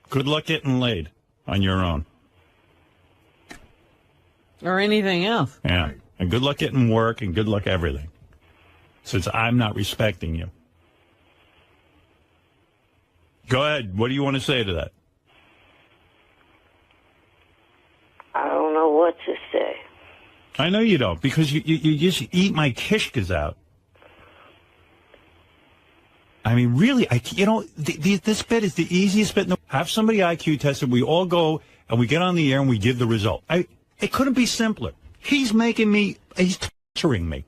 Good luck getting laid on your own. Or anything else. Yeah. And good luck getting work and good luck everything. Since I'm not respecting you. Go ahead. What do you want to say to that? I don't know what to say. I know you don't, because you just eat my kishkas out. I mean, really, this bit is the easiest bit. Have somebody IQ tested. We all go and we get on the air and we give the result. It couldn't be simpler. He's torturing me.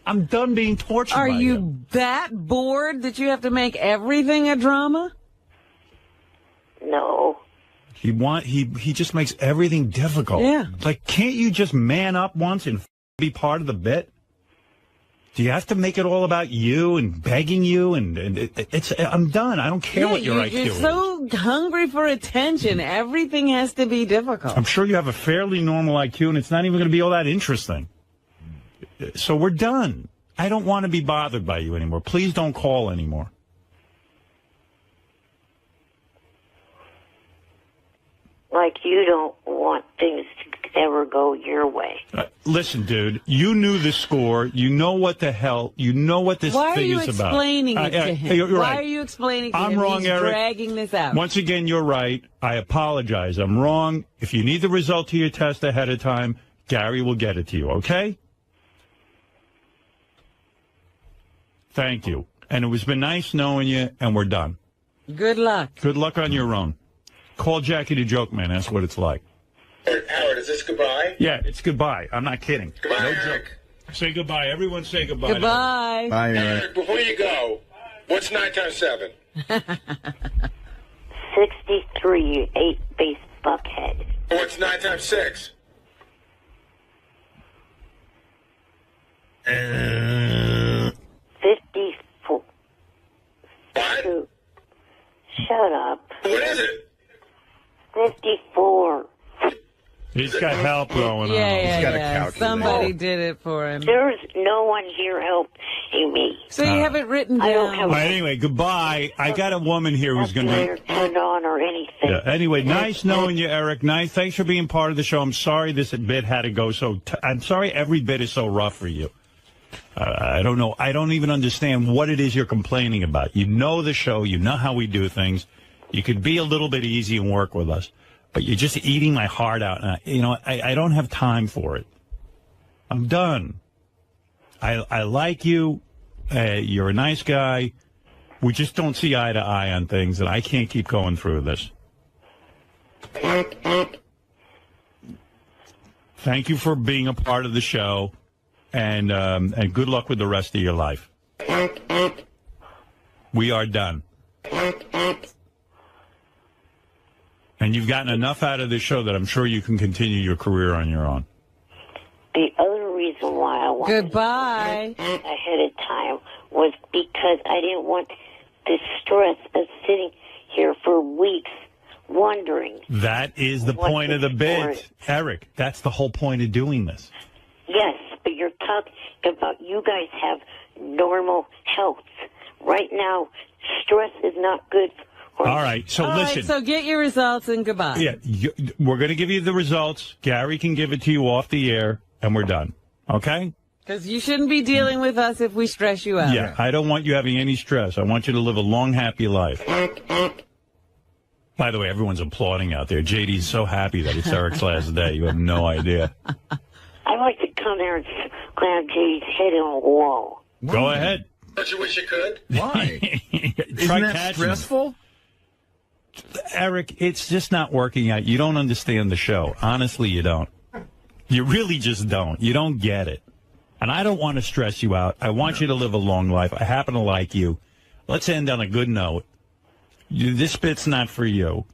I'm done being tortured by him. Are you that bored that you have to make everything a drama? No. He just makes everything difficult. Yeah. Like, can't you just man up once and be part of the bit? Do you have to make it all about you and begging you? I'm done. I don't care what your IQ is. You're so hungry for attention. Everything has to be difficult. I'm sure you have a fairly normal IQ, and it's not even going to be all that interesting. So we're done. I don't want to be bothered by you anymore. Please don't call anymore. Like you don't want things to ever go your way. Listen, dude, you knew the score. You know what the hell. You know what this thing is about. Why are you explaining it to him? You're right. Why are you explaining to him? I'm wrong, He's Eric. dragging this out. Once again, you're right. I apologize. I'm wrong. If you need the result to your test ahead of time, Gary will get it to you, okay? Thank you. And it was been nice knowing you, and we're done. Good luck. Good luck on your own. Call Jackie the Joke Man. That's what it's like. Howard, is this goodbye? Yeah, it's goodbye. I'm not kidding. Goodbye, no Eric. joke. Say goodbye. Everyone say goodbye. Goodbye. Bye, Eric. Eric, before you go, what's 9 times 7? 63, you 8-base buckhead. What's 9 times 6? 54. What? Shut up. What is it? 54. He's got help going on. Yeah, He's got a yeah. calculator. Somebody did it for him. There's no one here helping me. So you have it written I don't down. have Well, anyway, goodbye. I got a woman here who's going to... turned on or anything. Yeah. Anyway, nice knowing you, Eric. Nice. Thanks for being part of the show. I'm sorry this bit had to go so... I'm sorry every bit is so rough for you. I don't know. I don't even understand what it is you're complaining about. You know the show. You know how we do things. You could be a little bit easy and work with us. But you're just eating my heart out. And I don't have time for it. I'm done. I like you. You're a nice guy. We just don't see eye to eye on things, and I can't keep going through this. Thank you for being a part of the show, and good luck with the rest of your life. We are done. And you've gotten enough out of this show that I'm sure you can continue your career on your own. The other reason why I wanted Goodbye. to ahead of time was because I didn't want the stress of sitting here for weeks wondering. That is the point of the bit, Eric. That's the whole point of doing this. Yes, but you're talking about you guys have normal health. Right now, stress is not good for All right, so All listen. right, so get your results and goodbye. Yeah, we're going to give you the results. Gary can give it to you off the air, and we're done. Okay? Because you shouldn't be dealing with us if we stress you out. Yeah, I don't want you having any stress. I want you to live a long, happy life. By the way, everyone's applauding out there. JD's so happy that it's Eric's last day. You have no idea. I'd like to come there and slam Jay's head on a wall. Go ahead. Don't you wish you could? Why? Isn't Try that catching stressful? him. Eric, it's just not working out. You don't understand the show. Honestly, you don't. You really just don't. You don't get it. And I don't want to stress you out. I want you to live a long life. I happen to like you. Let's end on a good note. This bit's not for you.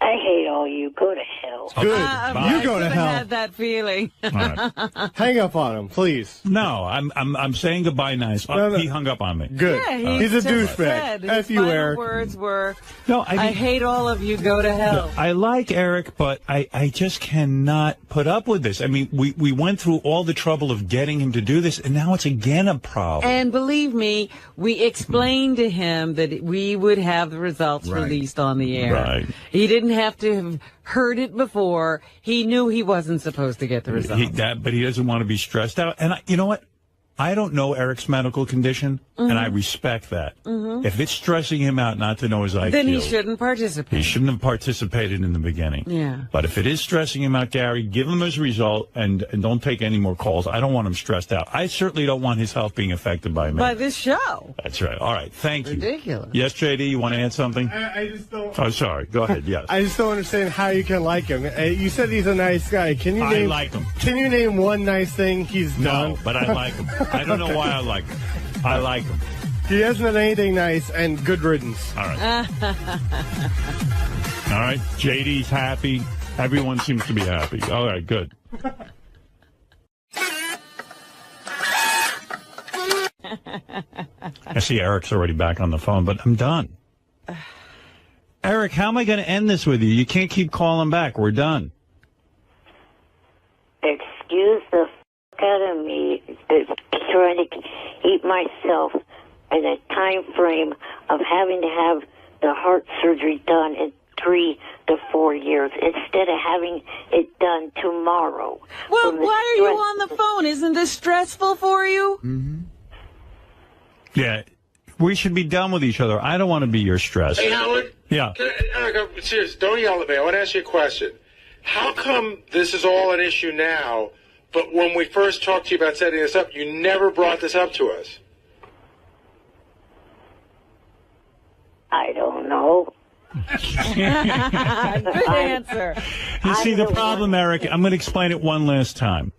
I hate all you you go to hell. Good. I You go to haven't hell. had that feeling. All right. Hang up on him, please. No, I'm saying goodbye nice. No. He hung up on me. Good. Yeah, He's a just douchebag. said his F you, final Eric. words were, No, I hate all of you, go to hell. I like Eric, but I just cannot put up with this. I mean, we went through all the trouble of getting him to do this, and now it's again a problem. And believe me, we explained to him that we would have the results Right. released on the air. Right. He didn't have to have heard it before. He knew he wasn't supposed to get the results. But he doesn't want to be stressed out. And you know what? I don't know Eric's medical condition, and I respect that. If it's stressing him out not to know his IQ, Then he shouldn't participate. he shouldn't have participated in the beginning. Yeah. But if it is stressing him out, Gary, give him his result and don't take any more calls. I don't want him stressed out. I certainly don't want his health being affected by me. By this show. That's right. All right. Thank you. Ridiculous. Yes, JD, you want to add something? I just don't. Oh, sorry. Go ahead. Yes. I just don't understand how you can like him. You said he's a nice guy. Can you I name? like him. Can you name one nice thing he's done? No, but I like him. I don't know why I like him. I like him. He hasn't done anything nice, and good riddance. All right. All right. JD's happy. Everyone seems to be happy. All right. Good. I see Eric's already back on the phone, but I'm done. Eric, how am I going to end this with you? You can't keep calling back. We're done. Excuse the out of me. Trying to keep myself in a time frame of having to have the heart surgery done in 3 to 4 years instead of having it done tomorrow. Well, From the why are you stress- on the phone? Isn't this stressful for you? Yeah. We should be done with each other. I don't want to be your stress. Hey, Howard. Yeah. Eric, I'm serious. Don't yell at me. I want to ask you a question. How come this is all an issue now, but when we first talked to you about setting this up, you never brought this up to us? I don't know. Good answer. You see, the don't problem, want- Eric, I'm going to explain it one last time.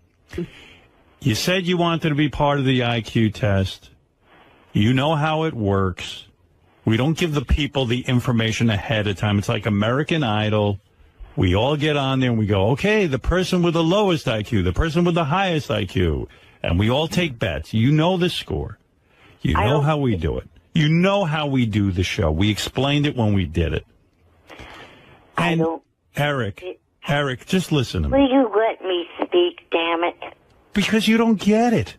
You said you wanted to be part of the IQ test. You know how it works. We don't give the people the information ahead of time. It's like American Idol. We all get on there and we go, okay, the person with the lowest IQ, the person with the highest IQ. And we all take bets. You know the score. You know how we do it. You know how we do the show. We explained it when we did it. And Eric, just listen to me. Will you let me speak, damn it? Because you don't get it.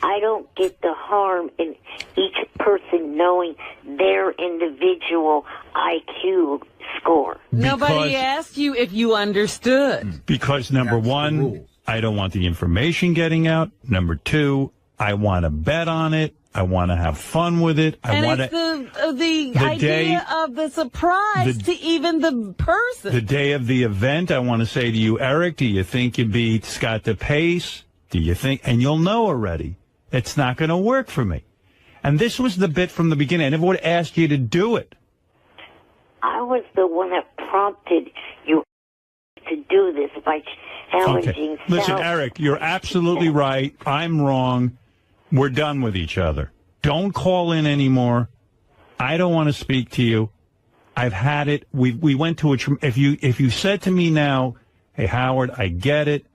I don't get the harm in each person knowing their individual IQ score. Nobody asked you if you understood. Because number one, I don't want the information getting out. Number two, I want to bet on it. I want to have fun with it. I And want it's to. the idea of the surprise to even the person. The day of the event, I want to say to you, Eric, do you think you beat Scott DePace? Do you think? And you'll know already. It's not going to work for me. And this was the bit from the beginning. I never would have asked you to do it. I was the one that prompted you to do this by challenging. Okay. Listen, Eric, you're absolutely right. I'm wrong. We're done with each other. Don't call in anymore. I don't want to speak to you. I've had it. We went to a. If you said to me now, hey Howard, I get it.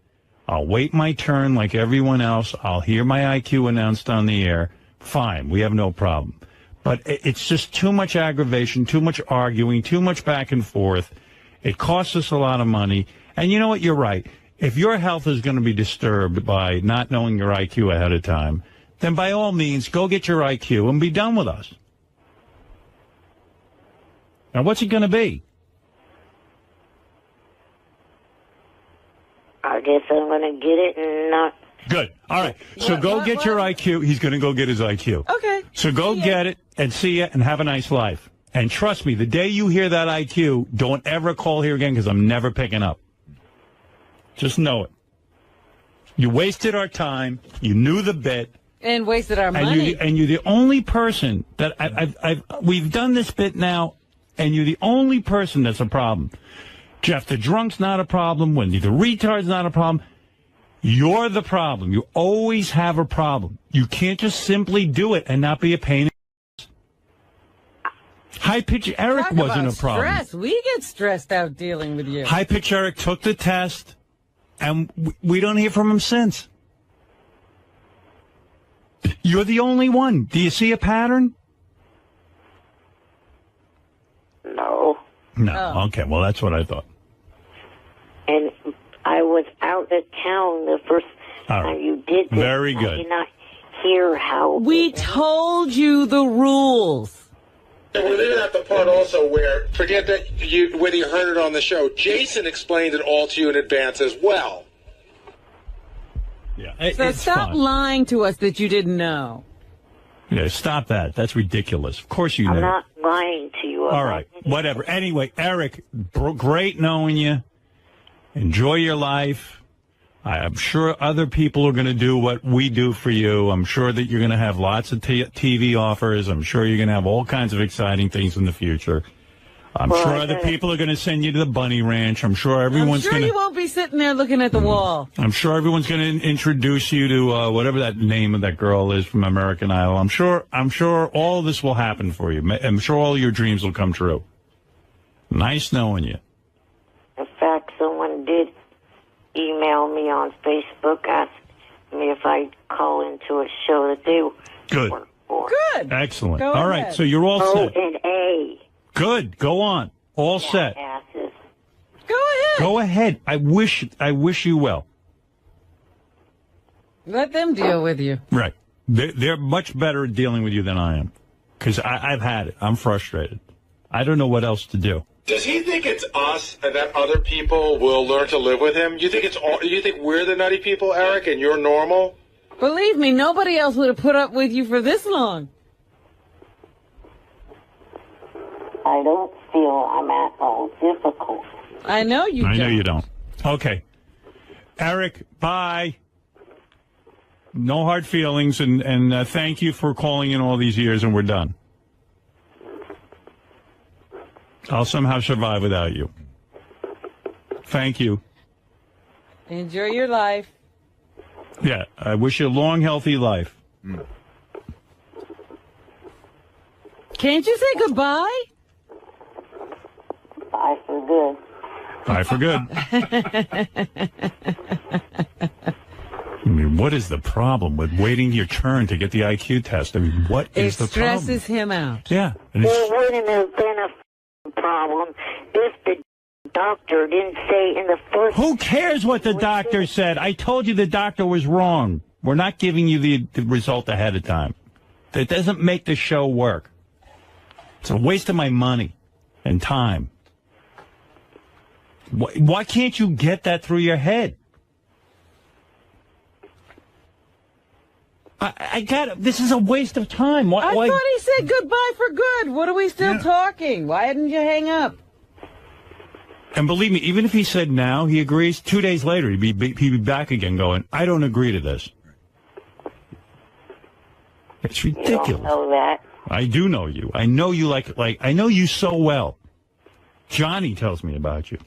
I'll wait my turn like everyone else. I'll hear my IQ announced on the air. Fine, we have no problem. But it's just too much aggravation, too much arguing, too much back and forth. It costs us a lot of money. And you know what? You're right. If your health is going to be disturbed by not knowing your IQ ahead of time, then by all means, go get your IQ and be done with us. Now, what's it going to be? I guess I'm going to get it and not. Good. All right. So go get your IQ. He's going to go get his IQ. Okay. So go get it and see ya and have a nice life. And trust me, the day you hear that IQ, don't ever call here again because I'm never picking up. Just know it. You wasted our time. You knew the bit. And wasted our money. And you're the only person that we've done this bit now, and you're the only person that's a problem. Jeff the drunk's not a problem. Wendy the retard's not a problem. You're the problem. You always have a problem. You can't just simply do it and not be a pain. High pitch Eric Talk wasn't about a problem. Stress. We get stressed out dealing with you. High pitch Eric took the test, and we don't hear from him since. You're the only one. Do you see a pattern? No. No. Oh. Okay. Well, that's what I thought. And I was out of town the first All right. time you did this. Very good. I did not hear how. We told you the rules. And we're leaving out the part also where, forget that whether you heard it on the show, Jason explained it all to you in advance as well. Yeah. So stop fine. lying to us that you didn't know. Yeah, stop that. That's ridiculous. Of course you I'm knew. not lying to you. All right. Whatever. Anyway, Eric, great knowing you. Enjoy your life. I'm sure other people are going to do what we do for you. I'm sure that you're going to have lots of TV offers. I'm sure you're going to have all kinds of exciting things in the future. I'm sure other people are going to send you to the bunny ranch. I'm sure everyone's I'm sure going you won't be sitting there looking at the wall. I'm sure everyone's going to introduce you to whatever that name of that girl is from American Idol. I'm sure all this will happen for you. I'm sure all your dreams will come true. Nice knowing you. In fact, someone did email me on Facebook, asked me if I'd call into a show that they Good. work for. Good. Excellent. Go All right, ahead. so you're all set. O&A. Good. Go on. All set. Asses. Go ahead. Go ahead. I wish you well. Let them deal with you. Right. They're much better at dealing with you than I am. Because I've had it. I'm frustrated. I don't know what else to do. Does he think it's us and that other people will learn to live with him? You think we're the nutty people, Eric, and you're normal? Believe me, nobody else would have put up with you for this long. I don't feel I'm at all difficult. I know you don't. I know you don't. Okay. Eric, bye. No hard feelings, and thank you for calling in all these years, and we're done. I'll somehow survive without you. Thank you. Enjoy your life. Yeah, I wish you a long, healthy life. Can't you say goodbye? Bye for good. Bye for good. I mean, what is the problem with waiting your turn to get the IQ test? I mean, what It is the problem? stresses him out. Yeah. And There wouldn't have been a problem if the doctor didn't say in the first... who cares what the doctor said? I told you the doctor was wrong. We're not giving you the result ahead of time. That doesn't make the show work. It's a waste of my money and time. Why can't you get that through your head? I got it. This is a waste of time. I thought he said goodbye for good. What are we still talking? Why didn't you hang up? And believe me, even if he said now he agrees, 2 days later he'd be back again going, I don't agree to this. It's You ridiculous. don't know that. I do know you. I know you like I know you so well. Johnny tells me about you.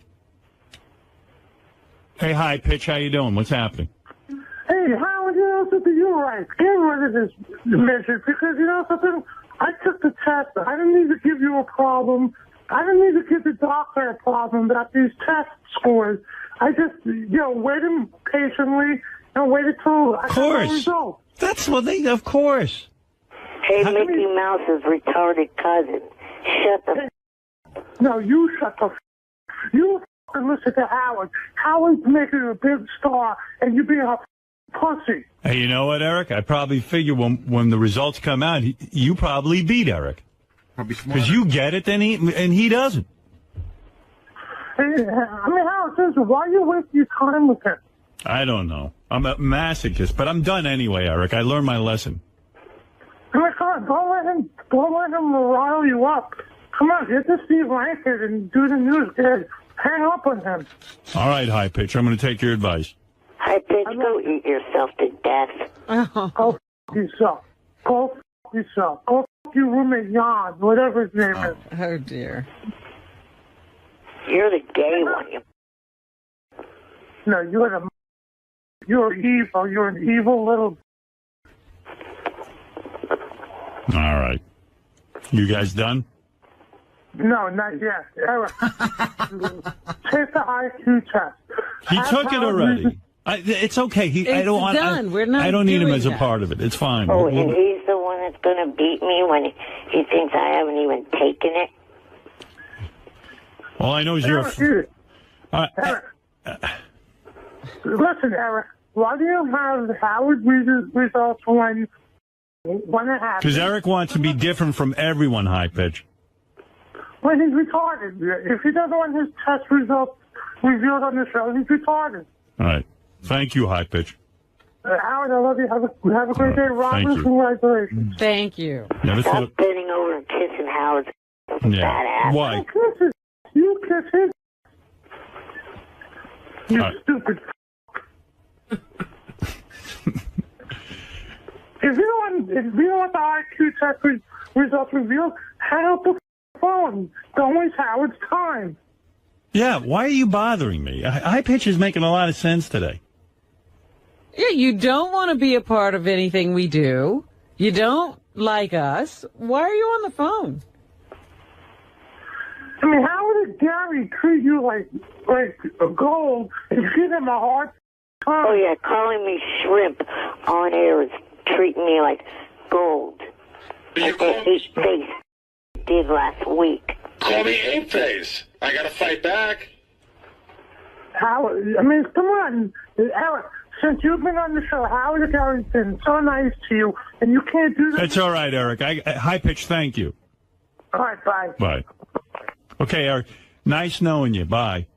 Hey, hi, Pitch. How you doing? What's happening? Hey, how would you know something you're right? Get rid of this Midget because you know something? I took the test. I didn't need to give you a problem. I didn't need to give the doctor a problem about these test scores. I just, waited patiently and waited till I got the results. That's what they, of course. Hey, Mickey Mouse's retarded cousin. Shut the... No, you shut the You listen to Howard. Howard's making a big star, and you being a pussy. Hey, you know what, Eric? I probably figure when the results come out, you probably beat Eric. Because you get it, and he doesn't. Hey, Howard, listen, why are you wasting your time with him? I don't know. I'm a masochist, but I'm done anyway, Eric. I learned my lesson. Come on, don't let him rile you up. Come on, get to Steve Langford and do the news. Hang up on him. All right, High Pitch. I'm going to take your advice. High Pitch, go eat yourself to death. Go f*** yourself. Go f*** yourself. Go f*** your roommate Jan, whatever his name is. Oh, dear. You're the gay one. You... No, you're evil. You're an evil little... All right. You guys done? No, not yet. Eric, take the IQ test. He took it already. It's okay. I don't want. Done. We're not. I don't need him doing as a that. part of it. It's fine. Oh, and he's the one that's going to beat me when he thinks I haven't even taken it. All I know is you're. Eric. Listen, Eric. Why do you have Howard results when it happens? Because Eric wants to be different from everyone, High Pitch. When he's retarded. If he doesn't want his test results revealed on the show, he's retarded. All right. Thank you, High Pitch. Howard, I love you. Have a great day. Robert, Thank you. congratulations. Thank you. Stop bending over and kissing Howard's fat ass. Why? You kiss his. You stupid. If you don't want the IQ test results revealed, hang up the phone. Don't waste Howard's time. Yeah, why are you bothering me? High Pitch is making a lot of sense today. Yeah, you don't want to be a part of anything we do. You don't like us. Why are you on the phone? I mean, how would Gary treat you like gold and give him a hard time? Oh, yeah, calling me shrimp on air is treating me like gold. Like that ape face did last week. Call me ape face. I got to fight back. Howard, I mean, come on, Eric. Since you've been on the show, Howard Gary's been so nice to you, and you can't do that. That's all right, Eric. High Pitch, thank you. All right, bye. Bye. Okay, Eric. Nice knowing you. Bye.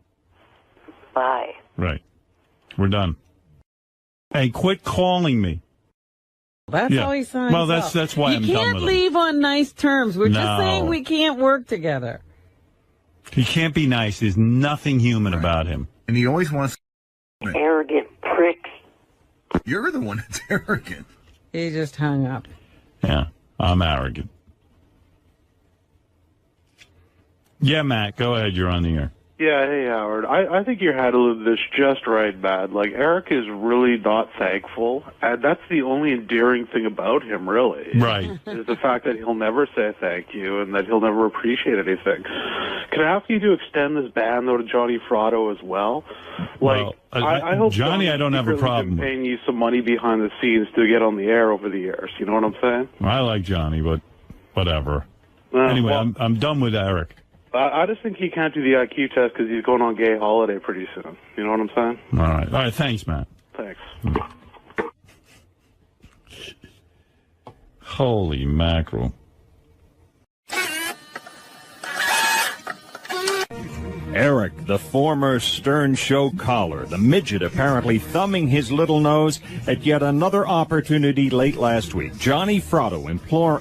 Bye. Right. We're done. Hey, quit calling me. That's how he signs Well, that's why I'm done with him. You can't leave on nice terms. We're just No. saying we can't work together. He can't be nice. There's nothing human about him. And he always wants... Arrogant prick. You're the one that's arrogant. He just hung up. Yeah, I'm arrogant. Yeah, Matt, go ahead. You're on the air. Yeah, hey, Howard. I think you're handling this just right bad. Like, Eric is really not thankful, and that's the only endearing thing about him, really. Right. Is the fact that he'll never say thank you and that he'll never appreciate anything. Can I ask you to extend this ban, though, to Johnny Fratto as well? Like, well, I hope Johnny, I don't have a problem been paying you some money behind the scenes to get on the air over the years. You know what I'm saying? I like Johnny, but whatever. Anyway, well, I'm done with Eric. I just think he can't do the IQ test because he's going on gay holiday pretty soon. You know what I'm saying? All right. Thanks, Matt. Thanks. Holy mackerel. Eric, the former Stern Show caller, the midget apparently thumbing his little nose at yet another opportunity late last week. Johnny Fratto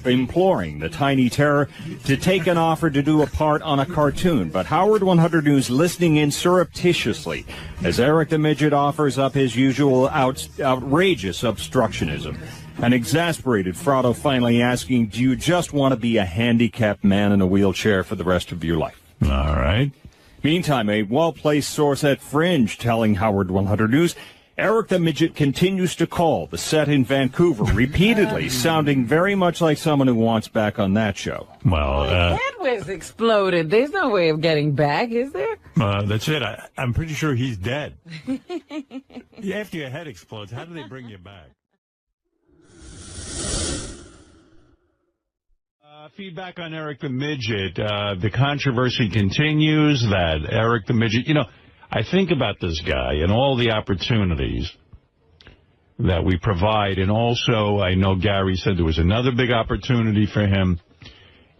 imploring the tiny terror to take an offer to do a part on a cartoon, but Howard 100 News listening in surreptitiously as Eric the midget offers up his usual outrageous obstructionism. An exasperated Fratto finally asking, do you just want to be a handicapped man in a wheelchair for the rest of your life? All right. Meantime, a well-placed source at Fringe telling Howard 100 News, Eric the Midget continues to call the set in Vancouver repeatedly, sounding very much like someone who wants back on that show. Well, Head was exploded. There's no way of getting back, is there? that's it. I'm pretty sure he's dead. After your head explodes, how do they bring you back? Feedback on Eric the Midget. The controversy continues that Eric the Midget, I think about this guy and all the opportunities that we provide. And also, I know Gary said there was another big opportunity for him.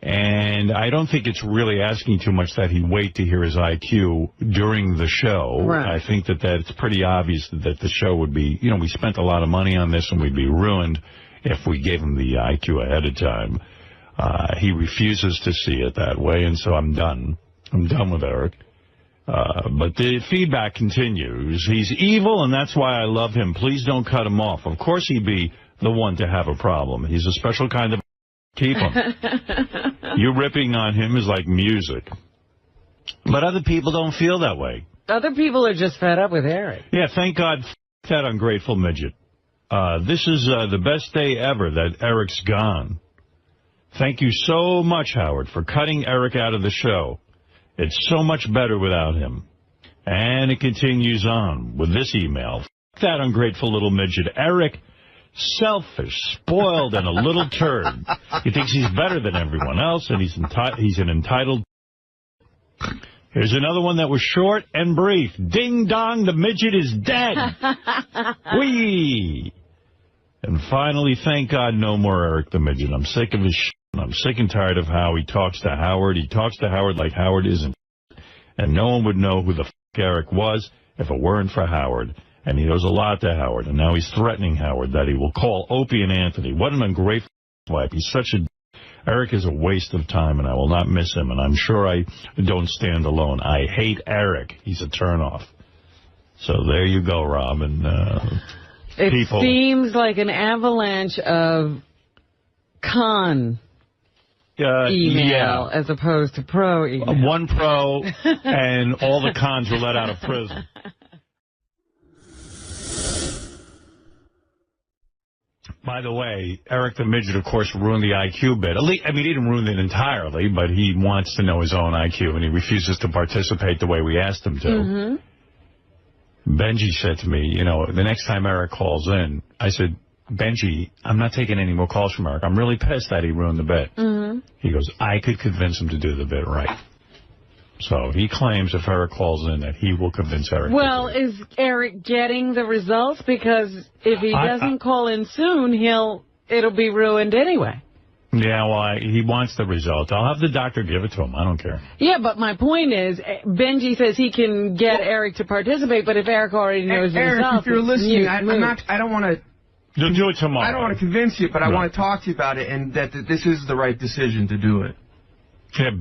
And I don't think it's really asking too much that he wait to hear his IQ during the show. Right. I think that it's pretty obvious that the show would be, we spent a lot of money on this and we'd be ruined if we gave him the IQ ahead of time. He refuses to see it that way, and so I'm done. I'm done with Eric. But the feedback continues. He's evil, and that's why I love him. Please don't cut him off. Of course he'd be the one to have a problem. He's a special kind of keep him. You ripping on him is like music. But other people don't feel that way. Other people are just fed up with Eric. Yeah, thank God that ungrateful midget. This is the best day ever that Eric's gone. Thank you so much, Howard, for cutting Eric out of the show. It's so much better without him. And it continues on with this email. F that ungrateful little midget. Eric, selfish, spoiled, and a little turd. He thinks he's better than everyone else, and he's an entitled... Here's another one that was short and brief. Ding dong, the midget is dead. Whee! And finally, thank God, no more Eric the midget. I'm sick of his shit. I'm sick and tired of how he talks to Howard. He talks to Howard like Howard isn't. And no one would know who the f*** Eric was if it weren't for Howard. And he owes a lot to Howard. And now he's threatening Howard that he will call Opie and Anthony. What an ungrateful wife. He's such a... Eric is a waste of time, and I will not miss him. And I'm sure I don't stand alone. I hate Eric. He's a turnoff. So there you go, Rob. And it seems like an avalanche of con email as opposed to pro email. One pro, and all the cons were let out of prison. By the way, Eric the Midget, of course, ruined the IQ bit. I mean, he didn't ruin it entirely, but he wants to know his own IQ, and he refuses to participate the way we asked him to. Mm-hmm. Benji said to me, the next time Eric calls in, I said, Benji, I'm not taking any more calls from Eric. I'm really pissed that he ruined the bit. Mm-hmm. He goes, I could convince him to do the bit right. So he claims if Eric calls in that he will convince Eric. Well, is Eric getting the results? Because if he doesn't call in soon, it'll be ruined anyway. Yeah, well, he wants the result. I'll have the doctor give it to him. I don't care. Yeah, but my point is, Benji says he can get Eric to participate, but if Eric already knows the results... Eric, if you're listening, I don't want to... You'll do it tomorrow. I don't want to convince you, but I want to talk to you about it, and that this is the right decision to do it. Yeah,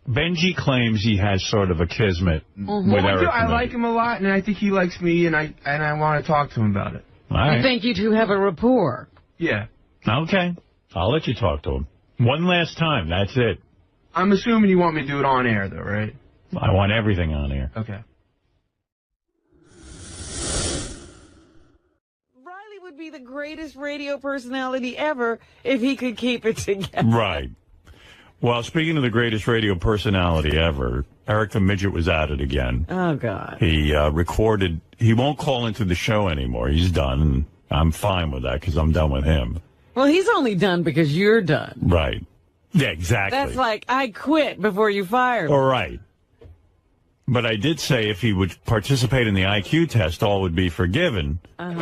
Benji claims he has sort of a kismet with Eric. I like him a lot, and I think he likes me, and I want to talk to him about it. All right. I think you two have a rapport. Yeah. Okay. I'll let you talk to him. One last time. That's it. I'm assuming you want me to do it on air, though, right? I want everything on air. Okay. Riley would be the greatest radio personality ever if he could keep it together. Right. Well, speaking of the greatest radio personality ever, Eric the Midget was at it again. Oh, God. He recorded. He won't call into the show anymore. He's done, and I'm fine with that because I'm done with him. Well, he's only done because you're done. Right. Yeah, exactly. That's like, I quit before you fired me. All right. But I did say if he would participate in the IQ test, all would be forgiven. And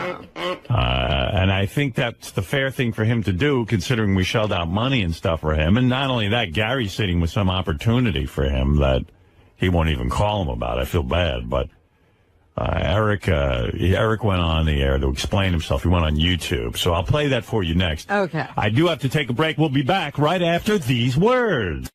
I think that's the fair thing for him to do, considering we shelled out money and stuff for him. And not only that, Gary's sitting with some opportunity for him that he won't even call him about. I feel bad. But Eric went on the air to explain himself. He went on YouTube. So I'll play that for you next. Okay. I do have to take a break. We'll be back right after these words.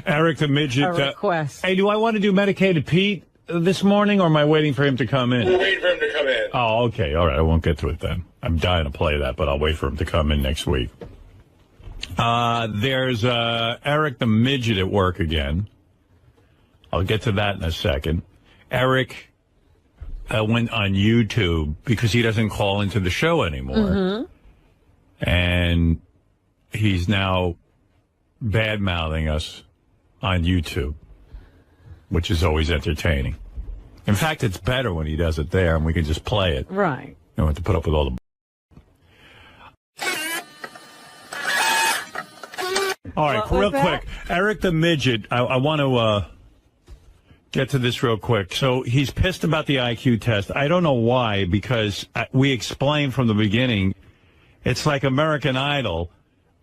Eric the Midget. A request. Hey, do I want to do Medicated Pete this morning, or am I waiting for him to come in? We're waiting for him to come in. Oh, okay. All right. I won't get to it then. I'm dying to play that, but I'll wait for him to come in next week. There's Eric the Midget at work again. I'll get to that in a second. Eric went on YouTube because he doesn't call into the show anymore. Mm-hmm. And he's now bad-mouthing us on YouTube, which is always entertaining. In fact, it's better when he does it there, and we can just play it. Right. You don't have to put up with all the... All right, real quick. Eric the Midget, I want to get to this real quick. So he's pissed about the IQ test. I don't know why, because we explained from the beginning, it's like American Idol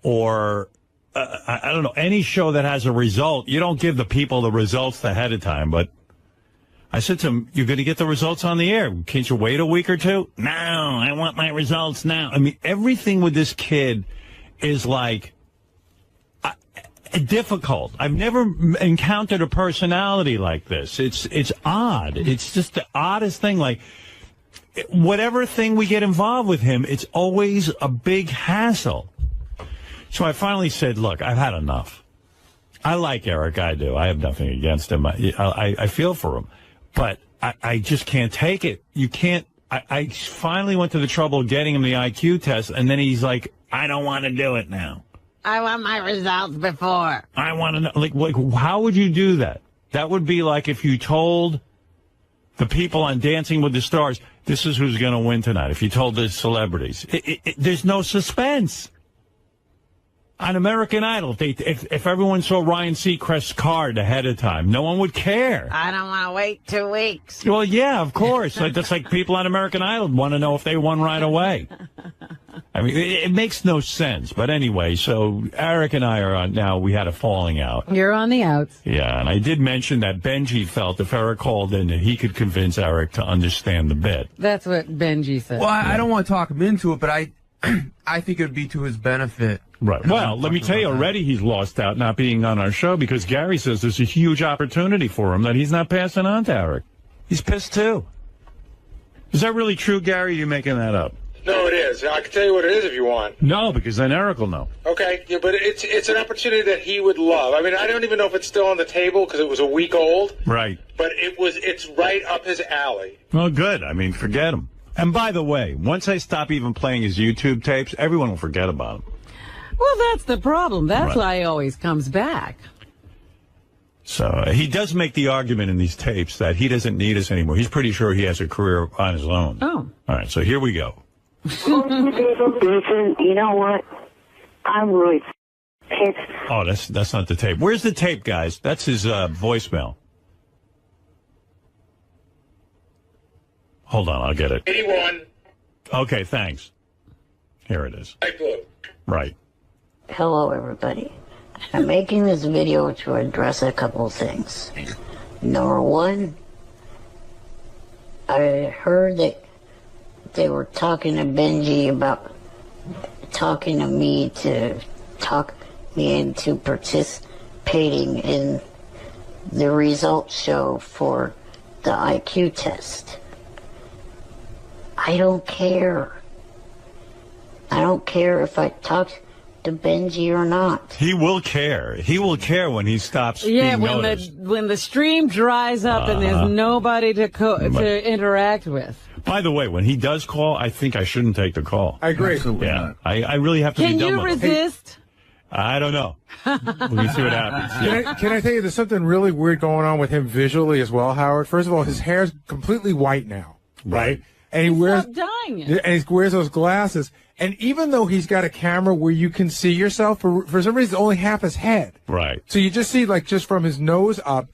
or... I don't know, any show that has a result, you don't give the people the results ahead of time. But I said to him, you're going to get the results on the air. Can't you wait a week or two? No, I want my results now. I mean, everything with this kid is like difficult. I've never encountered a personality like this. It's odd. It's just the oddest thing. Like, whatever thing we get involved with him, it's always a big hassle. So I finally said, look, I've had enough. I like Eric, I do. I have nothing against him. I feel for him. But I just can't take it. You can't I finally went to the trouble of getting him the IQ test, and then he's like, I don't want to do it now. I want my results before. I want to know, like, how would you do that? That would be like if you told the people on Dancing with the Stars, this is who's going to win tonight. If you told the celebrities, there's no suspense. On American Idol, if everyone saw Ryan Seacrest's card ahead of time, no one would care. I don't want to wait 2 weeks. Well, yeah, of course. That's like people on American Idol want to know if they won right away. I mean, it makes no sense. But anyway, so Eric and I are on now. We had a falling out. You're on the outs. Yeah, and I did mention that Benji felt if Eric called in that he could convince Eric to understand the bit. That's what Benji said. Well, I don't want to talk him into it, but I think it would be to his benefit. Right. Well, let me tell you, already he's lost out not being on our show because Gary says there's a huge opportunity for him that he's not passing on to Eric. He's pissed, too. Is that really true, Gary? Or are you making that up? No, it is. I can tell you what it is if you want. No, because then Eric will know. Okay, yeah, but it's an opportunity that he would love. I mean, I don't even know if it's still on the table because it was a week old. Right. But it's right up his alley. Well, good. I mean, forget him. And by the way, once I stop even playing his YouTube tapes, everyone will forget about him. Well, that's the problem. That's Right. why he always comes back. So he does make the argument in these tapes that he doesn't need us anymore. He's pretty sure he has a career on his own. Oh. All right, so here we go. You know what? I'm really pissed. Oh, that's not the tape. Where's the tape, guys? That's his voicemail. Hold on, I'll get it. 81. Okay, thanks. Here it is. Light blue. Right. Hello, everybody. I'm making this video to address a couple things. Number one, I heard that they were talking to Benji about talking to me to talk me into participating in the results show for the IQ test. I don't care. I don't care if I talk to Benji or not. He will care. He will care when he stops Yeah, being noticed. when the stream dries up and there's nobody to interact with. By the way, when he does call, I think I shouldn't take the call. I agree. Absolutely Yeah, not. I really have to Can be done you with it. resist? I don't know. We'll see what happens. Yeah. Can I tell you, there's something really weird going on with him visually as well, Howard. First of all, his hair's completely white now, right? And he wears Stop dyeing it. and he wears those glasses. And even though he's got a camera where you can see yourself, for some reason, it's only half his head. Right. So you just see like just from his nose up.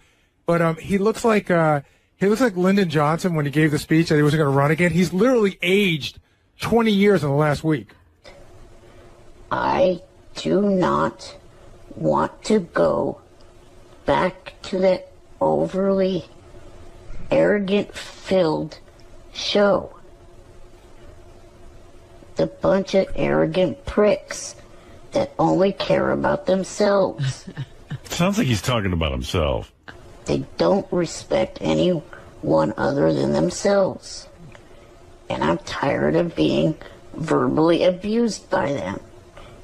But he looks like Lyndon Johnson when he gave the speech that he wasn't going to run again. He's literally aged 20 years in the last week. I do not want to go back to that overly arrogant-filled show. The bunch of arrogant pricks that only care about themselves. Sounds like he's talking about himself. They don't respect anyone other than themselves. And I'm tired of being verbally abused by them.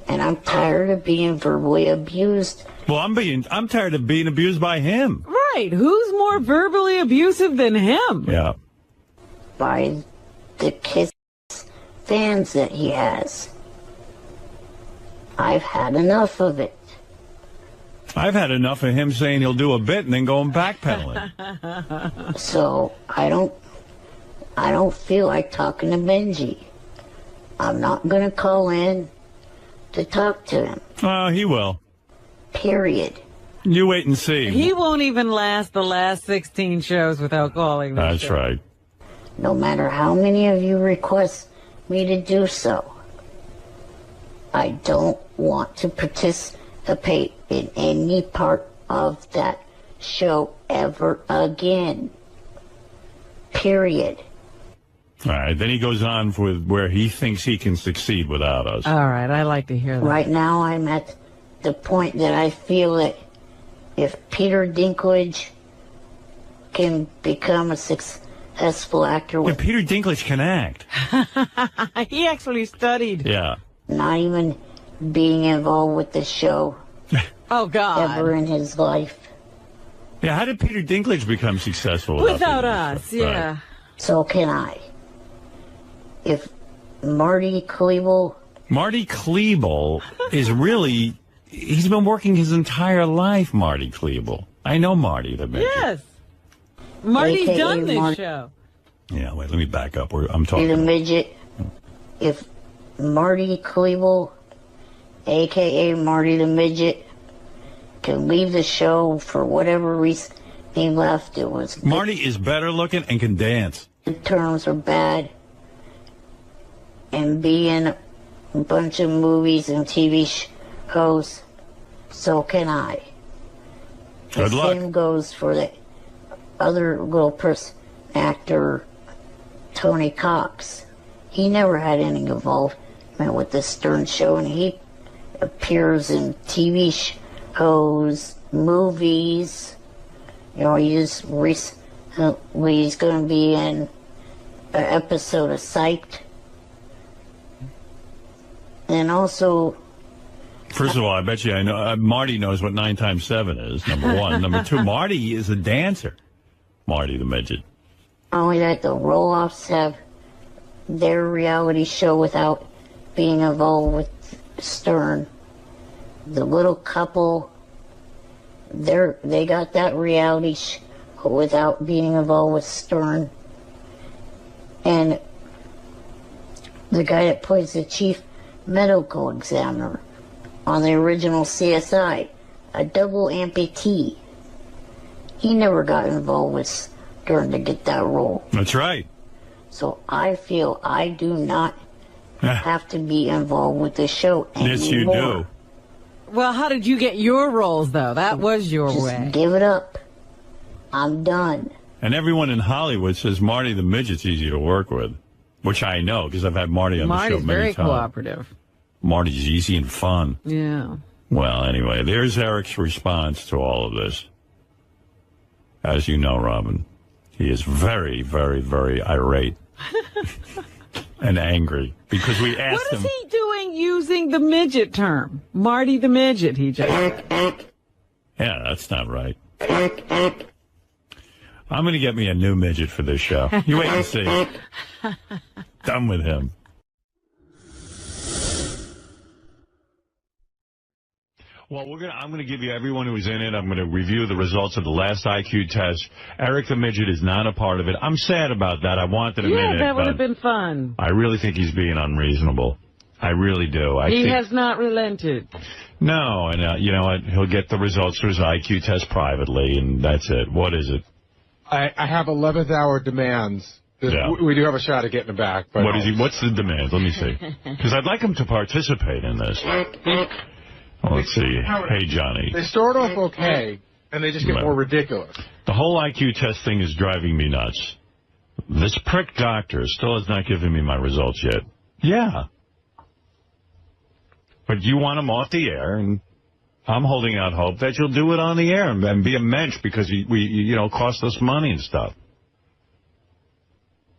And I'm tired of being verbally abused. Well, I'm tired of being abused by him. Right. Who's more verbally abusive than him? Yeah. By the Kiss fans that he has. I've had enough of it. I've had enough of him saying he'll do a bit and then going backpedaling. So I don't feel like talking to Benji. I'm not going to call in to talk to him. He will. Period. You wait and see. He won't even last the last 16 shows without calling this That's show. right. No matter how many of you request me to do so, I don't want to participate in any part of that show ever again. Period. All right. Then he goes on with where he thinks he can succeed without us. All right. I like to hear that. Right now, I'm at the point that I feel that if Peter Dinklage can become a successful actor Yeah, with Peter Dinklage can act. He actually studied. Yeah. not even being involved with the show Oh, God. ever in his life. Yeah, how did Peter Dinklage become successful Without being on the us, show? yeah. Right. So can I. if Marty Klebel... Marty Klebel is really... He's been working his entire life, Marty Klebel. I know Marty the Midget. Yes. Marty's AKA done this show. Yeah, wait, let me back up. I'm talking. The Midget, if Marty Klebel, a.k.a. Marty the Midget, could leave the show for whatever reason he left, it was... Marty is better looking and can dance. Good terms or bad, and be in a bunch of movies and TV shows, so can I. Good luck. The same goes for the other little actor, Tony Cox. He never had any involvement with the Stern Show, and he appears in TV shows, movies. You know, he just recently he's going to be in an episode of Psyched. And also... First of all, I bet you I know Marty knows what 9 times 7 is, number one. Number two, Marty is a dancer. Marty the Midget. Only that the Roloffs have their reality show without being involved with Stern. The Little Couple, they got that reality show without being involved with Stern. And the guy that plays the chief medical examiner on the original CSI, a double amputee. He never got involved with Stern to get that role. That's right. So I feel I do not have to be involved with the show anymore. Yes, you do. Well, how did you get your roles, though? That was your way. Give it up. I'm done. And everyone in Hollywood says Marty the Midget's easy to work with, which I know because I've had Marty on the show many times. Marty's very cooperative. Marty's easy and fun. Yeah. Well, anyway, there's Eric's response to all of this. As you know, Robin, he is very, very, very irate and angry because we asked him. What is he doing using the midget term? Marty the Midget, he just... Yeah, that's not right. I'm going to get me a new midget for this show. You wait and see. Done with him. Well, I'm going to give you everyone who was in it. I'm going to review the results of the last IQ test. Eric the Midget is not a part of it. I'm sad about that. I wanted him in it. Yeah, that would have been fun. I really think he's being unreasonable. I really do. He has not relented. No, and you know what? He'll get the results for his IQ test privately, and that's it. What is it? I have 11th hour demands. Yeah. We do have a shot at getting him back. But what is he? What's the demand? Let me see. Because I'd like him to participate in this. Well, let's see. Hey, Johnny. They start off okay, and they just get more ridiculous. The whole IQ test thing is driving me nuts. This prick doctor still has not given me my results yet. Yeah. But you want him off the air, and I'm holding out hope that you'll do it on the air and be a mensch because you know, cost us money and stuff.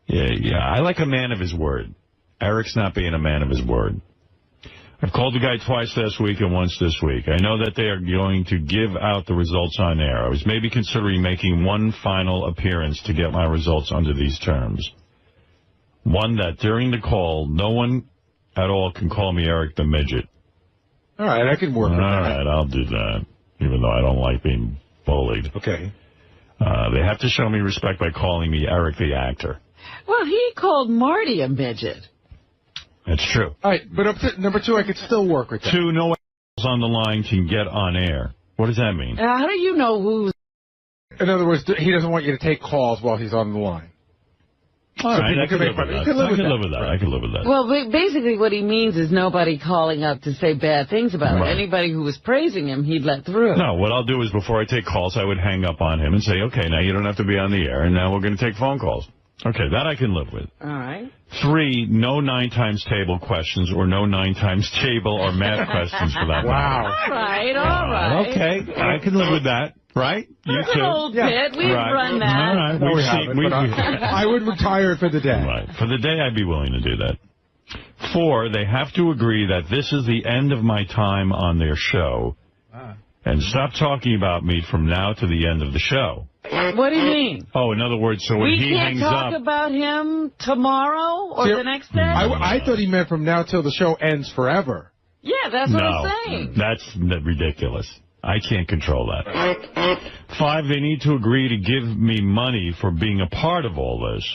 Yeah, I like a man of his word. Eric's not being a man of his word. I've called the guy twice last week and once this week. I know that they are going to give out the results on air. I was maybe considering making one final appearance to get my results under these terms. One, that during the call, no one at all can call me Eric the Midget. All right, I can work with that. All right, I'll do that, even though I don't like being bullied. Okay. They have to show me respect by calling me Eric the Actor. Well, he called Marty a midget. That's true. All right, but up to number 2, I could still work with that. 2, no one else on the line can get on air. What does that mean? How do you know who's... In other words, he doesn't want you to take calls while he's on the line. All right, I can live with that. I can live with that. Well, basically what he means is nobody calling up to say bad things about him. Anybody who was praising him, he'd let through. No, what I'll do is before I take calls, I would hang up on him and say, okay, now you don't have to be on the air, and now we're going to take phone calls. Okay, that I can live with. All right. 3, no 9 times table questions or no 9 times table or math questions for that. Wow. All right. Okay, I can live with that. Right? You too. An old bit. We've run that. All right. No, we haven't, I would retire for the day. Right. For the day, I'd be willing to do that. 4, they have to agree that this is the end of my time on their show And stop talking about me from now to the end of the show. What do you mean? Oh, in other words, so when he hangs up... We can't talk about him tomorrow or the next day? I thought he meant from now till the show ends forever. Yeah, that's what I'm saying. That's ridiculous. I can't control that. 5, they need to agree to give me money for being a part of all this.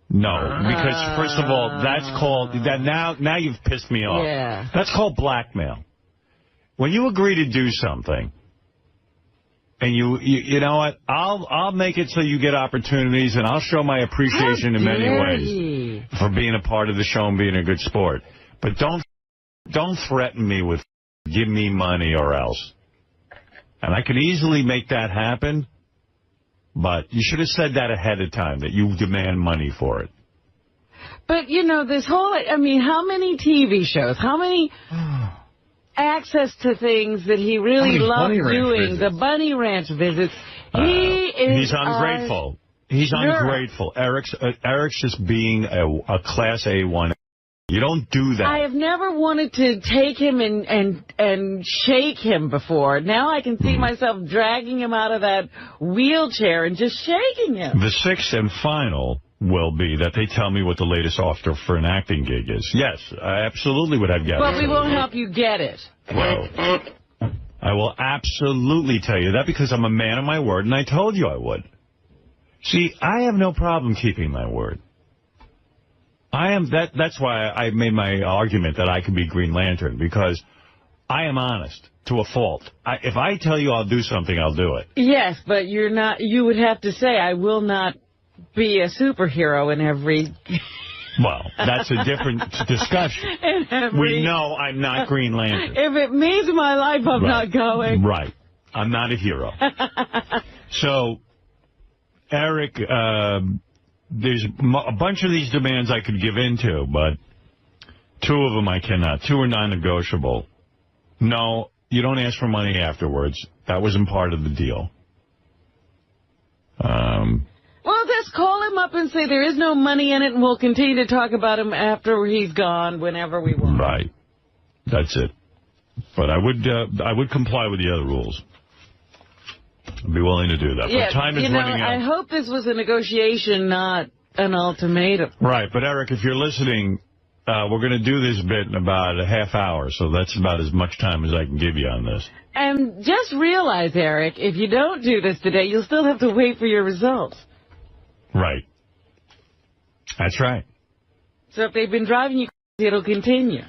No, because first of all, that's called... Now you've pissed me off. Yeah. That's called blackmail. When you agree to do something, and you know what, I'll make it so you get opportunities, and I'll show my appreciation in many ways for being a part of the show and being a good sport. But don't threaten me with give me money or else. And I could easily make that happen, but you should have said that ahead of time, that you demand money for it. But, you know, this whole, I mean, how many TV shows, how many... access to things that he really loved doing, the Bunny Ranch visits. He's ungrateful. He's ungrateful. Eric's just being a Class A1. You don't do that. I have never wanted to take him and shake him before. Now I can see myself dragging him out of that wheelchair and just shaking him. The 6th and final will be that they tell me what the latest offer for an acting gig is. Yes, I absolutely would have guessed. But we won't help you get it. Well, I will absolutely tell you that because I'm a man of my word, and I told you I would. See, I have no problem keeping my word. That's why I made my argument that I can be Green Lantern, because I am honest to a fault. If I tell you I'll do something, I'll do it. Yes, but you're not. You would have to say, I will not be a superhero in every... Well, that's a different discussion. We know I'm not Green Lantern. If it means my life, I'm not going. Right. I'm not a hero. So, Eric, there's a bunch of these demands I could give into, but 2 of them I cannot. 2 are non-negotiable. No, you don't ask for money afterwards. That wasn't part of the deal. Well, just call him up and say there is no money in it, and we'll continue to talk about him after he's gone, whenever we want. Right. That's it. But I would comply with the other rules. I'd be willing to do that. Yeah, but time is running out. I hope this was a negotiation, not an ultimatum. Right. But, Eric, if you're listening, we're going to do this bit in about a half hour, so that's about as much time as I can give you on this. And just realize, Eric, if you don't do this today, you'll still have to wait for your results. Right. That's right. So if they've been driving you crazy, it'll continue.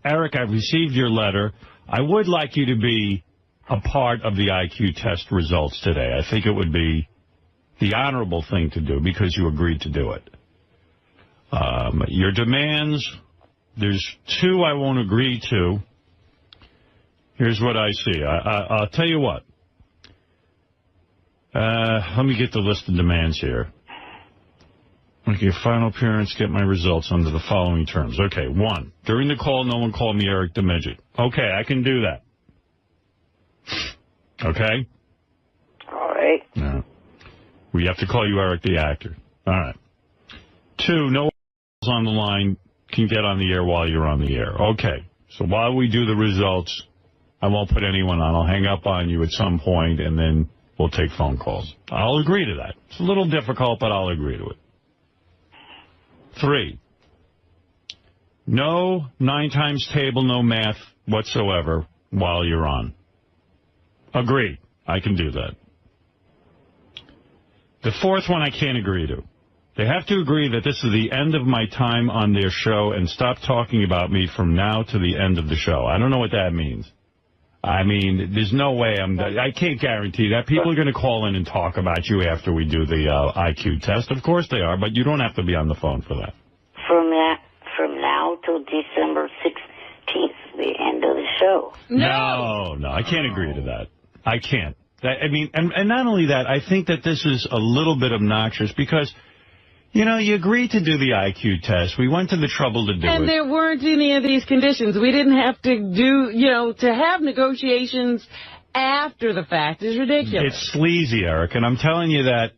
Eric, I've received your letter. I would like you to be a part of the IQ test results today. I think it would be the honorable thing to do because you agreed to do it. Your demands, there's 2 I won't agree to. Here's what I see. I'll tell you what. Let me get the list of demands here. Okay, final appearance, get my results under the following terms. Okay, 1, during the call, no one called me Eric the Midget. Okay, I can do that. Okay? All right. No. We have to call you Eric the Actor. All right. 2, no one on the line can get on the air while you're on the air. Okay, so while we do the results, I won't put anyone on. I'll hang up on you at some point, and then we'll take phone calls. I'll agree to that. It's a little difficult, but I'll agree to it. 3, no 9 times table, no math whatsoever while you're on. Agreed. I can do that. The 4th one I can't agree to. They have to agree that this is the end of my time on their show and stop talking about me from now to the end of the show. I don't know what that means. I mean, there's no way I can't guarantee that. People are going to call in and talk about you after we do the IQ test. Of course they are, but you don't have to be on the phone for that. From now till December 16th, the end of the show. No, I can't agree to that. I can't. I mean, and not only that, I think that this is a little bit obnoxious because, you know, you agreed to do the IQ test. We went to the trouble to do it. And there weren't any of these conditions. We didn't have to do, to have negotiations after the fact is ridiculous. It's sleazy, Eric, and I'm telling you that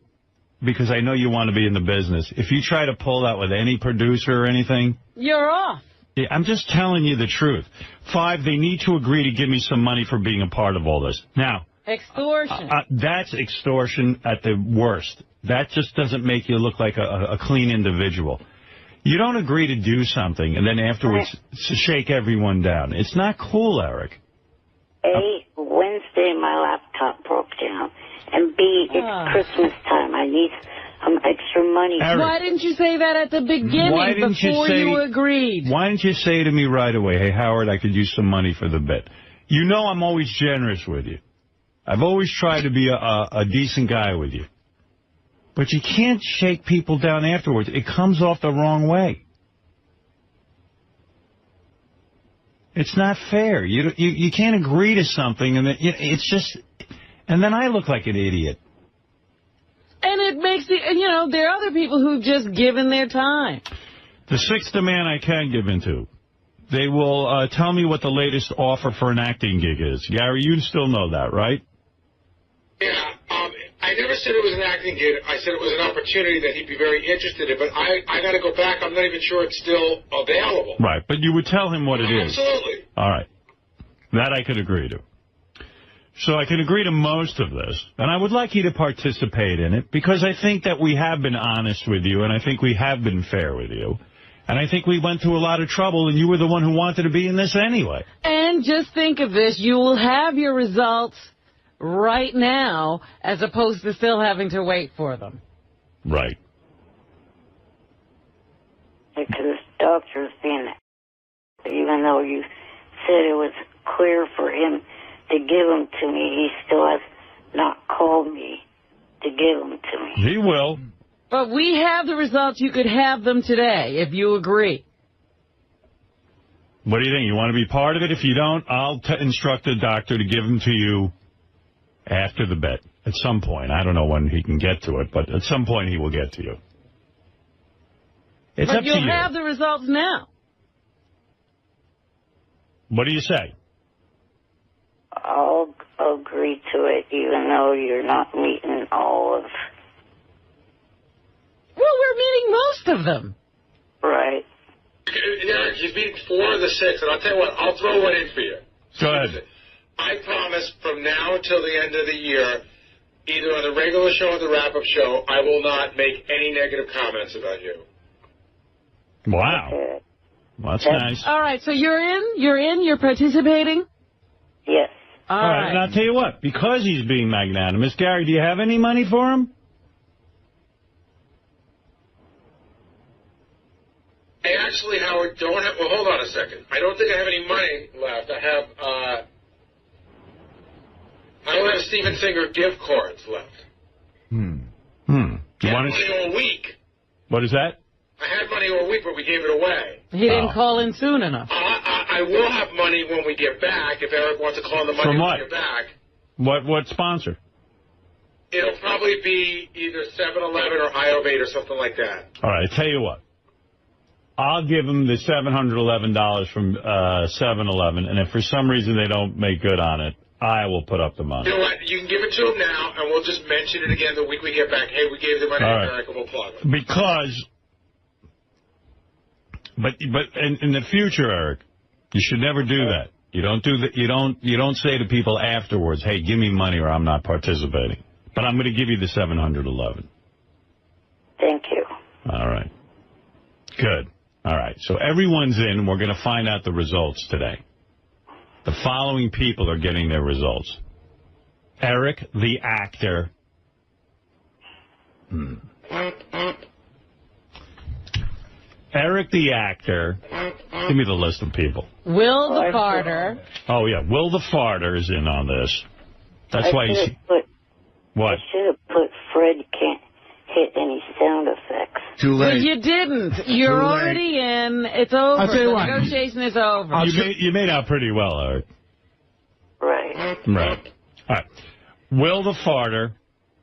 because I know you want to be in the business. If you try to pull that with any producer or anything... You're off. Yeah, I'm just telling you the truth. 5, they need to agree to give me some money for being a part of all this. Now, extortion. That's extortion at the worst. That just doesn't make you look like a clean individual. You don't agree to do something and then afterwards shake everyone down. It's not cool, Eric. A, Wednesday my laptop broke down, and B, it's Christmas time. I need some extra money. Eric, why didn't you say that at the beginning before you agreed? Why didn't you say to me right away, hey, Howard, I could use some money for the bit? You know I'm always generous with you. I've always tried to be a decent guy with you. But you can't shake people down afterwards. It comes off the wrong way. It's not fair. You can't agree to something, and it's just... And then I look like an idiot. And it makes it... You know, there are other people who've just given their time. The 6th demand I can give into. They will tell me what the latest offer for an acting gig is. Gary, you still know that, right? Yeah, I never said it was an acting gig. I said it was an opportunity that he'd be very interested in, but I got to go back. I'm not even sure it's still available. Right, but you would tell him what it is. Absolutely. All right. That I could agree to. So I can agree to most of this, and I would like you to participate in it, because I think that we have been honest with you, and I think we have been fair with you. And I think we went through a lot of trouble, and you were the one who wanted to be in this anyway. And just think of this. You will have your results right now, as opposed to still having to wait for them. Right. Because the doctor's being, even though you said it was clear for him to give them to me, he still has not called me to give them to me. He will. But we have the results. You could have them today, if you agree. What do you think? You want to be part of it? If you don't, I'll instruct the doctor to give them to you after the bet, at some point. I don't know when he can get to it, but at some point he will get to you. It's up to you. But you'll have the results now. What do you say? I'll agree to it, even though you're not meeting all of... Well, we're meeting most of them. Right. Yeah, he's beating 4 of the 6, and I'll tell you what, I'll throw one in for you. Go ahead. I promise from now until the end of the year, either on the regular show or the wrap-up show, I will not make any negative comments about you. Wow. Okay. Well, that's nice. All right, so you're in, you're participating? Yes. All right. And I'll tell you what, because he's being magnanimous, Gary, do you have any money for him? I actually, Howard, don't have... Well, hold on a second. I don't think I have any money left. I don't have Steven Singer gift cards left. You I want had money all week. What is that? I had money all week, but we gave it away. He didn't call in soon enough. I will have money when we get back, if Eric wants to call in the money From when what? we get back. What sponsor? It'll probably be either 7-Eleven or IO8 or something like that. All right, I tell you what. I'll give him the $711 from 7-Eleven, and if for some reason they don't make good on it, I will put up the money. You know what? You can give it to him now, and we'll just mention it again the week we get back. Hey, we gave the money to Eric, and we'll plug it. Because, but in the future, Eric, you should never do that. You don't do that. You don't say to people afterwards, "Hey, give me money, or I'm not participating." But I'm going to give you the $711. Thank you. All right. Good. All right. So everyone's in. We're going to find out the results today. The following people are getting their results. Eric, the actor. Eric, the actor. Give me the list of people. Will the farter. Oh, yeah. Will the farter is in on this. That's why he's... What? I should have put Fred can't hit any sound effects. Too late. Well, you didn't. You're already in. It's over. I'll tell you the what. negotiation is over. You made out pretty well, Eric. Right. Right. All right. Will the farter,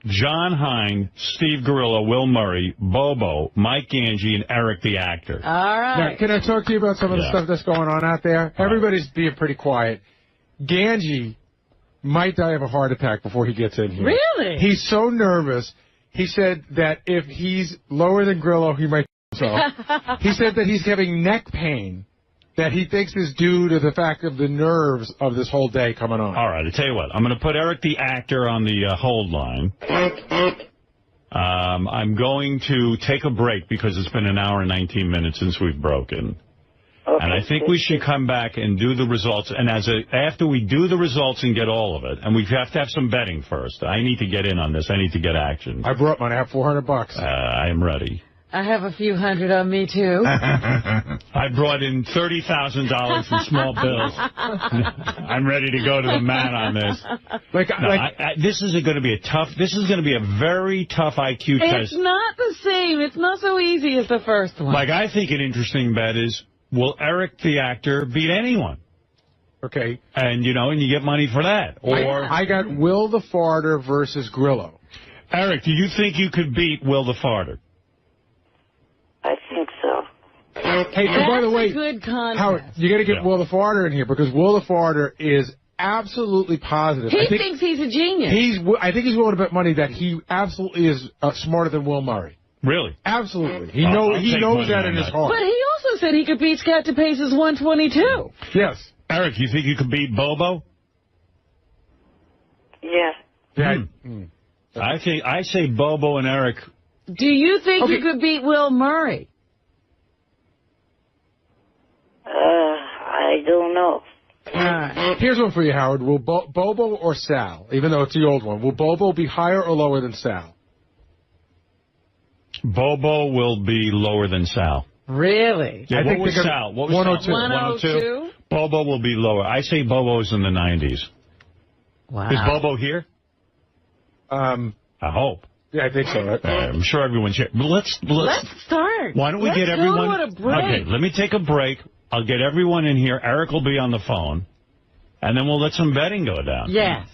John Hine, Steve Gorilla, Will Murray, Bobo, Mike Ganji, and Eric the actor. All right. Now, can I talk to you about some of the stuff that's going on out there? Everybody's being pretty quiet. Ganji might die of a heart attack before he gets in here. Really? He's so nervous. He said that if he's lower than Grillo, he might kill himself. He said that he's having neck pain that he thinks is due to the fact of the nerves of this whole day coming on. All right, I'll tell you what. I'm going to put Eric the actor on the hold line. I'm going to take a break because it's been an hour and 19 minutes since we've broken. Okay. And I think we should come back and do the results. And after we do the results and get all of it, and we have to have some betting first. I need to get in on this. I need to get action. I brought mine. I have $400. I am ready. I have a few hundred on me, too. I brought in $30,000 from small bills. I'm ready to go to the man on this. This is going to be this is going to be a very tough IQ test. It's not the same. It's not so easy as the first one. Like, I think an interesting bet is, will Eric the actor beat anyone? Okay. And, and you get money for that. Or I got Will the Farter versus Grillo. Eric, do you think you could beat Will the Farter? I think so. Hey, and by the way, good contest. Howard, you got to get Will the Farter in here because Will the Farter is absolutely positive. He thinks he's a genius. I think he's willing to bet money that he absolutely is smarter than Will Murray. Really? Absolutely. He knows that in his heart. But he also said he could beat Scott DePace's 122. Yes. Eric, you think you could beat Bobo? Yeah. I say Bobo and Eric. Do you think you could beat Will Murray? I don't know. Here's one for you, Howard. Will Bobo or Sal, even though it's the old one, will Bobo be higher or lower than Sal? Bobo will be lower than Sal. Really? Yeah, what was Sal? What was 102. 102? Bobo will be lower. I say Bobo's in the 90s. Wow. Is Bobo here? I hope. Yeah, I think so. Right? I'm sure everyone's here. Let's start. Why don't we get everyone? Go to a break. Okay, let me take a break. I'll get everyone in here. Eric will be on the phone, and then we'll let some betting go down. Yes.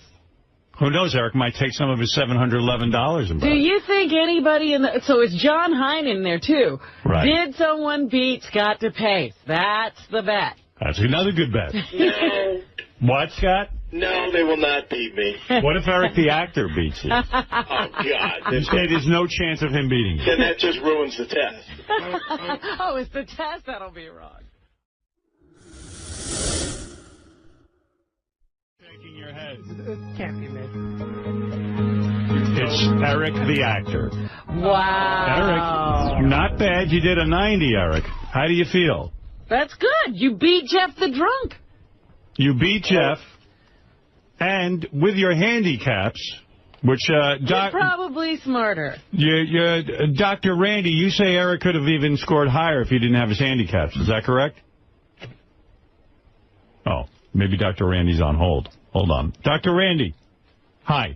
Who knows? Eric might take some of his $711 and bet. Do you think anybody so it's John Hine in there too? Right. Did someone beat Scott DePace? That's the bet. That's another good bet. No. What, Scott? No, they will not beat me. What if Eric the actor beats you? Oh, God. You say there's no chance of him beating you. Then that just ruins the test. Oh, it's the test that'll be wrong. Shaking your head. It can't be me. It's Eric the actor. Wow. Eric, not bad. You did a 90, Eric. How do you feel? That's good. You beat Jeff the drunk. You beat Jeff. And with your handicaps, which You're probably smarter. Dr. Randy, you say Eric could have even scored higher if he didn't have his handicaps. Is that correct? Oh, maybe Dr. Randy's on hold. Hold on. Dr. Randy, hi.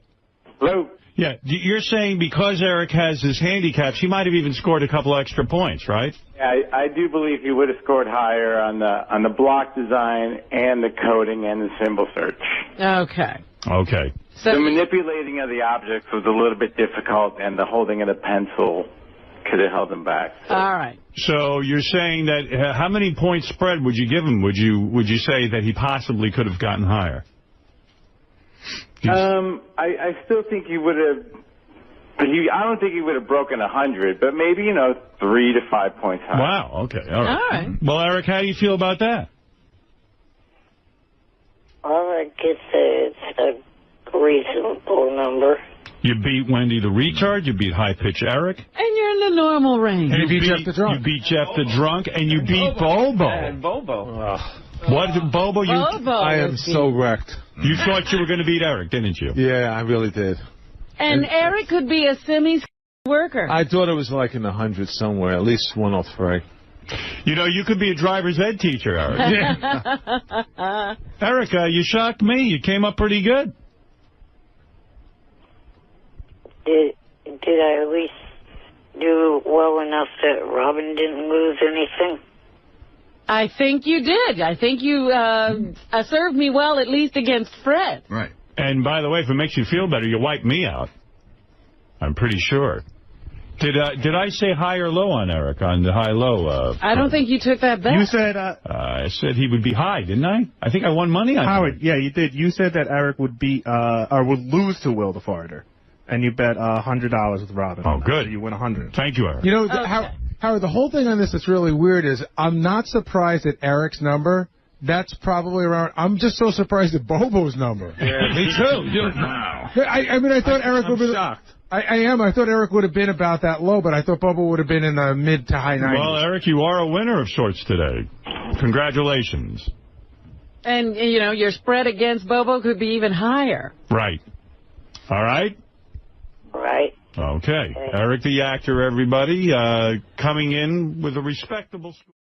Hello. Yeah, you're saying because Eric has his handicaps, he might have even scored a couple extra points, right? Yeah, I do believe he would have scored higher on the block design and the coding and the symbol search. Okay. Okay. So the manipulating of the objects was a little bit difficult, and the holding of the pencil could have held him back. So. All right. So you're saying that how many points spread would you give him? Would you say that he possibly could have gotten higher? I still think he would have. I don't think he would have broken 100, but maybe 3 to 5 points higher. Wow. Okay. All right. Well, Eric, how do you feel about that? I guess it's a reasonable number. You beat Wendy the retard. You beat high pitch Eric. And you're in the normal range. And you beat Jeff the drunk. You beat Jeff the drunk, and you beat Bobo. And Bobo. What, Bobo? I am so wrecked. You thought you were going to beat Eric, didn't you? Yeah, I really did. And Eric could be a semi-worker. I thought it was like in the hundreds somewhere, at least 103. You could be a driver's ed teacher, Eric. Eric, you shocked me. You came up pretty good. Did I at least do well enough that Robin didn't lose anything? I think you did. I think you served me well, at least against Fred. Right. And by the way, if it makes you feel better, you wiped me out. I'm pretty sure. Did I say high or low on Eric, on the high-low? I don't think you took that bet. You said... I said he would be high, didn't I? I think I won money on Howard, him. yeah, you did. You said that Eric would beat, or would lose to Will the Farter. And you bet $100 with Robin. Oh, good. So you win 100. Thank you, Eric. Howard, the whole thing on this that's really weird is I'm not surprised at Eric's number. That's probably around. I'm just so surprised at Bobo's number. Yeah, me too. Wow. I mean, I thought Eric would be shocked. I am. I thought Eric would have been about that low, but I thought Bobo would have been in the mid to high 90s. Well, Eric, you are a winner of sorts today. Congratulations. And, you know, your spread against Bobo could be even higher. Right. All right? Right. Okay. Eric the actor, everybody, coming in with a respectable score.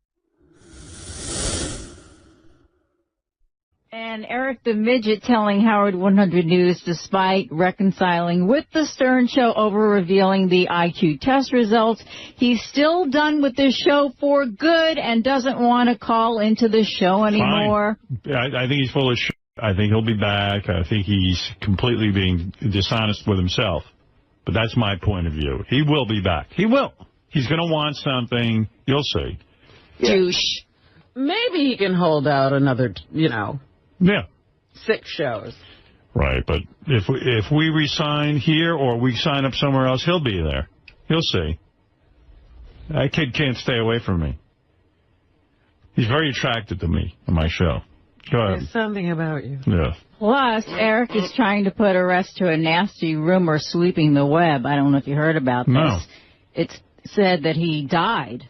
And Eric the Midget telling Howard 100 News, despite reconciling with the Stern Show over revealing the IQ test results, he's still done with this show for good and doesn't want to call into the show anymore. Fine. I think he's full of shit. I think he'll be back. I think he's completely being dishonest with himself. But that's my point of view. He will be back. He will. He's going to want something. You'll see. Douche. Maybe he can hold out another, you know... Yeah. 6 shows. Right, but if we resign here or we sign up somewhere else, he'll be there. You'll see. That kid can't stay away from me. He's very attracted to me on my show. Go ahead. There's something about you. Yeah. Plus, Eric is trying to put a rest to a nasty rumor sweeping the web. I don't know if you heard about this. No. It's said that he died.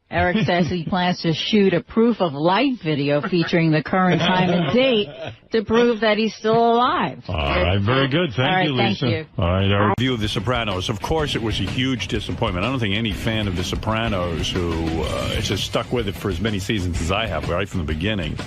Eric says he plans to shoot a proof of life video featuring the current time and date to prove that he's still alive. All right, very good. Thank you, Lisa. Thank you. All right, our review of The Sopranos. Of course, it was a huge disappointment. I don't think any fan of The Sopranos who has just stuck with it for as many seasons as I have, right from the beginning,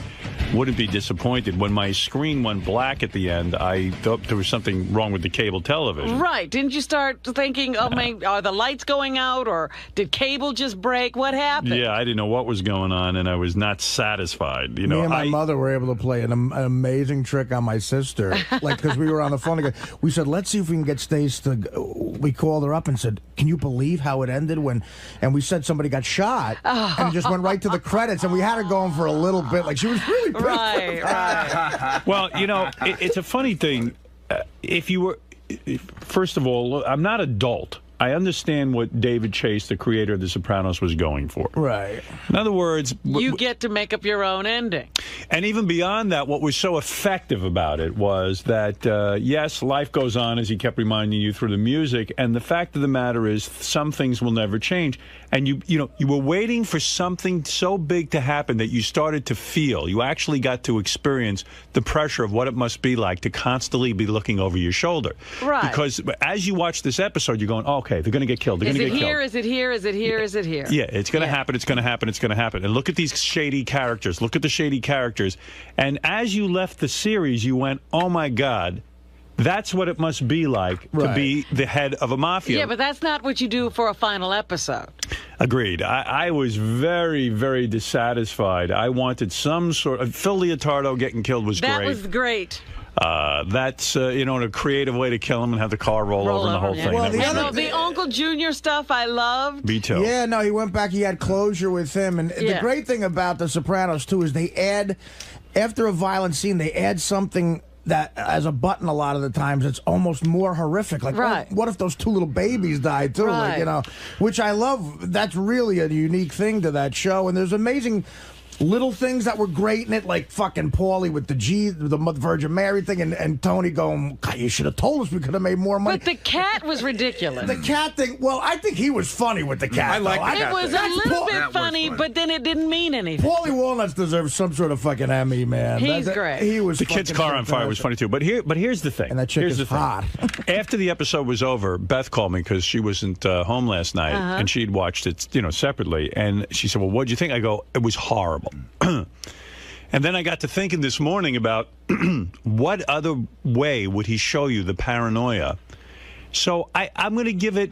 wouldn't be disappointed. When my screen went black at the end, I thought there was something wrong with the cable television. Right. Didn't you start thinking, oh, are the lights going out, or did cable just break? What happened? Yeah, I didn't know what was going on, and I was not satisfied. You know, me and my mother were able to play an amazing trick on my sister. Like, because we were on the phone together. We said, let's see if we can get Stace to... We called her up and said, can you believe how it ended when... And we said somebody got shot, and it just went right to the credits, and we had her going for a little bit. Like, she was really pissed. Right. Well, you know, it's a funny thing. If you were... First of all, I'm not adult. I understand what David Chase, the creator of The Sopranos, was going for. Right. In other words... You get to make up your own ending. And even beyond that, what was so effective about it was that, yes, life goes on, as he kept reminding you through the music, and the fact of the matter is some things will never change. And you were waiting for something so big to happen that you started to feel, you actually got to experience the pressure of what it must be like to constantly be looking over your shoulder. Right. Because as you watch this episode, you're going, oh, okay, they're going to get killed. They're going to get killed. Is it here? Is it here? Is it here? Yeah, it's going to happen. It's going to happen. It's going to happen. And look at these shady characters. Look at the shady characters. And as you left the series, you went, oh, my God. That's what it must be like to be the head of a mafia. Yeah, but that's not what you do for a final episode. Agreed. I was very, very dissatisfied. I wanted some sort of... Phil Leotardo getting killed was great. That was great. That's, a creative way to kill him and have the car roll over and the whole thing. Well, the Uncle Junior stuff I loved. Me too. Yeah, no, he went back. He had closure with him. And the great thing about The Sopranos, too, is they add, after a violent scene, they add something that as a button a lot of the times it's almost more horrific. Like, what if those 2 little babies died too? Right. Like, which I love. That's really a unique thing to that show. And there's amazing little things that were great in it, like fucking Paulie with the Virgin Mary thing, and Tony going, God, you should have told us, we could have made more money. But the cat was ridiculous. The cat thing, well, I think he was funny with the cat. I like the cat. It was a little bit funny, but then it didn't mean anything. Paulie Walnuts deserves some sort of fucking Emmy, man. He's great. He was the kid's car on fire was funny too. But here's the thing. And that chick is hot. After the episode was over, Beth called me because she wasn't home last night, and she'd watched it, separately. And she said, "Well, what'd you think?" I go, "It was horrible." And then I got to thinking this morning about what other way would he show you the paranoia. So I'm going to give it...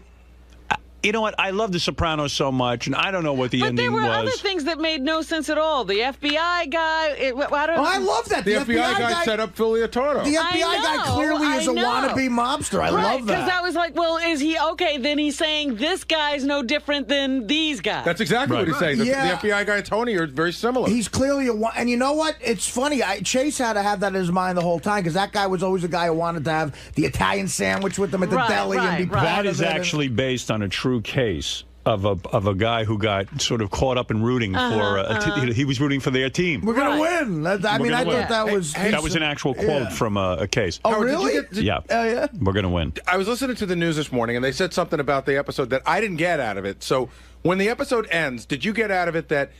You know what? I love The Sopranos so much, and I don't know what the ending was. But there were other things that made no sense at all. The FBI guy... I love that. The FBI guy set up Phil Leotardo. The FBI guy clearly is a wannabe mobster. I love that. Because I was like, well, is he... Okay, then he's saying this guy's no different than these guys. That's exactly what he's saying. The FBI guy and Tony are very similar. He's clearly and you know what? It's funny. Chase had to have that in his mind the whole time, because that guy was always a guy who wanted to have the Italian sandwich with them at the deli and be part of it. That is actually based on a true case of a guy who got sort of caught up in rooting for he was rooting for their team. We're gonna win. I thought that was that was an actual quote from a case. Oh, Howard, really? Yeah. Yeah. We're gonna win. I was listening to the news this morning, and they said something about the episode that I didn't get out of it. So when the episode ends, did you get out of it that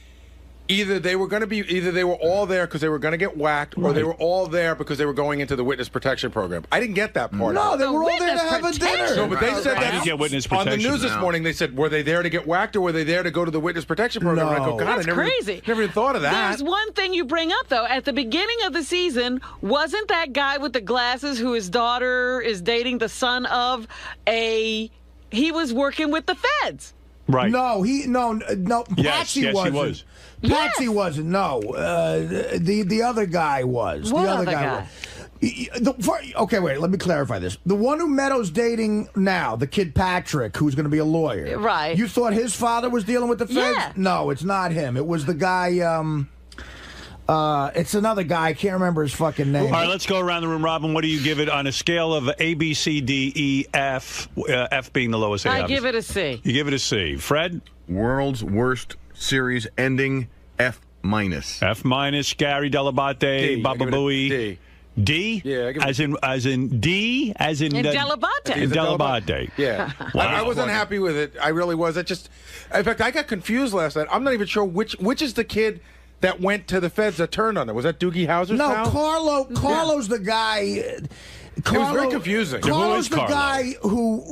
either they were all there because they were going to get whacked, or they were all there because they were going into the witness protection program? I didn't get that part. No, of it. they were all there to have a dinner. No, but they said I that didn't get witness on the protection. news this morning. They said, were they there to get whacked, or were they there to go to the witness protection program? No. And I go, God, That's crazy. Never even thought of that. There's one thing you bring up, though. At the beginning of the season, wasn't that guy with the glasses who his daughter is dating the son of he was working with the feds? Right. No, Patsy wasn't. He was. Patsy wasn't. No, the other guy was. What the other guy? Okay, wait. Let me clarify this. The one who Meadows dating now, the kid Patrick, who's going to be a lawyer. Right. You thought his father was dealing with the feds? Yeah. No, it's not him. It was the guy. It's another guy. I can't remember his fucking name. All right, let's go around the room. Robin, what do you give it on a scale of A, B, C, D, E, F, F being the lowest? I give it a C. You give it a C. Fred? World's worst series ending, F-. F-, Gary Delabate, D. Baba Booey. D. D? Yeah, as in D, as in Delabate. In Delabate. Yeah. Wow. I wasn't happy with it. I really was. In fact, I got confused last night. I'm not even sure which is the kid that went to the feds that turned on them. Was that Doogie Howser's No, pal? Carlo's the guy. It was very confusing. Carlo's the guy who,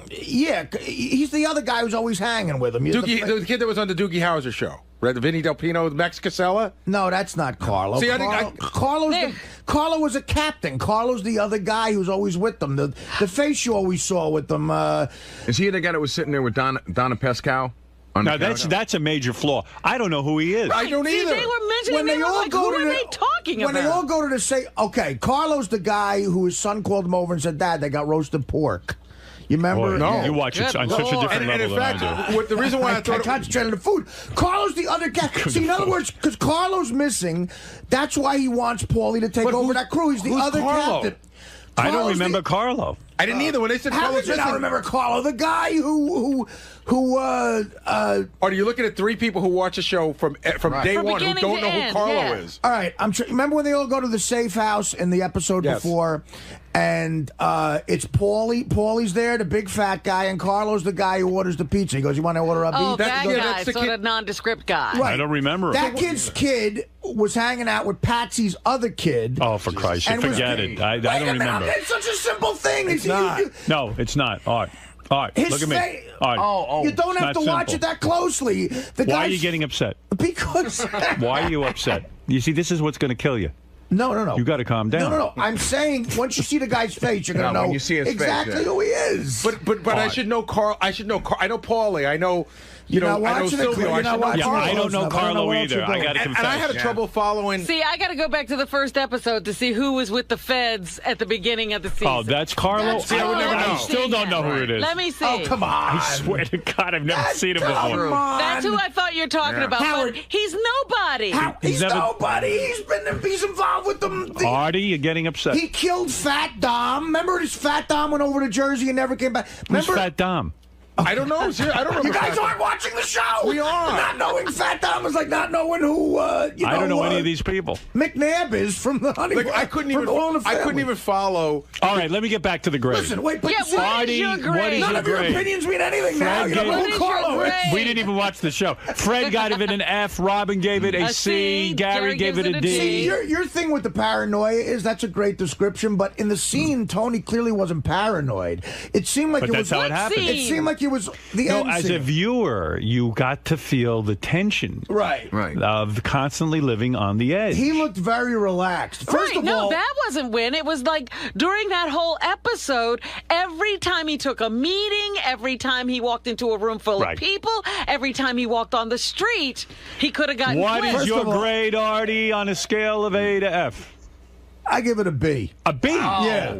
he's the other guy who's always hanging with him. The kid that was on the Doogie Howser show. Right, the Vinny Del Pino, Max Casella? No, that's not Carlo. See, Carlo was a captain. Carlo's the other guy who's always with them. The face you always saw with them. Is he the guy that was sitting there with Donna Pescow? Now, that's a major flaw. I don't know who he is. I don't either. They were mentioning who are they talking about? When they all go to okay, Carlo's the guy who his son called him over and said, Dad, they got roasted pork. You remember? No. You watch it on such a different level than I do. The reason why I thought I concentrated on the food. Carlo's the other guy. See, in other words, because Carlo's missing, that's why he wants Paulie to take over that crew. He's the other captain. I don't remember Carlo. I didn't either. When they said How Carlo's did you not remember Carlo? The guy who are you looking at three people who watch the show from day one who don't know who Carlo is? All right, remember when they all go to the safe house in the episode before, and it's Paulie. Paulie's there, the big fat guy, and Carlo's the guy who orders the pizza. He goes, "You want to order a beef?" Oh, that guy, sort of nondescript guy. Right. I don't remember. That kid's kid was hanging out with Patsy's other kid. Oh, for Christ's sake, forget it. I don't remember. It's such a simple thing. It's not. No, it's not. All right, look at me. You don't have to watch it that closely. Why are you getting upset? Because. Why are you upset? You see, this is what's going to kill you. No. You got to calm down. No. I'm saying once you see the guy's face, you're going to know when you see his exactly face, who he is. But I should know Carl. I know Paulie. I know. I know Silvio. I don't know Carlo either. I got to confess. And I had trouble following. See, I got to go back to the first episode to see who was with the feds at the beginning of the season. Oh, that's Carlo? I would never know. I still don't know who it is. Let me see. Oh, come on. I swear to God, I've never seen him before. That's who I thought you were talking about. Howard. But he's nobody. He's nobody. He's involved with them. Artie, you're getting upset. He killed Fat Dom. Remember his Fat Dom went over to Jersey and never came back? Who's Fat Dom? I don't know. I don't remember. You guys aren't watching the show. We are. Not knowing Fat Dom is like not knowing who. I don't know any of these people. McNabb is from the Honey. I couldn't even follow. All right, let me get back to the grade. Listen, wait, but what is your grade? None of your opinions mean anything now. You don't know who Carlo is. We didn't even watch the show. Fred got it an F. Robin gave it a C. Gary gave it a D. See, your thing with the paranoia is that's a great description, but in the scene, Tony clearly wasn't paranoid. It seemed like But that's how it happened. It seemed like it was the end. As a viewer, you got to feel the tension of constantly living on the edge. He looked very relaxed. First of all, that wasn't when. It was like during that whole episode, every time he took a meeting, every time he walked into a room full of people, every time he walked on the street, he could have gotten What quit. is your grade, Artie, on a scale of A to F? I give it a B. A B? Yeah.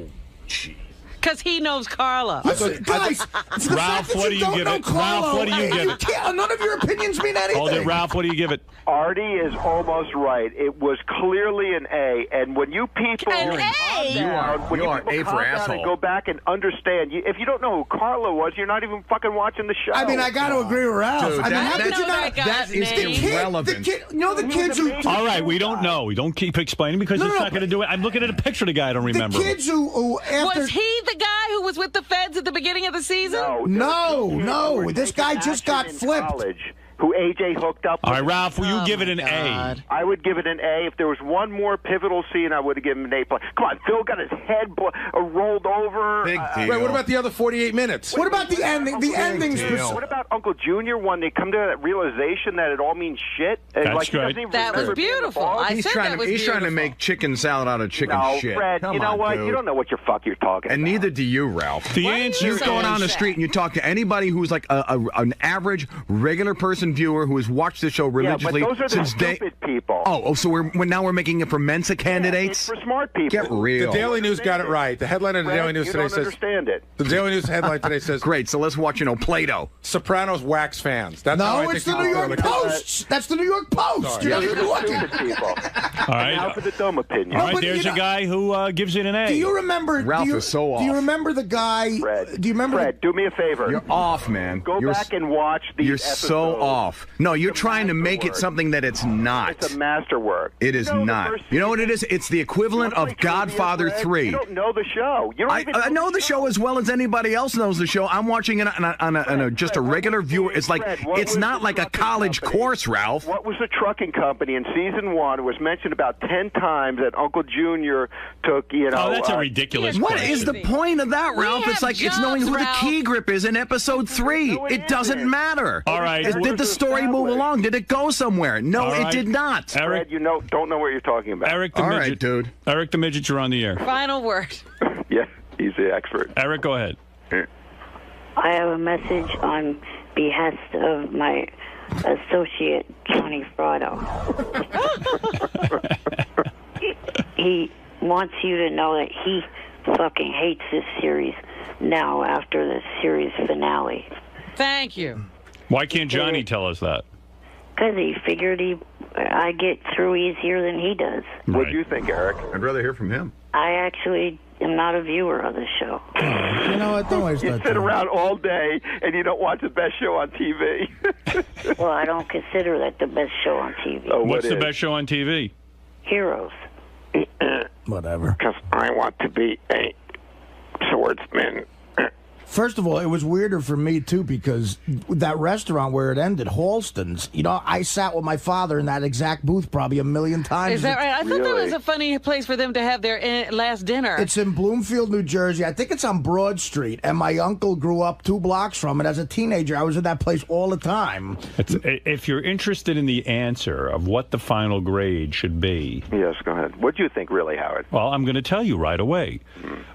Because he knows Carla. Listen, guys, Ralph, what do you give it? Ralph, what do you give it? None of your opinions mean anything. Hold it, Ralph, what do you give it? Artie is almost right. It was clearly an A, and when you people... An A? You are A for asshole. And go back and understand. If you don't know who Carlo was, you're not even fucking watching the show. I mean, I got to agree with Ralph. Dude, I mean, how could you not? That is irrelevant. You know the kids who. All right, we don't know. We don't keep explaining because it's not going to do it. I'm looking at a picture of the guy. I don't remember. The kids who after. Was he the guy who was with the feds at the beginning of the season? No. This guy just got flipped. College, who AJ hooked up with. All right, Ralph, will you give it an A? I would give it an A. If there was one more pivotal scene, I would have given him an A+. Come on, Phil got his head rolled over. Big deal. Right, what about the other 48 minutes? What about the ending? The endings. What about Uncle Junior when they come to that realization that it all means shit? That's right. That was beautiful. He's trying to make chicken salad out of chicken shit. Fred, Come you know on, what? dude. You don't know what you're talking and about. neither do you, Ralph. The answer You're going on the street and you talk to anybody who's like an average, regular person viewer who has watched the show religiously but those are the since day. stupid people. Oh, so now we're making it for Mensa candidates. It's for smart people. Get real. The Daily News got it right. The headline of the Daily News today says. Understand it. The Daily News headline today says. Great. So let's watch, Plato. Sopranos wax fans. That's how I No, think it's the people New feel York like- Post. That's the New York Post. Sorry. You're not even looking. Stupid people. All right. Now for the dumb opinion. All right, there's a guy who gives it an A. Do you remember? Ralph is so off. Do you remember the guy? Fred, Do you remember? Fred, do me a favor. You're off, man. Go You're back and watch these You're episodes. so off. No, you're trying to make it something that it's not. It's a masterwork. It is not. You know what it is? It's the equivalent of Godfather 3. You don't know the show. You don't even I know the show as well as anybody else knows the show. I'm watching it on just a regular viewer. It's like it's not like a college course, Ralph. What was the trucking company in season 1? It was mentioned about 10 times that Uncle Junior took, Oh, that's a ridiculous What question. is the point of that, Ralph? It's like it's knowing who the key grip is in episode 3. It doesn't matter. All right. Did the story move along? Did it go somewhere? No, All it right. did not. Eric, Fred, you don't know what you're talking about. Eric the All Midget. right, dude. Eric the Midget, you're on the air. Final word. Yeah, he's the expert. Eric, go ahead. I have a message on behalf of my associate, Johnny Frotto. He wants you to know that he fucking hates this series now after the series finale. Thank you. Why can't Johnny tell us that? Because he figured I get through easier than he does. What do you think, Eric? I'd rather hear from him. I actually am not a viewer of the show. You know what? Don't waste You that sit time. around all day and you don't watch the best show on TV. Well, I don't consider that the best show on TV. Oh, What's the best show on TV? Heroes. Whatever. Because I want to be a swordsman. First of all, it was weirder for me, too, because that restaurant where it ended, Halston's, I sat with my father in that exact booth probably a million times. Is that right? I thought that was a funny place for them to have their last dinner. It's in Bloomfield, New Jersey. I think it's on Broad Street, and my uncle grew up 2 blocks from it. As a teenager, I was in that place all the time. If you're interested in the answer of what the final grade should be. Yes, go ahead. What do you think, really, Howard? Well, I'm going to tell you right away.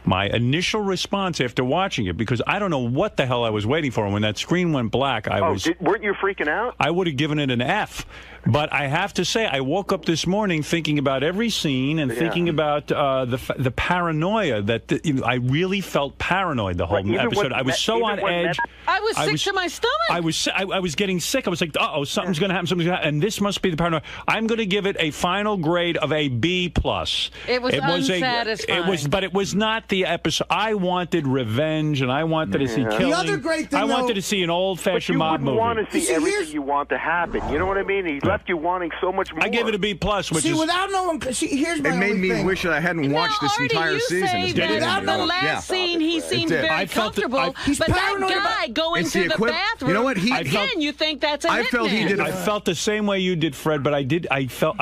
My initial response after watching it, because I don't know what the hell I was waiting for. And when that screen went black, weren't you freaking out? I would have given it an F. But I have to say, I woke up this morning thinking about every scene and thinking about the paranoia that I really felt paranoid the whole episode. I was so on edge. I was sick to my stomach. I was getting sick. I was like, uh-oh, something's going to happen. Something's going to happen. And this must be the paranoia. I'm going to give it a final grade of a B+. It was unsatisfying. But it was not the episode. I wanted revenge, and I wanted to see killing. The other great thing, I wanted to see an old-fashioned mob movie. You want to see everything you want to happen. You know what I mean? He left you wanting so much more. I gave it a B+, which is... without knowing... here's my It made me wish that I hadn't watched this entire season. Without the last scene, he seemed very comfortable. But that guy going to the bathroom, you know what? Again, you think that's a I felt the same way you did, Fred, but I felt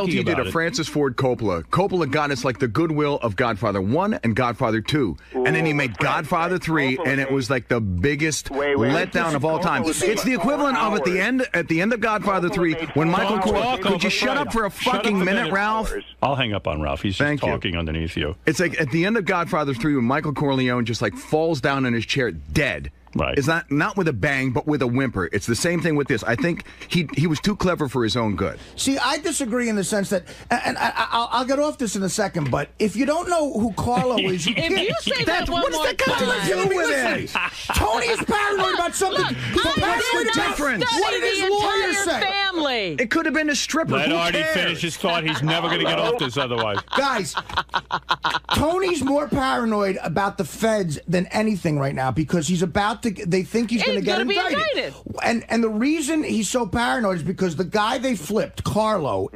he did a Francis Ford Coppola. Coppola got us like the goodwill of Godfather 1 and Godfather 2. And then he made Godfather 3, and it was like the biggest letdown of all time. It's the equivalent of at the end of Godfather 3 when Michael Corleone... Could you shut up for a fucking minute, Ralph? I'll hang up on Ralph. He's just talking underneath you. It's like at the end of Godfather 3 when Michael Corleone just like falls down in his chair dead. Right. It's not with a bang, but with a whimper. It's the same thing with this. I think he was too clever for his own good. See, I disagree in the sense that, and I'll get off this in a second, but if you don't know who Carlo is, you can't. If you say that one more time. Tony is paranoid about something. What's the difference? What did his lawyer say? Family. It could have been a stripper. Let Who Artie cares? finish his thought. He's never going to get off this otherwise. Guys, Tony's more paranoid about the feds than anything right now because he's about to. They think he's going to get indicted. And the reason he's so paranoid is because the guy they flipped, Carlo,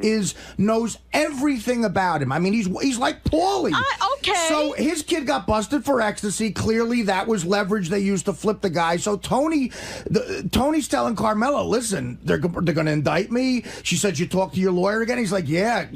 knows everything about him. I mean, he's like Paulie. Okay. So his kid got busted for ecstasy. Clearly, that was leverage they used to flip the guy. So Tony's telling Carmelo, listen, they're going to indict me. She said, you talk to your lawyer again? He's like, yeah,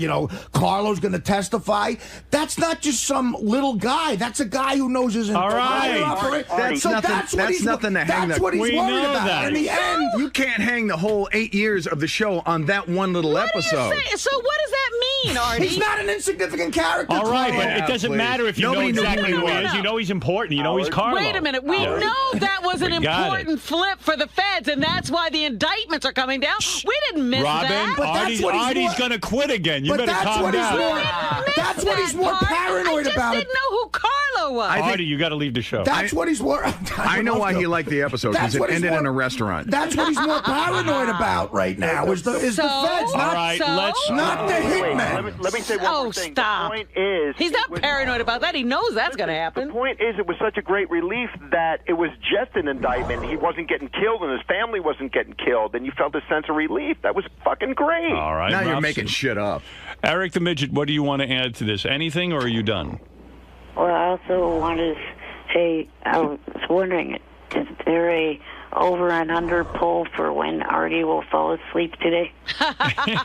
Carlo's going to testify. That's not just some little guy. That's a guy who knows his entire operation. That's nothing to hang. That's what he's worried about. That. In the end, you can't hang the whole 8 years of the show on that one little episode. So what does that mean, Artie? He's not an insignificant character. All right, but it doesn't matter if you know exactly who he is. You know he's important. You know he's Carlo. Wait a minute. We know that was an important flip for the feds, and that's why the indictments are coming down. We didn't miss that. Artie's going to quit again. You better calm down. That's what he's more paranoid about. I just didn't know who Carlo was. Artie, you got to leave the show. That's what he's more. I know why he liked the episode, because it ended in a restaurant. That's what he's more paranoid about right now, is the feds, not the hitmen. Let me say one more thing. Stop. The point is, he's not paranoid about that. He knows that's going to happen. The point is, it was such a great relief that it was just an indictment. He wasn't getting killed, and his family wasn't getting killed, and you felt a sense of relief. That was fucking great. All right. Now you're making shit up. Eric the Midget, what do you want to add to this? Anything, or are you done? Well, I also wanted to say, I was wondering, is there a over and under poll for when Artie will fall asleep today?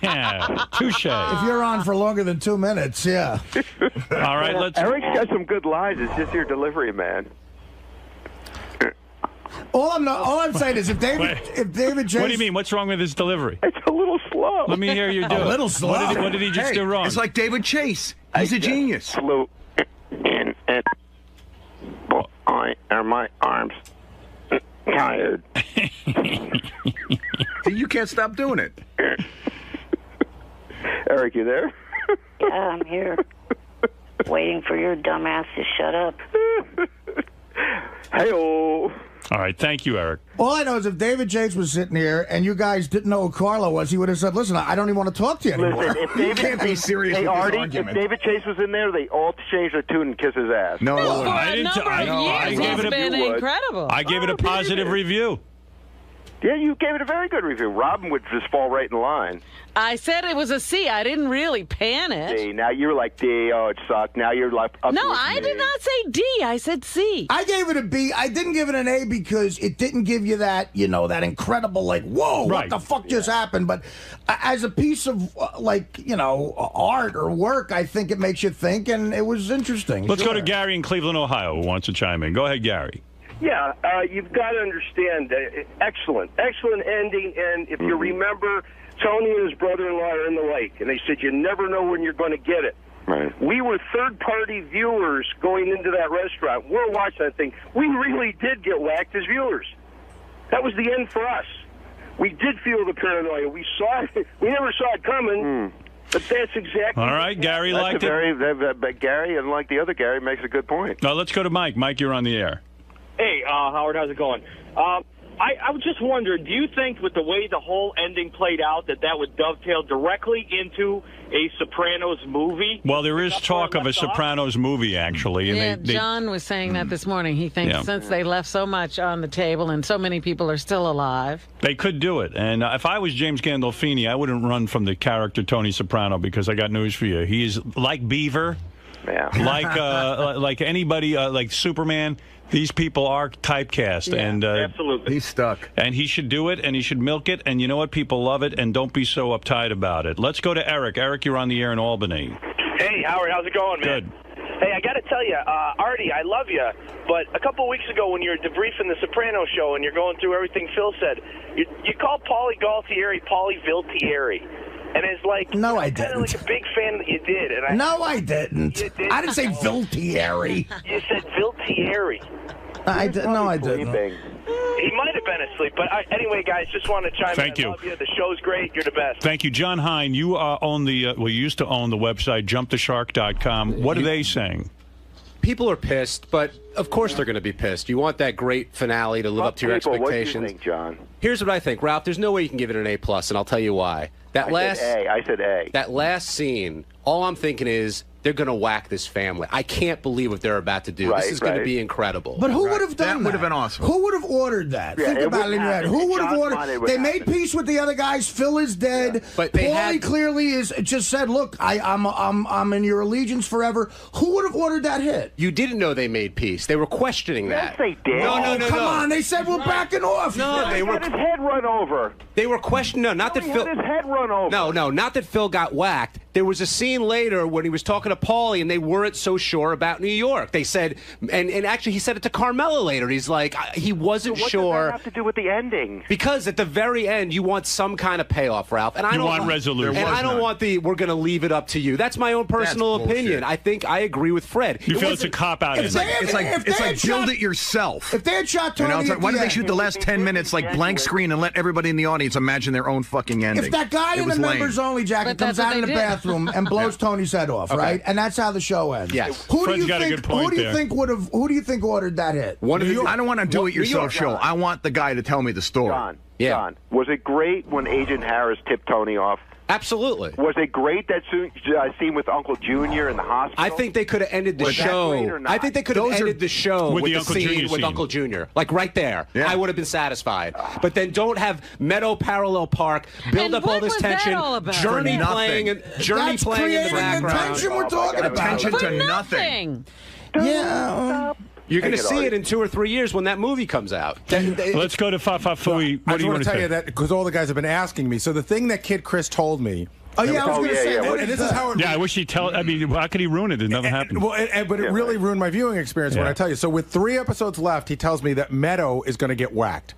Yeah, touche. If you're on for longer than 2 minutes, yeah. All right, let's. Eric's got some good lines. It's just your delivery, man. All I'm saying is if David Chase. What do you mean? What's wrong with his delivery? It's a little slow. Let me hear you do it. A little slow. What did he just do wrong? It's like David Chase. He's a genius. Slow. Are my arms tired? You can't stop doing it. Eric, you there? Yeah, I'm here. Waiting for your dumbass to shut up. Hey-oh. All right, thank you, Eric. All I know is if David Chase was sitting here and you guys didn't know who Carlo was, he would have said, listen, I don't even want to talk to you anymore. Listen, if David, can't be serious with Artie, this argument. If David Chase was in there, they all change their tune and kiss his ass. No, For a number of years, he's been incredible. I gave it a positive review. Yeah, you gave it a very good review. Robin would just fall right in line. I said it was a C. I didn't really pan it. D. Now you're like D. Oh, it sucked. Now you're like up. No, I did not say D. I said C. I gave it a B. I didn't give it an A because it didn't give you that, that incredible, like, whoa, what the fuck just happened? But as a piece of, art or work, I think it makes you think, and it was interesting. Let's go to Gary in Cleveland, Ohio, who wants to chime in. Go ahead, Gary. Yeah, you've got to understand, excellent ending, and if you remember, Tony and his brother-in-law are in the lake, and they said you never know when you're going to get it. Right. We were third-party viewers going into that restaurant. We're watching that thing. We really did get whacked as viewers. That was the end for us. We did feel the paranoia. We saw it. We never saw it coming. But that's exactly. All right, Gary liked it. But Gary, unlike the other Gary, makes a good point. Now let's go to Mike. Mike, you're on the air. Hey, Howard, how's it going? I was just wondering, do you think with the way the whole ending played out that would dovetail directly into a Sopranos movie? Well, there is talk of a Sopranos movie, actually. And John was saying that this morning. He thinks since they left so much on the table and so many people are still alive. They could do it. And if I was James Gandolfini, I wouldn't run from the character Tony Soprano, because I got news for you. He's like Beaver, like anybody, like Superman. These people are typecast, and absolutely, he's stuck. And he should do it, and he should milk it. And you know what? People love it, and don't be so uptight about it. Let's go to Eric. Eric, you're on the air in Albany. Hey, Howard, how's it going, man? Good. Hey, I got to tell you, Artie, I love you, but a couple of weeks ago when you were debriefing the Sopranos show and you're going through everything Phil said, you called Paulie Gualtieri Paulie Viltieri. And it's like, no, I didn't. Like a big fan that you did. And no, I didn't. I didn't say Viltieri. You said Viltieri. I didn't. No, I didn't. He might have been asleep. But anyway, guys, just want to chime in. Thank you. I love you. The show's great. You're the best. Thank you. John Hine, you own the, you used to own the website jumptheshark.com. What are they saying? People are pissed, but of course they're going to be pissed. You want that great finale to live up to your expectations. What do you think, John? Here's what I think, Ralph. There's no way you can give it an A+, and I'll tell you why. I said A. That last scene, all I'm thinking is they're going to whack this family. I can't believe what they're about to do. This is going to be incredible. But who would have done that? That would have been awesome. Who would have ordered that? Yeah, Think it about it in your head. Who would have ordered? They made peace with the other guys. Phil is dead. But they Paulie clearly is just said, "Look, I'm in your allegiance forever." Who would have ordered that hit? You didn't know they made peace. They were questioning that. Yes, they did. No. Come on, they said we're backing off. No, they were. His head run over. They were questioning. No, not that Phil. His head run over. No, not that Phil got whacked. There was a scene later when he was talking to Paulie, and they weren't so sure about New York. They said, and actually he said it to Carmela later. He's like, he wasn't sure. What does that have to do with the ending? Because at the very end, you want some kind of payoff, Ralph. And I don't want resolution. And I don't want we're going to leave it up to you. That's my own personal opinion. I think I agree with Fred. You feel it's a cop-out. It's like build it yourself. If they had shot Tony, it's like, why did they shoot the last 10 minutes like blank screen and let everybody in the audience imagine their own fucking ending? If that guy in the members only jacket comes out in the bathroom and blows Tony's head off, right? And that's how the show ends. Yes. Who Fred's do you got a think? good point Who do you there. think would have? Who do you think ordered that hit? I don't want to do it yourself show. I want the guy to tell me the story. John, was it great when Agent Harris tipped Tony off? Absolutely. Was it great that scene with Uncle Junior in the hospital? I think they could have ended the show. I think they could have ended the show with the scene with Uncle Junior. Like right there. Yeah. I would have been satisfied. But then don't have Meadow Parallel Park, build up all this tension, Journey playing in the background. Tension we're talking about. Attention to nothing. Yeah. You're going to see it in 2 or 3 years when that movie comes out. Let's go to Fafa Fui. I just want to tell you that because all the guys have been asking me. So the thing that Kid Chris told me. Oh yeah, I was going to say. And this is how it. Yeah, I wish he'd tell. I mean, how could he ruin it? It never happened. But it really ruined my viewing experience when I tell you. So with 3 episodes left, he tells me that Meadow is going to get whacked.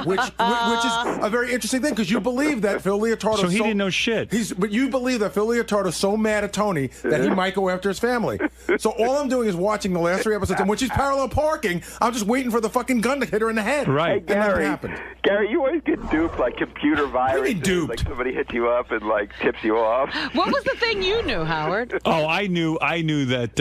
Which is a very interesting thing because you believe that Phil Leotardo. So he didn't know shit. But you believe that Phil Leotardo's so mad at Tony that he might go after his family. So all I'm doing is watching the last 3 episodes, and when she's parallel parking, I'm just waiting for the fucking gun to hit her in the head. Right. Hey, and nothing happened. Gary, you always get duped like computer viruses. Duped? Like somebody hits you up and like tips you off. What was the thing you knew, Howard? Oh, I knew that.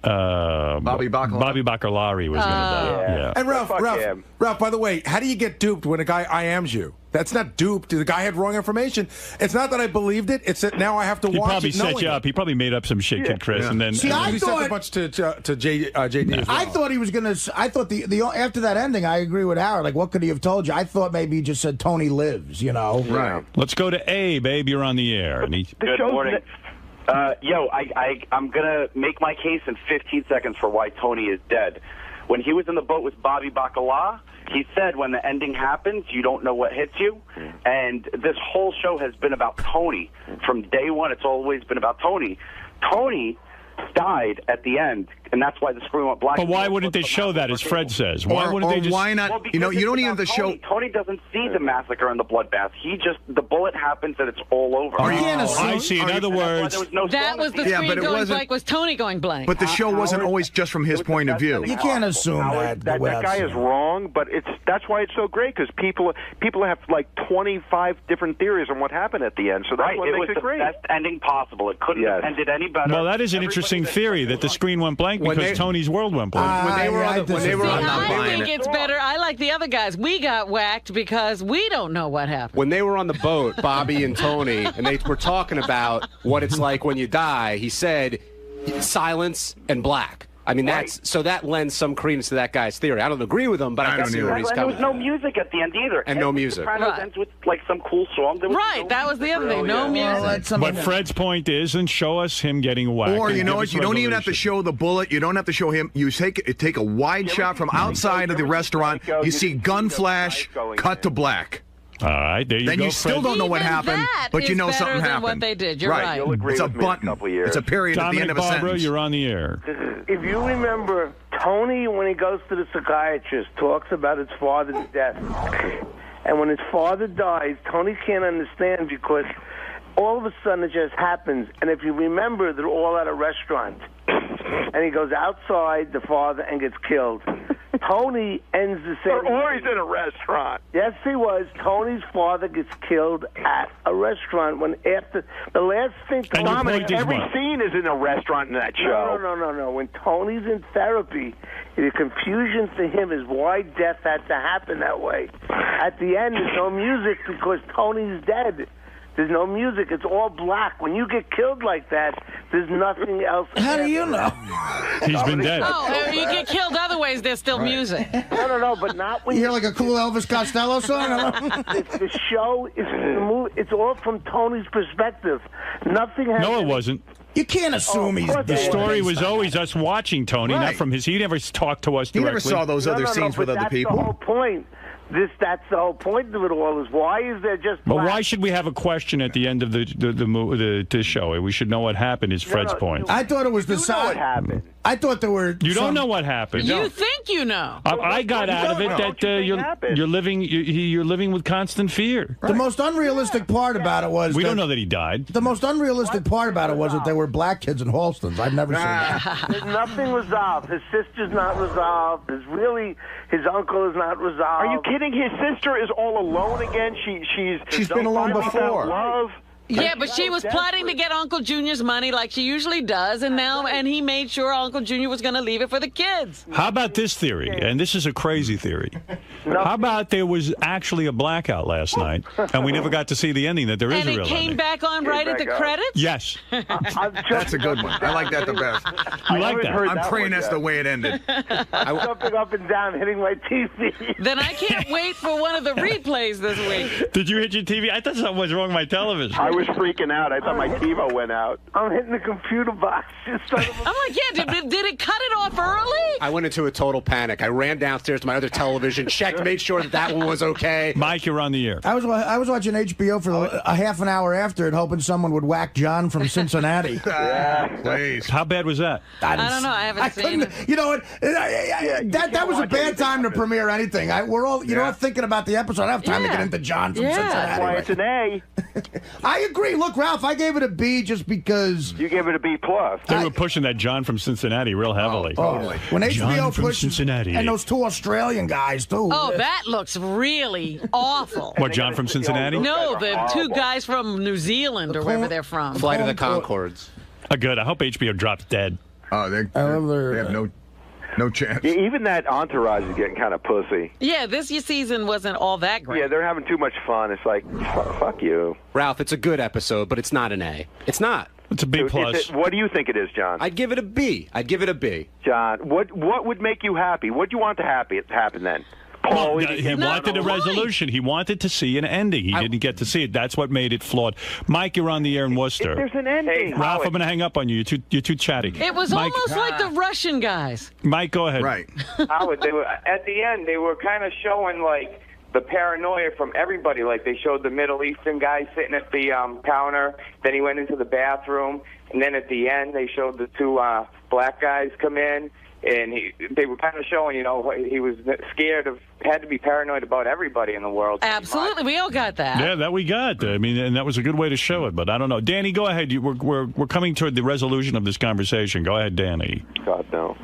Bobby Bacalari was going to die. Yeah. And Ralph, by the way, how do you get duped when a guy IMs you? That's not duped. The guy had wrong information. It's not that I believed it. It's that now I have to watch it. He probably set you up. He probably made up some shit, Kid Chris, and then. See, he sent a bunch to JD as well. I thought he was going to. I thought the after that ending, I agree with Howard. Like, what could he have told you? I thought maybe he just said Tony lives. You know. Right. Let's go to Abe. Babe, you're on the air. Good morning. I'm going to make my case in 15 seconds for why Tony is dead. When he was in the boat with Bobby Bacala, he said when the ending happens, you don't know what hits you. And this whole show has been about Tony. From day one, it's always been about Tony. Tony died at the end, and that's why the screen went black. But why wouldn't they show that, as Fred says? Why wouldn't they just? Why not? Well, you don't even have to show. Tony doesn't see the massacre and the bloodbath. The bullet happens and it's all over. I see. In other words, That was the screen going blank. Was Tony going blank? But the show wasn't always just from his point of view. You can't assume that. That guy is wrong, but that's why it's so great because people have like 25 different theories on what happened at the end. So that's what makes it great. It was the best ending possible. It couldn't have ended any better. well, that is an interesting theory that the screen went blank because Tony's world went blank. When they were on I think it's better. I like the other guys. We got whacked because we don't know what happened. When they were on the boat, Bobby and Tony, and they were talking about what it's like when you die, he said silence and black. I mean, so that lends some credence to that guy's theory. I don't agree with him, but I can see where he's coming. coming. There was no music at the end either. And no music. Sopranos ends with like some cool song. That was the other thing. No music. But Fred's point is, and show us him getting whacked. Or you know what? You don't even have to show the bullet. You don't have to show him. You take a wide shot from outside of the restaurant. You see gun flash, cut to black. All right, there you go. Then you still don't know what happened, but you know something happened. What they did. You're right. It's a button. It's a period at the end of a sentence. You're on the air. If you remember, Tony, when he goes to the psychiatrist, talks about his father's death. And when his father dies, Tony can't understand because all of a sudden it just happens. And if you remember, they're all at a restaurant. And he goes outside, the father, and gets killed. Tony ends the same. Or he's in a restaurant. Yes, he was. Tony's father gets killed at a restaurant when after the last thing. Dominic, every scene is in a restaurant in that show. No. When Tony's in therapy, the confusion to him is why death had to happen that way. At the end, there's no music because Tony's dead. There's no music. It's all black. When you get killed like that, there's nothing else. How do you know? He's been dead. Oh, you get killed other ways, there's still music. No, but not when you hear like a cool Elvis Costello song. It's the show. It's all from Tony's perspective. Nothing has. No, it wasn't. You can't assume he's dead. The story was always us watching Tony, not from his. He never talked to us directly. He never saw those other scenes with other people. That's the whole point. That's the whole point of it all. Is why is there just? But why should we have a question at the end of the show? We should know what happened. Is Fred's point? I thought it was the side. What happened? I thought there were. You don't know what happened. You think you know? I got out of it that you're living with constant fear. The most unrealistic part about it was we don't know that he died. The most unrealistic part about it was that there were black kids in Halston's. I've never seen that. There's nothing resolved. His sister's not resolved. His uncle is not resolved. Are you kidding? His sister is all alone again. She's been alone before. Love. Yeah, but she was plotting to get Uncle Junior's money like she usually does, and he made sure Uncle Junior was going to leave it for the kids. How about this theory? And this is a crazy theory. How about there was actually a blackout last night, and we never got to see the ending, that there is a real ending? And it came back on right at the credits? Yes. That's a good one. I like that the best. You like that? I'm praying that's the way it ended. I'm jumping up and down, hitting my TV. Then I can't wait for one of the replays this week. Did you hit your TV? I thought something was wrong with my television. I was freaking out. I thought my TiVo went out. I'm hitting the computer box. I'm like, yeah, did it cut it off early? I went into a total panic. I ran downstairs to my other television, checked, made sure that one was okay. Mike, you're on the air. I was watching HBO for a half an hour after it, hoping someone would whack John from Cincinnati. Please. How bad was that? I don't know. I haven't seen it. You know what? That was a bad time to premiere anything. We're all thinking about the episode. I don't have time to get into John from Cincinnati. That's why it's an A. I agree. Look, Ralph, I gave it a B just because. You gave it a B+. They were pushing that John from Cincinnati real heavily. Totally. When John HBO from pushed Cincinnati. And those two Australian guys, too. Oh, that looks really awful. What, John from Cincinnati? No, the two guys from New Zealand or wherever they're from. Flight of the Conchords. Good. I hope HBO drops dead. Oh, they have no chance. Yeah, even that Entourage is getting kind of pussy. Yeah, this season wasn't all that great. Yeah, they're having too much fun. It's like, fuck you. Ralph, it's a good episode, but it's not an A. It's not. It's a B+. What do you think it is, John? I'd give it a B. John, what would make you happy? What do you want to happen then? He wanted a resolution. He wanted to see an ending. He didn't get to see it. That's what made it flawed. Mike, you're on the air in Worcester. There's an ending. Hey, Ralph, I'm going to hang up on you. You're too chatty. It was Mike, almost like the Russian guys. Mike, go ahead. Right. Howard, at the end, they were kind of showing, like, the paranoia from everybody. Like, they showed the Middle Eastern guy sitting at the counter. Then he went into the bathroom. And then at the end, they showed the two black guys come in. And they were kind of showing, he was had to be paranoid about everybody in the world. Absolutely, we all got that. Yeah, that we got. I mean, and that was a good way to show it. But I don't know, Danny, go ahead. We're coming toward the resolution of this conversation. Go ahead, Danny. God no.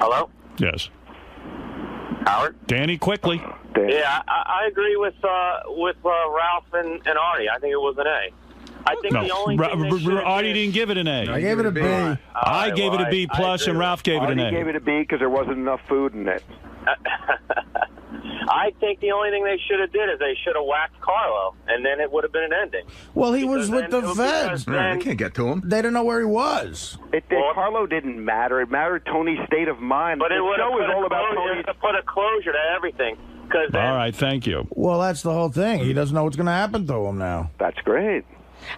Hello? Yes. Howard? Danny, quickly. Yeah, I agree with Ralph and Artie. I think it was an A. I think the only thing Artie didn't give it an A. I gave it a B. I gave it a B+, and Ralph gave it an A. Artie gave it a B because there wasn't enough food in it. I think the only thing they should have did is they should have whacked Carlo, and then it would have been an ending. Well, he was with the feds. They can't get to him. They didn't know where he was. Carlo didn't matter. It mattered Tony's state of mind. But it would have all about Tony. put a closure to everything. All right, thank you. Well, that's the whole thing. He doesn't know what's going to happen to him now. That's great.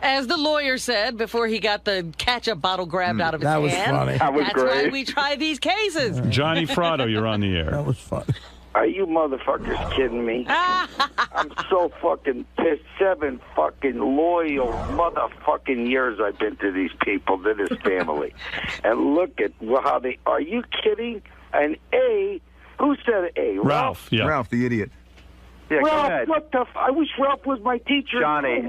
As the lawyer said before he got the ketchup bottle grabbed out of his hand. That was funny. That's why we try these cases. Johnny Frotto, you're on the air. That was funny. Are you motherfuckers kidding me? I'm so fucking pissed. 7 fucking loyal motherfucking years I've been to these people, to this family. And look at how they... Are you kidding? An A? Who said A? Ralph, yeah. Ralph, the idiot. Yeah, Ralph, what the... I wish Ralph was my teacher. Johnny,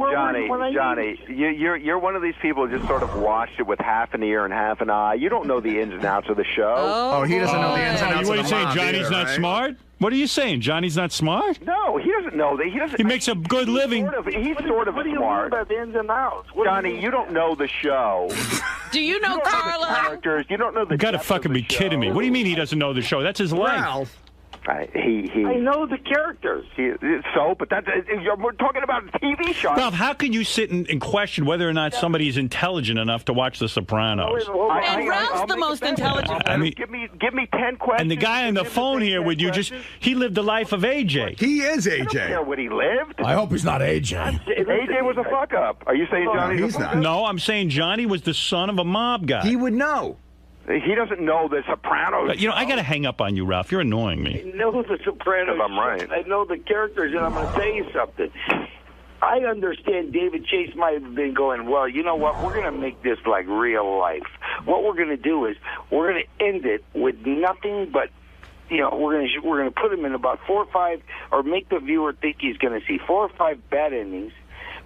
you're one of these people who just sort of watched it with half an ear and half an eye. You don't know the ins and outs of the show. Oh, he doesn't know the ins and outs What of are the you saying, Johnny's not smart? What are you saying? Johnny's not smart? No, he doesn't know that. He makes a good living. He's sort of What do you mean smart. about the ins and outs? Johnny, you don't know the show. Do you know Carlo? Characters. You don't know the. You got to fucking be kidding me. What do you mean he doesn't know the show? That's his life. Ralph. I know the characters. But we're talking about a TV show. Ralph, how can you sit and question whether or not somebody's intelligent enough to watch The Sopranos? And Ralph's the most intelligent. I mean, give me 10 questions. And the guy on the phone here with you he lived the life of AJ. He is AJ. I don't care what he lived. I hope he's not AJ. AJ was a fuck up. Are you saying Johnny's a fuck up? No, I'm saying Johnny was the son of a mob guy. He would know. He doesn't know The Sopranos. I got to hang up on you, Ralph. You're annoying me. I know The Sopranos. I'm right. I know the characters, and I'm going to tell you something. I understand David Chase might have been going, well, you know what? We're going to make this like real life. What we're going to do is we're going to end it with nothing but, we're going to put him in about 4 or 5, or make the viewer think he's going to see 4 or 5 bad endings.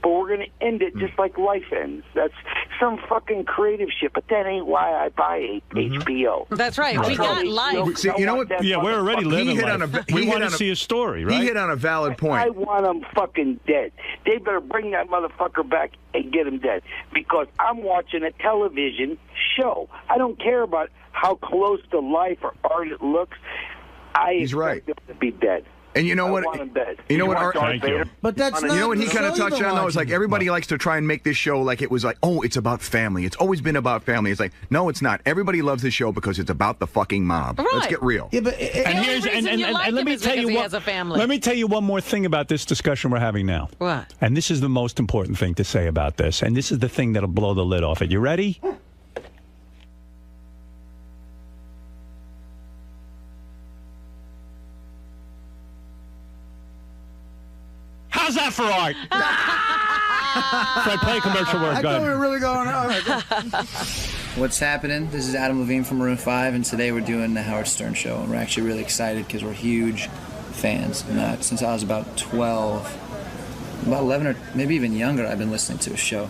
But we're going to end it just like life ends. That's some fucking creative shit, but that ain't why I buy HBO. That's right. We got life. See, you know what? Yeah, we're already living life. We want to see a story, right? He hit on a valid point. I want him fucking dead. They better bring that motherfucker back and get him dead. Because I'm watching a television show. I don't care about how close to life or art it looks. He's right. Him to be dead. And you know what? You know what? But that's not. You know what he kind of touched on though? Is like everybody likes to try and make this show like it was like, oh, it's about family. It's always been about family. It's like, no, it's not. Everybody loves this show because it's about the fucking mob. Right. Let's get real. Yeah, but let me tell you what. Let me tell you one more thing about this discussion we're having now. What? And this is the most important thing to say about this. And this is the thing that'll blow the lid off it. You ready? How's that for art? Fred, play a commercial word. I thought we were really going on. What's happening? This is Adam Levine from Maroon 5, and today we're doing the Howard Stern Show. And we're actually really excited because we're huge fans. And, since I was about 12, about 11 or maybe even younger, I've been listening to his show.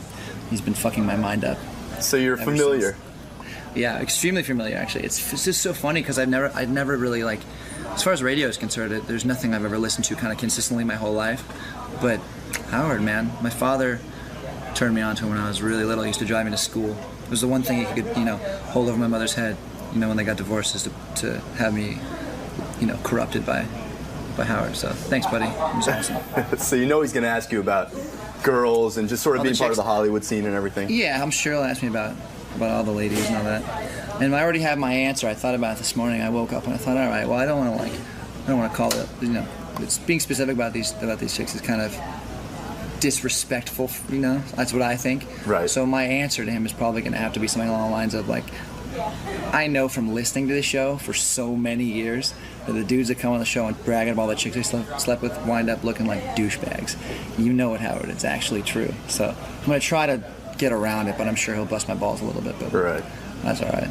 He's been fucking my mind up. So you're familiar? Yeah, extremely familiar, actually. It's just so funny because I've never really, like, as far as radio is concerned, there's nothing I've ever listened to kind of consistently my whole life. But Howard, man, my father turned me on to him when I was really little. He used to drive me to school. It was the one thing he could, hold over my mother's head, when they got divorced, is to have me, corrupted by Howard. So thanks, buddy. It was awesome. So he's going to ask you about girls and just sort of being part of the Hollywood scene and everything? Yeah, I'm sure he'll ask me about all the ladies and all that. And I already have my answer. I thought about it this morning. I woke up and I thought, all right, well, I don't want to call it, it's being specific about these chicks is kind of disrespectful, that's what I think. Right. So my answer to him is probably going to have to be something along the lines of, like, I know from listening to the show for so many years that the dudes that come on the show and brag about all the chicks they slept with wind up looking like douchebags. You know it, Howard. It's actually true. So I'm going to try to get around it, but I'm sure he'll bust my balls a little bit. But right. That's all right.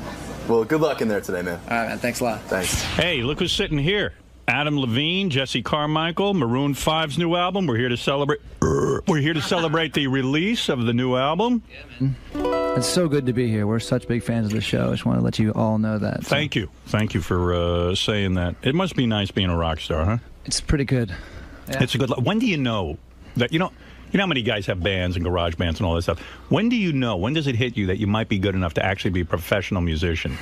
Well, good luck in there today, man. All right, man. Thanks a lot. Thanks. Hey, look who's sitting here. Adam Levine, Jesse Carmichael, Maroon 5's new album. We're here to celebrate. We're here to celebrate the release of the new album. Yeah, man. It's so good to be here. We're such big fans of the show. I just want to let you all know that. So. Thank you for saying that. It must be nice being a rock star, huh? It's pretty good. Yeah. It's a good. When do you know that you know how many guys have bands and garage bands and all that stuff? When do you know? When does it hit you that you might be good enough to actually be a professional musician?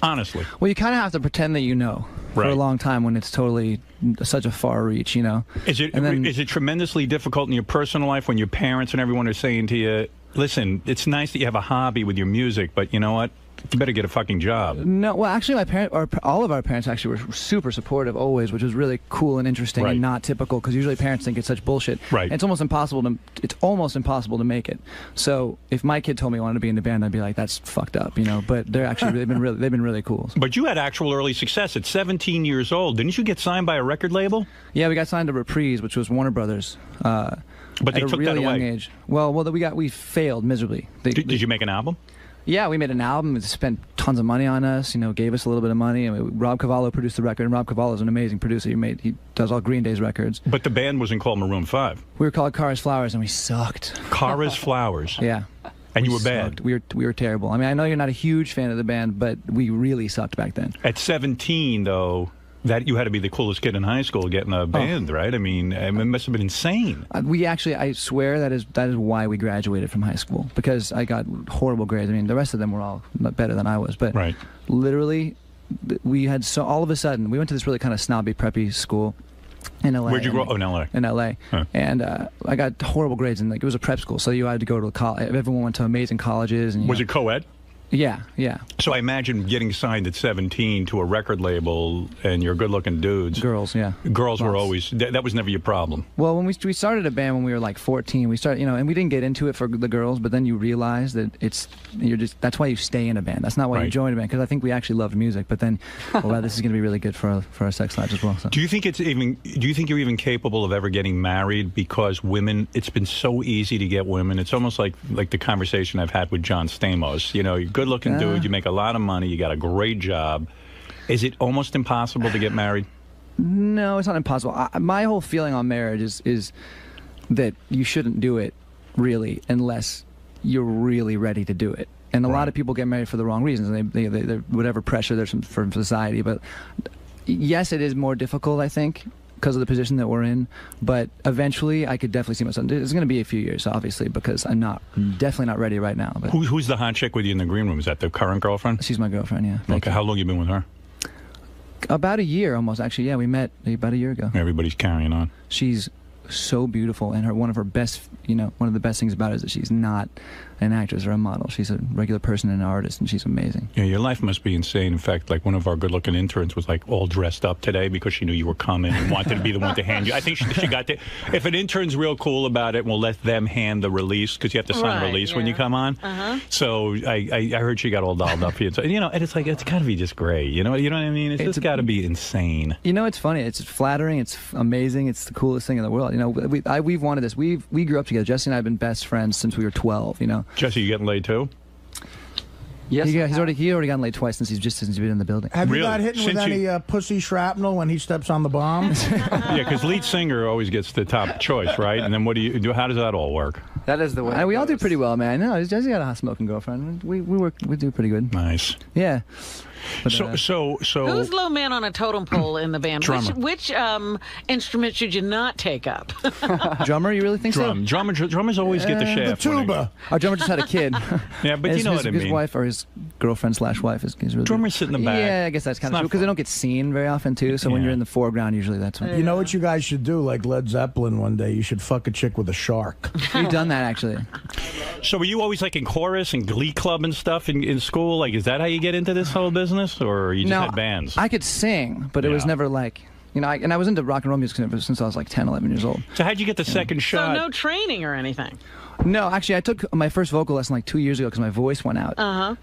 Honestly. Well, you kind of have to pretend that you know for a long time when it's totally such a far reach, Is it tremendously difficult in your personal life when your parents and everyone are saying to you, listen, it's nice that you have a hobby with your music, but you know what? You better get a fucking job. No, well, actually, all of our parents actually were super supportive always, which was really cool and interesting and not typical because usually parents think it's such bullshit. Right. And it's almost impossible to make it. So if my kid told me he wanted to be in the band, I'd be like, that's fucked up, But they're actually they've been really cool. But you had actual early success at 17 years old. Didn't you get signed by a record label? Yeah, we got signed to Reprise, which was Warner Brothers. But they took really that away. Young age. Well, we failed miserably. Did you make an album? Yeah, we made an album. They spent tons of money on us. Gave us a little bit of money. Rob Cavallo produced the record, and Rob Cavallo is an amazing producer. He does all Green Day's records. But the band wasn't called Maroon 5. We were called Cars Flowers, and we sucked. Cars Flowers. Yeah. And you were bad. We were terrible. I mean, I know you're not a huge fan of the band, but we really sucked back then. At 17, though. That you had to be the coolest kid in high school getting a band, right? I mean, it must have been insane. I swear that is why we graduated from high school, because I got horrible grades. I mean, the rest of them were all better than I was, but literally we had all of a sudden we went to this really kind of snobby preppy school in LA. Where'd you grow up? Oh, in LA. In LA. Huh. And I got horrible grades, and like it was a prep school, so you had to go to college. Everyone went to amazing colleges. And was it co-ed? Yeah, yeah. So I imagine getting signed at 17 to a record label, and you're good-looking dudes. Girls, yeah. Girls were always that was never your problem. Well, when we started a band when we were like 14, we started, and we didn't get into it for the girls, but then you realize that that's why you stay in a band. That's not why you join a band, because I think we actually loved music, but then, well, this is going to be really good for our sex lives as well. So. Do you think you're even capable of ever getting married? Because women, it's been so easy to get women. It's almost like the conversation I've had with John Stamos. You're good-looking dude, you make a lot of money, you got a great job. Is it almost impossible to get married? No, it's not impossible. My whole feeling on marriage is that you shouldn't do it, really, unless you're really ready to do it. And a lot of people get married for the wrong reasons. They whatever pressure there's from society. But yes, it is more difficult, I think, because of the position that we're in, but eventually I could definitely see myself. It's going to be a few years, obviously, because I'm definitely not ready right now. But who's the hot chick with you in the green room? Is that the current girlfriend? She's my girlfriend, yeah. Okay, how long you been with her? About a year, almost. Actually, yeah, we met about a year ago. Everybody's carrying on. She's so beautiful, and one of the best things about her is that she's not an actress or a model. She's a regular person and an artist, and she's amazing. Yeah, your life must be insane. In fact, like one of our good-looking interns was like all dressed up today because she knew you were coming and wanted to be the one to hand you. I think she got to. If an intern's real cool about it, we'll let them hand the release because you have to sign a release when you come on. So I heard she got all dolled up here. So, and it's like it's got to be just great. You know what I mean? It's just got to be insane. It's funny. It's flattering. It's amazing. It's the coolest thing in the world. We've wanted this. We grew up together. Jesse and I have been best friends since we were 12. Jesse, you getting laid too? Yes, he's already gotten laid twice since he's been in the building. Have you got hit with any pussy shrapnel when he steps on the bomb? Yeah, because lead singer always gets the top choice, right? And then what do you do? How does that all work? That is the way. We all do pretty well, man. No, Jesse got a hot smoking girlfriend. We do pretty good. Nice. Yeah. But, so who's low man on a totem pole in the band? Drummer. Which instrument should you not take up? Drummer, you really think so? Drummers always get the shaft. The tuba. Our drummer just had a kid. Yeah, but you know what I mean. His wife or his girlfriend/wife is really drummers sit in the back. Yeah, I guess that's kind of true because they don't get seen very often too. So when you're in the foreground, usually that's when. You know what you guys should do? Like Led Zeppelin one day, you should fuck a chick with a shark. We've done that actually. So were you always like in chorus and glee club and stuff in school? Like, is that how you get into this whole business, or you just had bands? I could sing, but it was never like, and I was into rock and roll music since I was like 10, 11 years old. So how'd you get the second shot? So no training or anything? No, actually, I took my first vocal lesson like 2 years ago because my voice went out.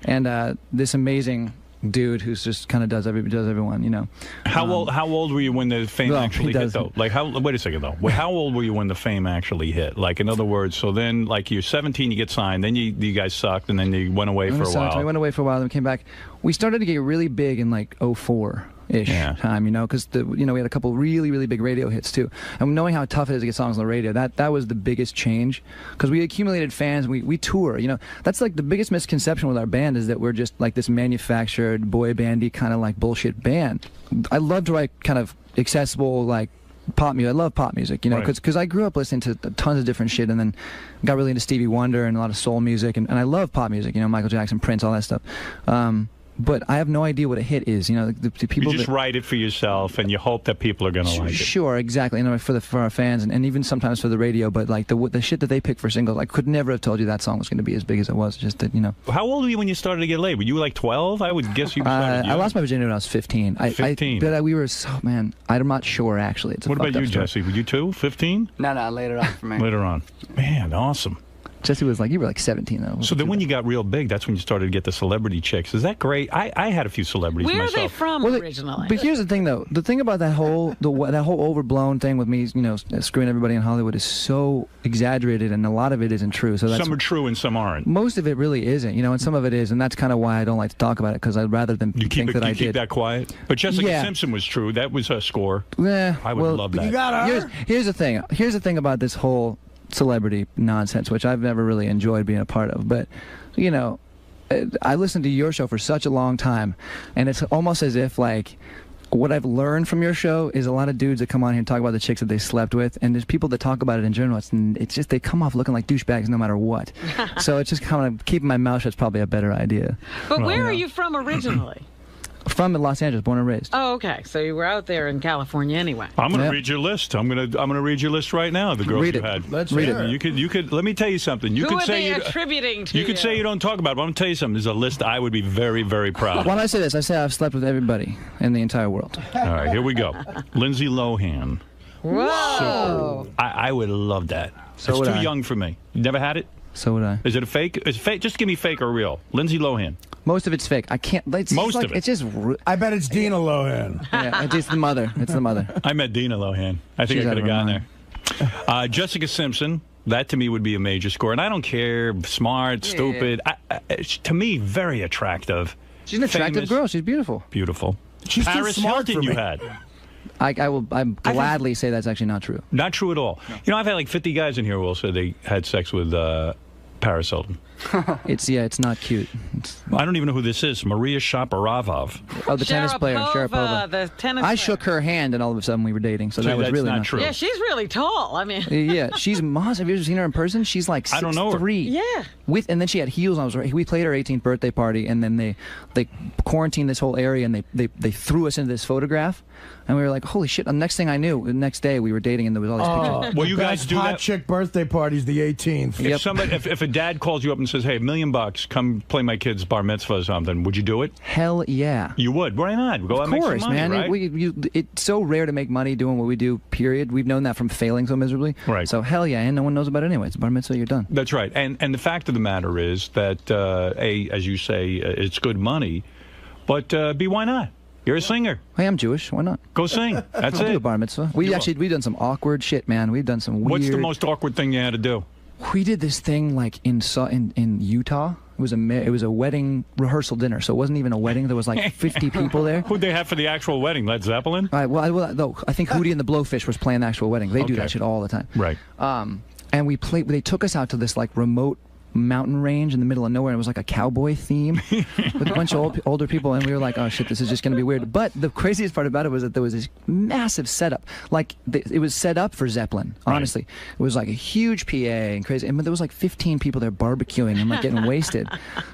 And this amazing dude who's just kind of does everyone, How old were you when the fame actually hit, though? Like, wait a second, though. How old were you when the fame actually hit? Like, in other words, so then, like, you're 17, you get signed, then you guys sucked, and then you went away for a while. We went away for a while, then we came back. We started to get really big in, like, 04. Time, because we had a couple really, really big radio hits too, and knowing how tough it is to get songs on the radio, that was the biggest change, because we accumulated fans. We tour, that's like the biggest misconception with our band is that we're just like this manufactured boy bandy kind of like bullshit band. I love to write kind of accessible like pop music. I love pop music, because I grew up listening to tons of different shit, and then got really into Stevie Wonder and a lot of soul music, and I love pop music, Michael Jackson, Prince, all that stuff. But I have no idea what a hit is. The people you just write it for yourself, and you hope that people are going to like it. Sure, exactly. For our fans, and even sometimes for the radio. But like the shit that they pick for singles, I could never have told you that song was going to be as big as it was. Just that, How old were you when you started to get laid? Were you like 12? I would guess you started. I lost my virginity when I was 15. 15. But we were I'm not sure actually. What about you, Jesse? Were you too? 15? No, later on for me. Later on. Man, awesome. Jesse was like, you were like 17 though. So then when you got real big, that's when you started to get the celebrity chicks. Is that great? I had a few celebrities myself. Where are they from originally? But here's the thing though. The thing about that whole overblown thing with me, screwing everybody in Hollywood is so exaggerated, and a lot of it isn't true. So some are true and some aren't. Most of it really isn't, and some of it is, and that's kind of why I don't like to talk about it, because I'd rather than think that I did. You keep that quiet? But Jessica Simpson was true. That was her score. Yeah, I would love that. You got her. Here's the thing. Here's the thing about this whole celebrity nonsense, which I've never really enjoyed being a part of, but I listened to your show for such a long time, and it's almost as if like what I've learned from your show is a lot of dudes that come on here and talk about the chicks that they slept with, and there's people that talk about it in general. It's just they come off looking like douchebags no matter what. So it's just kind of keeping my mouth shut is probably a better idea. But where are you from originally? From Los Angeles, born and raised. Oh, okay. So you were out there in California anyway. I'm going to read your list. I'm going to read your list right now. The girls you had. Let's read it. You could. Let me tell you something. You Who could are say they attributing to you could say you don't talk about it, but I'm going to tell you something. There's a list I would be very, very proud of. When I say this, I say I've slept with everybody in the entire world. All right, here we go. Lindsay Lohan. Whoa. I would love that. So it's would too I. young for me. You never had it? So would I. Is it a fake? Is it fake? Just give me fake or real. Lindsay Lohan. Most of it's fake. I can't. It's Most like, of it. It's just. I bet it's Dina Lohan. Yeah, it's the mother. It's the mother. I met Dina Lohan. I think She's I out could of have her gone there. Jessica Simpson. That to me would be a major score. And I don't care, smart, stupid. To me, very attractive. She's an attractive famous, girl. She's beautiful. Beautiful. She's Paris too smart Hilton for you me. had. I will gladly say that's actually not true. Not true at all. No. You know, I've had like 50 guys in here who all said they had sex with Paris Hilton. It's not cute. I don't even know who this is. Maria Shapovalov. Oh, the tennis player, Sharapova. The tennis I player. shook her hand, and all of a sudden we were dating. So that was that's really not true. Yeah, she's really tall. I mean, Yeah, she's massive. Have you ever seen her in person? She's like 6'3". I don't know her. Yeah. And then she had heels on. We played her 18th birthday party, and then they quarantined this whole area, and they threw us into this photograph, and we were like, holy shit! And the next thing I knew, the next day we were dating, and there was all these pictures. Well, you guys do hot that? chick birthday party's the 18th. If somebody, if a dad calls you up and says, "Hey, $1 million, come play my kid's bar mitzvah or something," would you do it? Hell yeah. You would. Why not? Go out and make some money, man. right? It's so rare to make money doing what we do. Period. We've known that from failing so miserably. Right. So hell yeah, and no one knows about it anyway. It's a bar mitzvah. You're done. That's right. And the fact of the matter is that as you say, it's good money, but B, why not? You're a singer. I am Jewish. Why not? Go sing. That's I'll do a it. bar mitzvah. We've done some awkward shit, man. We've done some weird. What's the most awkward thing you had to do? We did this thing like in Utah. It was a wedding rehearsal dinner, so it wasn't even a wedding. There was like 50 people there. Who'd they have for the actual wedding? Led Zeppelin? All right, well, I think Hootie and the Blowfish was playing the actual wedding. They do that shit all the time. Right. And we played. They took us out to this like remote mountain range in the middle of nowhere, and it was like a cowboy theme with a bunch of older people, and we were like, oh shit, this is just going to be weird. But the craziest part about it was that there was this massive setup. Like it was set up for Zeppelin, honestly. It was like a huge PA and crazy, and there was like 15 people there barbecuing and like getting wasted.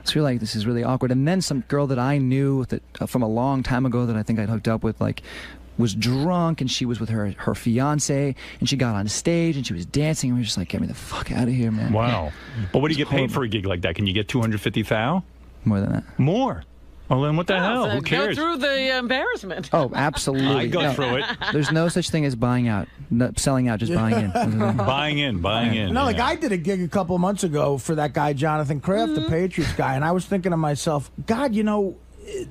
So we were like, this is really awkward. And then some girl that I knew that from a long time ago that I think I'd hooked up with, like, was drunk, and she was with her fiance, and she got on stage and she was dancing, and we were just like, get me the fuck out of here, man. Wow. But what do you get paid for a gig like that? Can you get $250,000? More than that. More? Well, then what the hell? So Who cares? Go through the embarrassment. Oh, absolutely. I go through it. There's no such thing as buying out, selling out, just buying in. Buying in. No, like I did a gig a couple of months ago for that guy Jonathan Kraft, the Patriots guy, and I was thinking to myself, God, you know,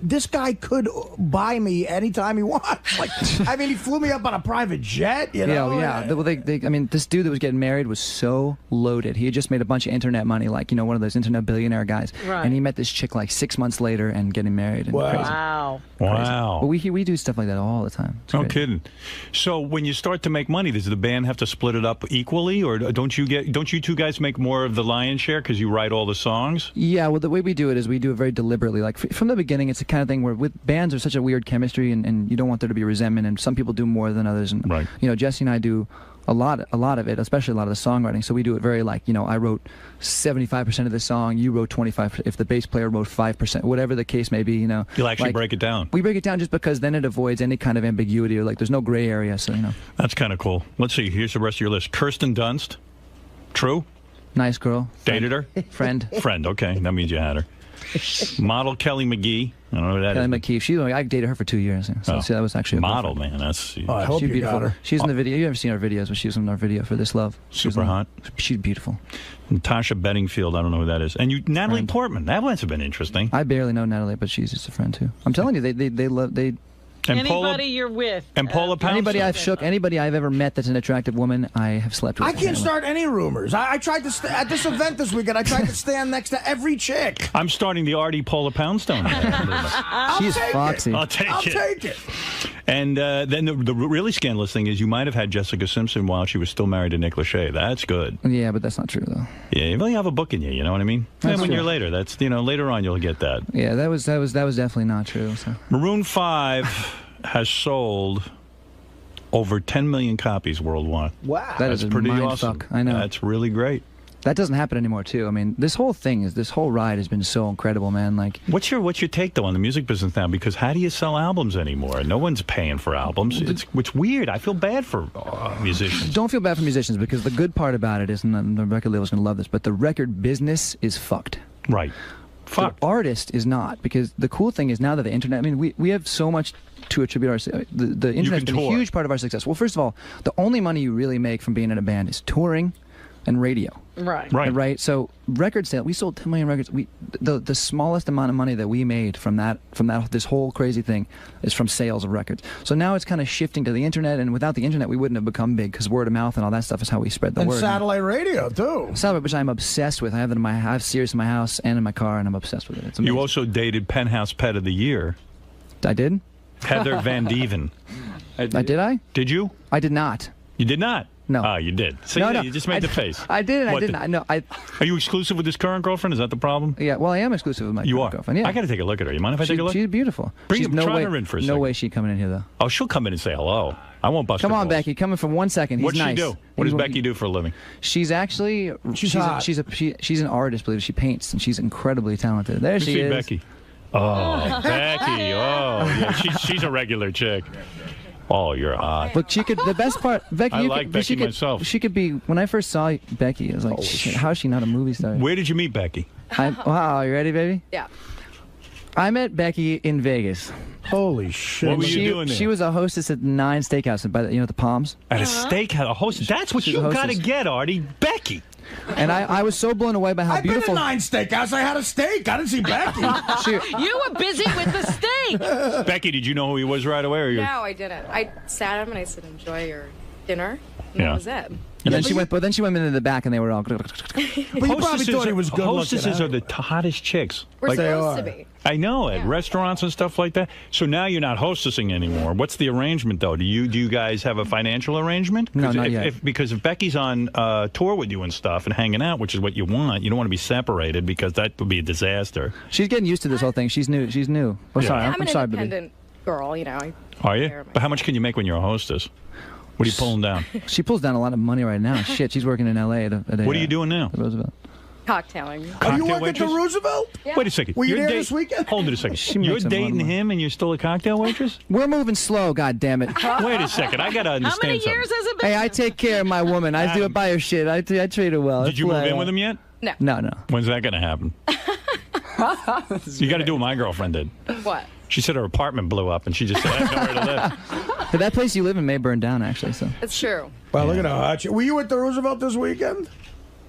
this guy could buy me anytime he wants. Like, I mean, he flew me up on a private jet, you know? Yeah. Well, I mean, this dude that was getting married was so loaded. He had just made a bunch of internet money, like, you know, one of those internet billionaire guys. Right. And he met this chick like 6 months later and getting married. And crazy. Wow. Wow. But we do stuff like that all the time. It's No crazy. kidding. So when you start to make money, does the band have to split it up equally, or don't you two guys make more of the lion's share because you write all the songs? Yeah, well, the way we do it is we do it very deliberately. Like, from the beginning, it's the kind of thing where with bands there's such a weird chemistry, and you don't want there to be resentment, and some people do more than others. And, you know, Jesse and I do a lot of it, especially a lot of the songwriting. So we do it very like, you know, I wrote 75% of the song, you wrote 25%. If the bass player wrote 5%, whatever the case may be, you know. You'll actually break it down. We break it down just because then it avoids any kind of ambiguity, or like there's no gray area, so, you know. That's kind of cool. Let's see. Here's the rest of your list. Kirsten Dunst. True? Nice girl. Dated her? Friend. Friend, okay. That means you had her. Model Kelly McGee. I don't know who that Kelly is. McKee. I dated her for 2 years. So that was actually a model, man. That's I hope she's you beautiful. got her. She's in the video. You haven't seen our videos, but she was in our video for This Love. Super hot. She's beautiful. Natasha Bedingfield. I don't know who that is. And you, Natalie Portman. That must have been interesting. I barely know Natalie, but she's just a friend too. I'm telling you, they love. And Anybody you're with. And Paula Poundstone. Anybody I've shook, anybody I've ever met that's an attractive woman, I have slept with. I can't start any rumors. I tried to at this event this weekend. I tried to stand next to every chick. I'm starting the Artie Paula Poundstone. She's foxy. I'll take it. And then the really scandalous thing is you might have had Jessica Simpson while she was still married to Nick Lachey. That's good. Yeah, but that's not true though. Yeah, you really have a book in you. You know what I mean? And when you're later, that's later on you'll get that. Yeah, that was definitely not true. So. Maroon 5 has sold over 10 million copies worldwide. Wow, that is pretty mind awesome. fuck. I know. That's really great. That doesn't happen anymore, too. I mean, this whole ride has been so incredible, man. Like, what's your take though on the music business now? Because how do you sell albums anymore? No one's paying for albums. It's weird. I feel bad for musicians. Don't feel bad for musicians, because the good part about it is, and the record label's going to love this, but the record business is fucked. Right. The artist is not, because the cool thing is now that the internet, I mean, we have so much to attribute the internet's been a huge part of our success. Well, first of all, the only money you really make from being in a band is touring and radio. Right. So record sale, we sold 10 million records. The smallest amount of money that we made from this whole crazy thing is from sales of records. So now it's kind of shifting to the internet, and without the internet we wouldn't have become big, because word of mouth and all that stuff is how we spread the word. And satellite radio too. Satellite, which I'm obsessed with. I have Sirius in my house and in my car, and I'm obsessed with it. It's amazing. You also dated Penthouse Pet of the Year. I did? Heather Van Deven. Did I? Did you? I did not. You did not? No. Ah, you did. See, no, you just made the face. I didn't. I didn't. No. Are you exclusive with this current girlfriend? Is that the problem? Yeah. Well, I am exclusive with my current girlfriend. Yeah. I got to take a look at her. You mind if I take a look? She's beautiful. Try her in for a second. No way she's coming in here though. Oh, she'll come in and say hello. I won't bust her Come on, balls. Becky. Come in for 1 second. What's nice. she do? What does Becky do for a living? She's actually she's an artist. Believe it. She paints, and she's incredibly talented. There she is. Becky. Oh, Becky. Oh, yeah. She's a regular chick. Oh, you're hot. Look, she could. The best part, Becky. I like Becky myself. She could be. When I first saw Becky, I was like, shit, how is she not a movie star? Where did you meet Becky? Wow, you ready, baby? Yeah. I met Becky in Vegas. Holy shit! What were you doing there? She was a hostess at 9 Steakhouse, by the Palms. At a steakhouse, a hostess. That's what you got to get, Artie. Becky. And I was so blown away by how beautiful. I've been at 9 Steakhouse. I had a steak. I didn't see Becky. You were busy with the steak. Becky, did you know who he was right away? Or No, I didn't. I sat him and I said, "Enjoy your dinner." And that was it. And then she went into the back, and they were all. But you probably thought he was good looking. Hostesses are the hottest chicks. We're supposed to be. I know, at restaurants and stuff like that. So now you're not hostessing anymore. What's the arrangement, though? Do you guys have a financial arrangement? No, not yet. Because if Becky's on tour with you and stuff and hanging out, which is what you want, you don't want to be separated, because that would be a disaster. She's getting used to this whole thing. She's new. Oh, sorry. I'm an sorry, independent girl, you know. Are you? But how much can you make when you're a hostess? What are you pulling down? She pulls down a lot of money right now. Shit, she's working in L.A. What are you doing now? The Roosevelt. Cocktailing. Are you working at the Roosevelt? Yeah. Wait a second. Were you there this weekend? Hold it a second. You're dating him and you're still a cocktail waitress? We're moving slow, goddammit. Wait a second. I got to understand How many years has it been? Hey, I take care of my woman. I do buy her shit. I treat her well. Did you move in with him yet? No. No. When's that going to happen? You got to do what my girlfriend did. What? She said her apartment blew up, and she just said, I have nowhere to live. But that place you live in may burn down, actually. So It's true. Well, look at how hot you. Were you at the Roosevelt this weekend?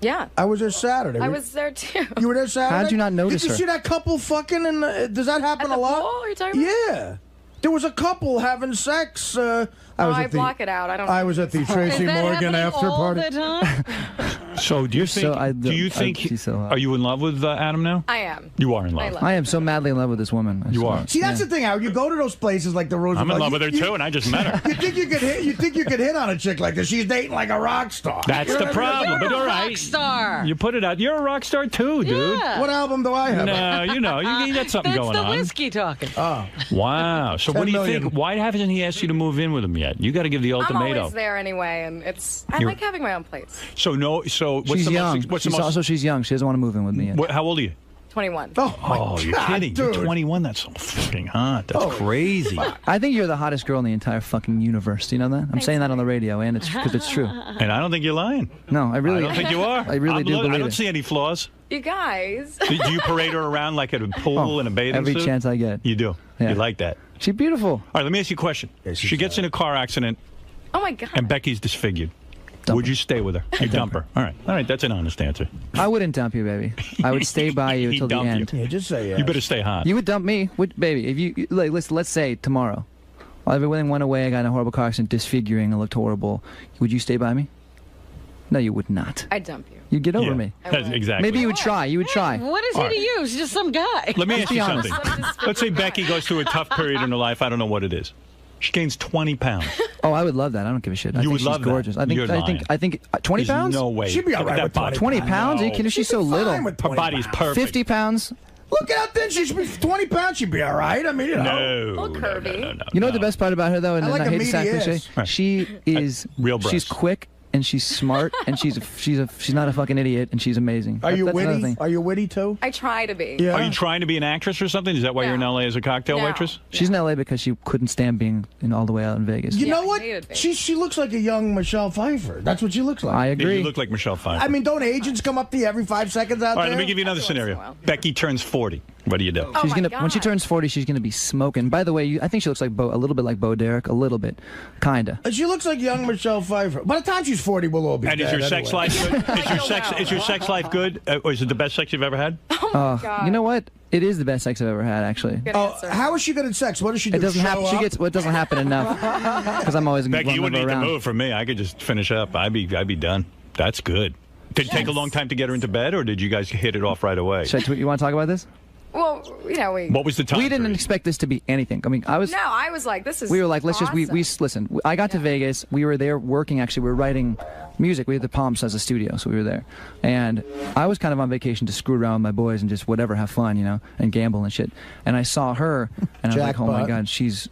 Yeah. I was there Saturday. I was there too. You were there Saturday? How'd you not notice Did you her? see that couple fucking? Does that happen At the a lot? pool, are you talking about? Yeah. There was a couple having sex. I block it out. I don't. I was at the Tracy Morgan after party. All the time? So do you think? Are you in love with Adam now? I am. You are in love. I am so madly in love with this woman. You are. See, that's the thing. Howard, you go to those places like the Roosevelt. I'm in love with her too, and I just met her. You think you could hit? You think you could hit on a chick like this? She's dating like a rock star. That's the problem. But all right, rock star. You put it out. You're a rock star too, dude. Yeah. What album do I have? No, you got something going on. That's the whiskey talking. Oh. Wow. So what do you think? Why haven't he asked you to move in with him yet? You got to give the ultimatum. I'm always there anyway, and I like having my own place. So what's she's the young. most? Also, she's young. She doesn't want to move in with me yet. How old are you? 21. Oh, you're kidding. Dude. You're 21. That's so fucking hot. That's crazy. I think you're the hottest girl in the entire fucking universe. Do you know that? I'm saying that on the radio, and it's because it's true. And I don't think you're lying. No, I don't think you are. I really do believe I don't it. see any flaws. You guys. Do you parade her around like at a pool in a bathing suit? Every chance I get. You do. Yeah. You like that. She's beautiful. All right, let me ask you a question. She gets in a car accident. Oh my God. And Becky's disfigured. Would you stay with her? You dump her. All right. That's an honest answer. I wouldn't dump you, baby. I would stay by you until the end. Yeah, just say yes. You better stay hot. You would dump me, baby. If you let's say tomorrow, everything went away. I got in a horrible car accident, disfiguring. I looked horrible. Would you stay by me? No, you would not. I'd dump you. You'd get over me. Exactly. Maybe you would try. You would try. What is he to you? He's just some guy. Let me ask you something. Let's say Becky goes through a tough period in her life. I don't know what it is. She gains 20 pounds. Oh, I would love that. I don't give a shit. I You think would she's love gorgeous. that. You're lying. I think 20 There's pounds? no way. She'd be all right with 20 pounds? Are you kidding? She's so little. Fine with Her 20 body's pounds. perfect. 50 pounds? Look at how thin she should be. 20 pounds, she'd be all right. I mean, you know. No. Little curvy. You know what the best part about her, though? And I like I a hate to sound meaty cliche? ass. She is real breasts. She's quick, and she's smart, and she's not a fucking idiot, and she's amazing. Are you That's another witty? thing. Are you witty too? I try to be. Yeah. Are you trying to be an actress or something? Is that why you're in L.A. as a cocktail waitress? She's in L.A. because she couldn't stand being all the way out in Vegas. You know what? She looks like a young Michelle Pfeiffer. That's what she looks like. I agree. You look like Michelle Pfeiffer. I mean, don't agents come up to you every 5 seconds out All right, there? let me give you another scenario. Becky turns 40. What do you do? She's gonna when she turns 40, she's gonna be smoking. By the way, I think she looks like a little bit like Bo Derek, a little bit, kinda. She looks like young Michelle Pfeiffer. By the time she's 40, we'll all be And dead is your sex anyway. life good? Is your sex life good? Or is it the best sex you've ever had? You know what? It is the best sex I've ever had, actually. How is she good at sex? What does she do? It doesn't happen. Show She up? gets what doesn't happen enough because I'm always Becky, you running wouldn't need to around. move for me. I could just finish up. I'd be done. That's good. Did it take a long time to get her into bed, or did you guys hit it off right away? You want to talk about this? Well, What was the time? We didn't expect this to be anything. I mean, I was like, this is. We were like, let's awesome. just listen. I got to Vegas. We were there working. Actually, we were writing music. We had the Palms as a studio, so we were there. And I was kind of on vacation to screw around with my boys and just whatever, have fun, and gamble and shit. And I saw her, and I was like, oh my god, she's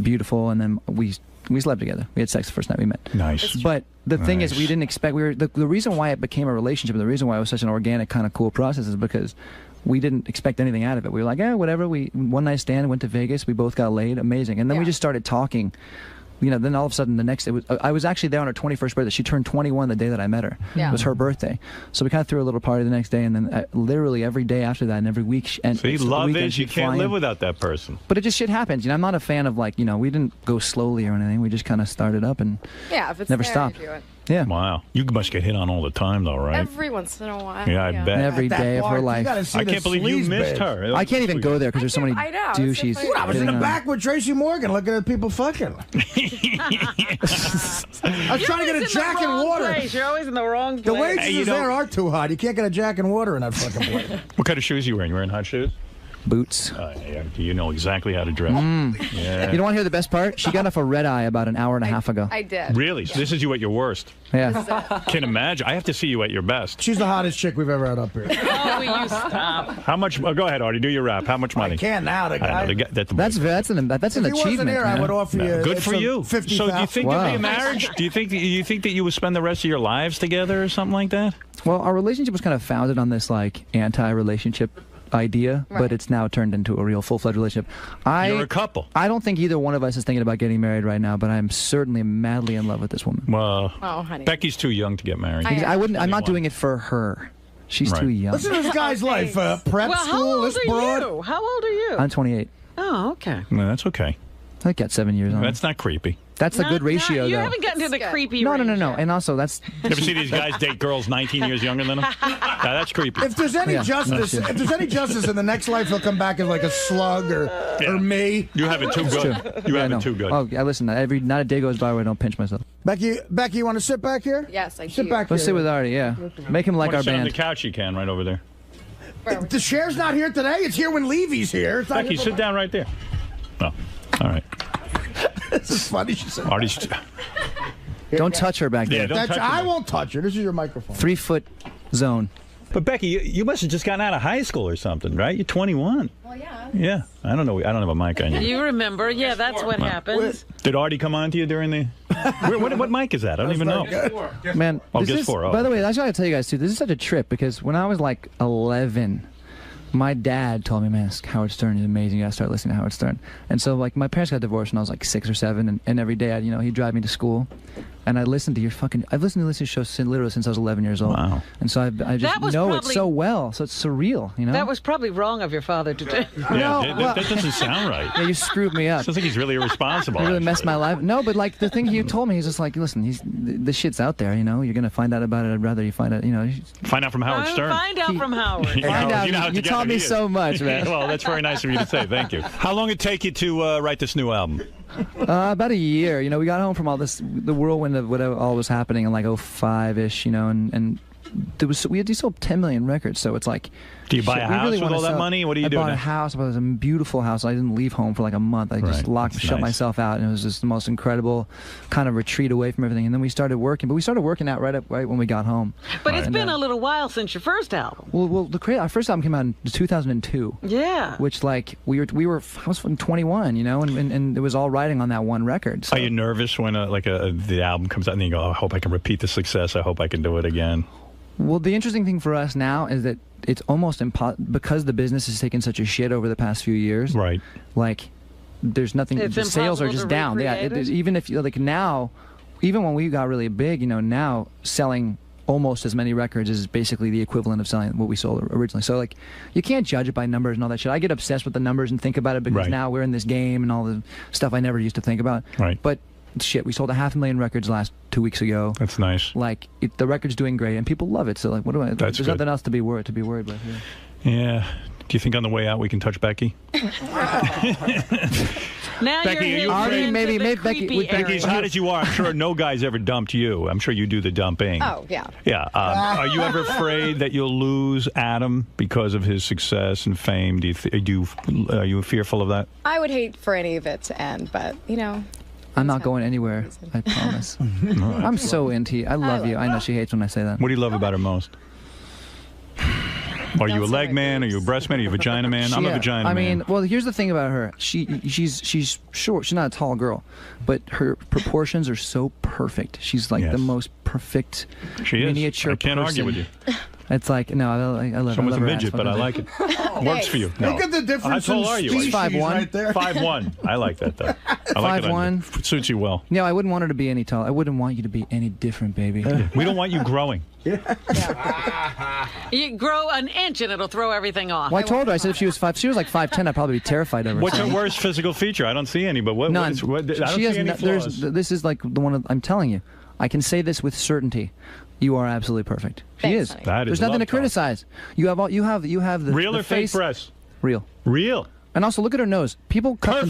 beautiful. And then we slept together. We had sex the first night we met. Nice. But the thing is, we didn't expect. The reason why it became a relationship, and the reason why it was such an organic, kind of cool process, is because we didn't expect anything out of it. We were like, whatever. We one night stand, went to Vegas. We both got laid. Amazing. And then we just started talking. Then all of a sudden the next day, I was actually there on her 21st birthday. She turned 21 the day that I met her. Yeah. It was her birthday. So we kind of threw a little party the next day, and then literally every day after that, and every week. See, love is you can't live without that person. But it just shit happens. I'm not a fan of we didn't go slowly or anything. We just kind of started up and if it's never there, stopped. you do it. Yeah. Wow. You must get hit on all the time, though, right? Every once in a while. Yeah, I bet. Every day of her life. I can't believe you missed her. I can't even go there because there's so many I know, douches. it's so funny. I was in the back with Tracy Morgan looking at people fucking. I was trying to get a Jack and water. You're always in the wrong place. The waitresses there are too hot. You can't get a Jack and water in that fucking place. What kind of shoes are you wearing? You wearing hot shoes? Boots. Yeah, you know exactly how to dress. Yeah. You don't want to hear the best part? She got off a red eye about an hour and a half ago. I did. Really? So this is you at your worst? Yeah. Can't imagine. I have to see you at your best. She's the hottest chick we've ever had up here. Oh, will you stop? How much? Go ahead, Artie. Do your rap. How much money? I can't now. The guy. That's an If he wasn't here, I would offer you. Good for you. 50,000. So do you think there'd be a marriage? Do you think that you would spend the rest of your lives together or something like that? Well, our relationship was kind of founded on this anti-relationship idea, but it's now turned into a real full-fledged relationship. You're a couple. I don't think either one of us is thinking about getting married right now, but I'm certainly madly in love with this woman. Well, honey. Becky's too young to get married. I'm not doing it for her. She's too young. Listen to this guy's life. Prep Well, how school, old this are broad. you? How old are you? I'm 28. Oh, okay. No, that's okay. I got 7 years on. That's not creepy. That's a good ratio, You though. haven't gotten to the creepy No. ratio. And also, that's. You ever see these guys date girls 19 years younger than them? That's creepy. If there's any justice, in the next life, he'll come back as like a slug or me. You have it too good. You have it too good. Oh, yeah, listen. Not a day goes by where I don't pinch myself. Becky, you want to sit back here? Yes, I do. Sit back Let's here. sit with Artie. Yeah, make him like our sit on band. the couch you can right over there. The chair's not here today. It's here when Levy's here. It's not Becky, here sit down right there. Oh, all right. This is funny. She said. Artie's. Don't touch her back there. I won't touch her. This is your microphone. 3-foot zone. But Becky, you must have just gotten out of high school or something, right? You're 21. Well, yeah. Yeah, I don't know. I don't have a mic on you. You remember? Yeah, that's what happens. Did Artie come on to you during the? What mic is that? I don't even know. Man, Oh, this guess is- four. Oh. By the way, I gotta tell you guys too. This is such a trip because when I was like 11, my dad told me, "Man, Howard Stern is amazing. You gotta start listening to Howard Stern." And so, like, my parents got divorced when I was like 6 or 7, and every day, he'd drive me to school, and I listened to I've listened to this show literally since I was 11 years old. Wow. And so I just know it so well. So it's surreal, That was probably wrong of your father to do. Yeah, that doesn't sound right. Yeah, you screwed me up. Sounds like he's really irresponsible. You really messed my life. No, but like the thing he told me, he's just like, listen, the shit's out there. You're gonna find out about it. I'd rather you find out. Find out from Howard Stern. Find out from Howard. Find out. You know how You together taught me he is. so much, man. Well, that's very nice of you to say. Thank you. How long did it take you to write this new album? About a year. We got home from all this, the whirlwind of whatever all was happening in like 05-ish, and we sold 10 million records, so it's like. Do you buy a house with all that money? What do you do? I bought a house. It was a beautiful house. I didn't leave home for like a month. I just shut myself out, and it was just the most incredible kind of retreat away from everything. And then we started working, but we started working out right when we got home. But it's been a little while since your first album. Well, our first album came out in 2002. Yeah. Which like I was 21, you know, and it was all riding on that one record. So. Are you nervous when the album comes out and you go, oh, I hope I can repeat the success. I hope I can do it again. Well, the interesting thing for us now is that it's almost impossible because the business has taken such a shit over the past few years. Right. Like, there's nothing. The sales are just down. Yeah. Even if now, even when we got really big, you know, now selling almost as many records is basically the equivalent of selling what we sold originally. So like, you can't judge it by numbers and all that shit. I get obsessed with the numbers and think about it because now we're in this game and all the stuff I never used to think about. Right. But. Shit, we sold 500,000 records last 2 weeks ago. That's nice. Like the record's doing great, and people love it. So like, there's nothing else to be worried about here. Yeah. Do you think on the way out we can touch Becky? Now Becky, you're maybe Becky, as hot as you are, I'm sure no guy's ever dumped you. I'm sure you do the dumping. Oh yeah. Yeah. Are you ever afraid that you'll lose Adam because of his success and fame? Are you fearful of that? I would hate for any of it to end, but you know. I'm not going anywhere, I promise. I'm so into you. I love you. I know she hates when I say that. What do you love about her most? Are you a leg man? Are you a breast man? Are you a vagina man? I'm a vagina man. I mean, well, here's the thing about her. She's short. She's not a tall girl, but her proportions are so perfect. She's like the most perfect miniature I can't argue with you. It's like, no, I love it. Someone's a midget, but I like it. Works for you. No. Look at the difference How tall are you? She's 5'1". Right there. 5'1". I like that, though. I like 5'1". It suits you well. No, I wouldn't want her to be any tall. I wouldn't want you to be any different, baby. We don't want you growing. You grow an inch and it'll throw everything off. Well, I told her, I said if she was like 5'10", I'd probably be terrified of her. What's her worst physical feature? I don't see any, but None. I don't see any flaws. This is like the one I'm telling you. I can say this with certainty. You are absolutely perfect. She is. There's nothing to criticize. You have the real the or face. fake breasts? Real. Real. And also look at her nose. People cut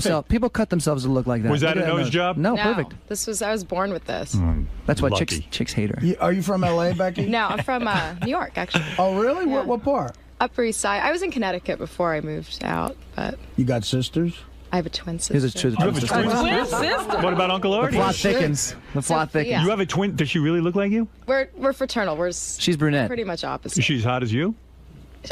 themselves to look like that. Was that a nose job? No, perfect. I was born with this. That's why chicks hate her. Are you from LA, Becky? No, I'm from New York, actually. Oh, really? Yeah. What part? Upper East Side. I was in Connecticut before I moved out, but you got sisters? I have a twin sister. Twin sister. What about Uncle Artie? The plot thickens. The plot thickens. Yeah. You have a twin. Does she really look like you? We're fraternal. She's brunette. Pretty much opposite. She's hot as you?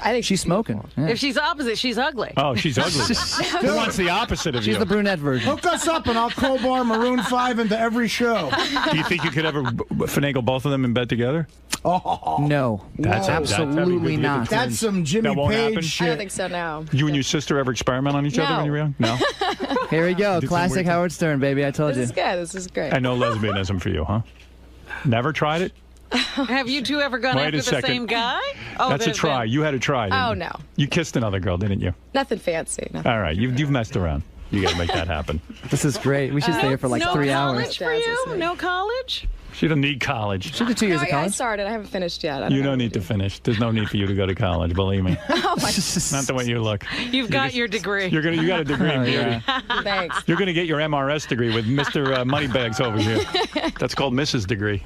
I think she's smoking. Yeah. If she's opposite, she's ugly. Oh, she's ugly. Who wants the opposite of you? She's the brunette version. Hook us up and I'll crowbar Maroon 5 into every show. Do you think you could ever finagle both of them in bed together? Oh. No. Absolutely not. That's some Jimmy Page shit. I don't think so, no. You and your sister ever experiment on each other when you were young? No? Here we go. Classic Howard Stern, baby. I told you. This is good. This is great. And no lesbianism for you, huh? Never tried it? Have you two ever gone after the same guy? Oh, that's a try. You had a try. Oh, no. You kissed another girl, didn't you? Nothing fancy. Nothing. All right. You've messed around. You got to make that happen. This is great. We should stay here for like 3 hours. No college for you? No college? She doesn't need college. She did 2 years of college. I started. I haven't finished yet. You don't need to finish. There's no need for you to go to college, believe me. Oh, my Not the way you look. You've got your degree. You got a degree in beauty. Thanks. You're going to get your MRS degree with Mr. Moneybags over here. That's called Mrs. Degree.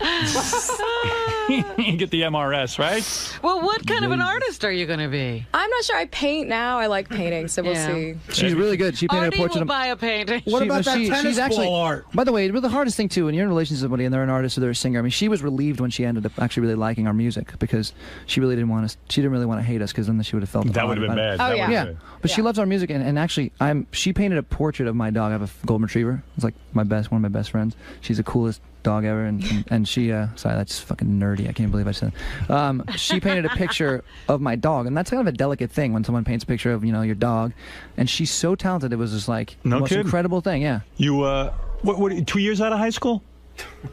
You get the MRS, right? Well, what kind of an artist are you going to be? I'm not sure. I paint now. I like painting, so we'll see. She's really good. She painted Artie a portrait will of... buy a painting. What about that tennis ball art? By the way, the hardest thing, too, when you're in a relationship with somebody and they're an artist or they're a singer, I mean, she was relieved when she ended up actually really liking our music because she really didn't want us. She didn't really want to hate us because then she would have felt that would have been bad. Oh, yeah. But she loves our music, and actually, she painted a portrait of my dog. I have a golden retriever. It's like one of my best friends. She's the coolest dog ever, and she sorry, that's fucking nerdy. I can't believe I said that. She painted a picture of my dog, and that's kind of a delicate thing when someone paints a picture of your dog, and she's so talented. It was just like the most incredible thing. Yeah. You what 2 years out of high school?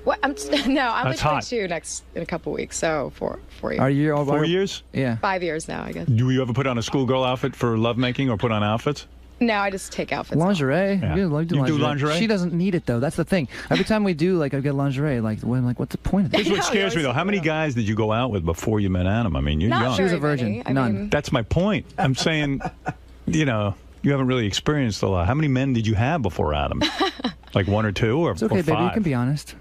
What? I'm That's like 22 in a couple weeks, so 4 years. Are you 4 years? Yeah. 5 years now, I guess. Do you ever put on a schoolgirl outfit for lovemaking or put on outfits? No, I just take outfits. Lingerie. Yeah. You do lingerie. She doesn't need it though. That's the thing. Every time we do, I get lingerie. I'm like, what's the point of this? Here's what scares me though. How many guys did you go out with before you met Adam? I mean, you're young. She was a virgin. None. That's my point. I'm saying, you haven't really experienced a lot. How many men did you have before Adam? Like 1 or 2 or It's okay, or 5? baby. You can be honest.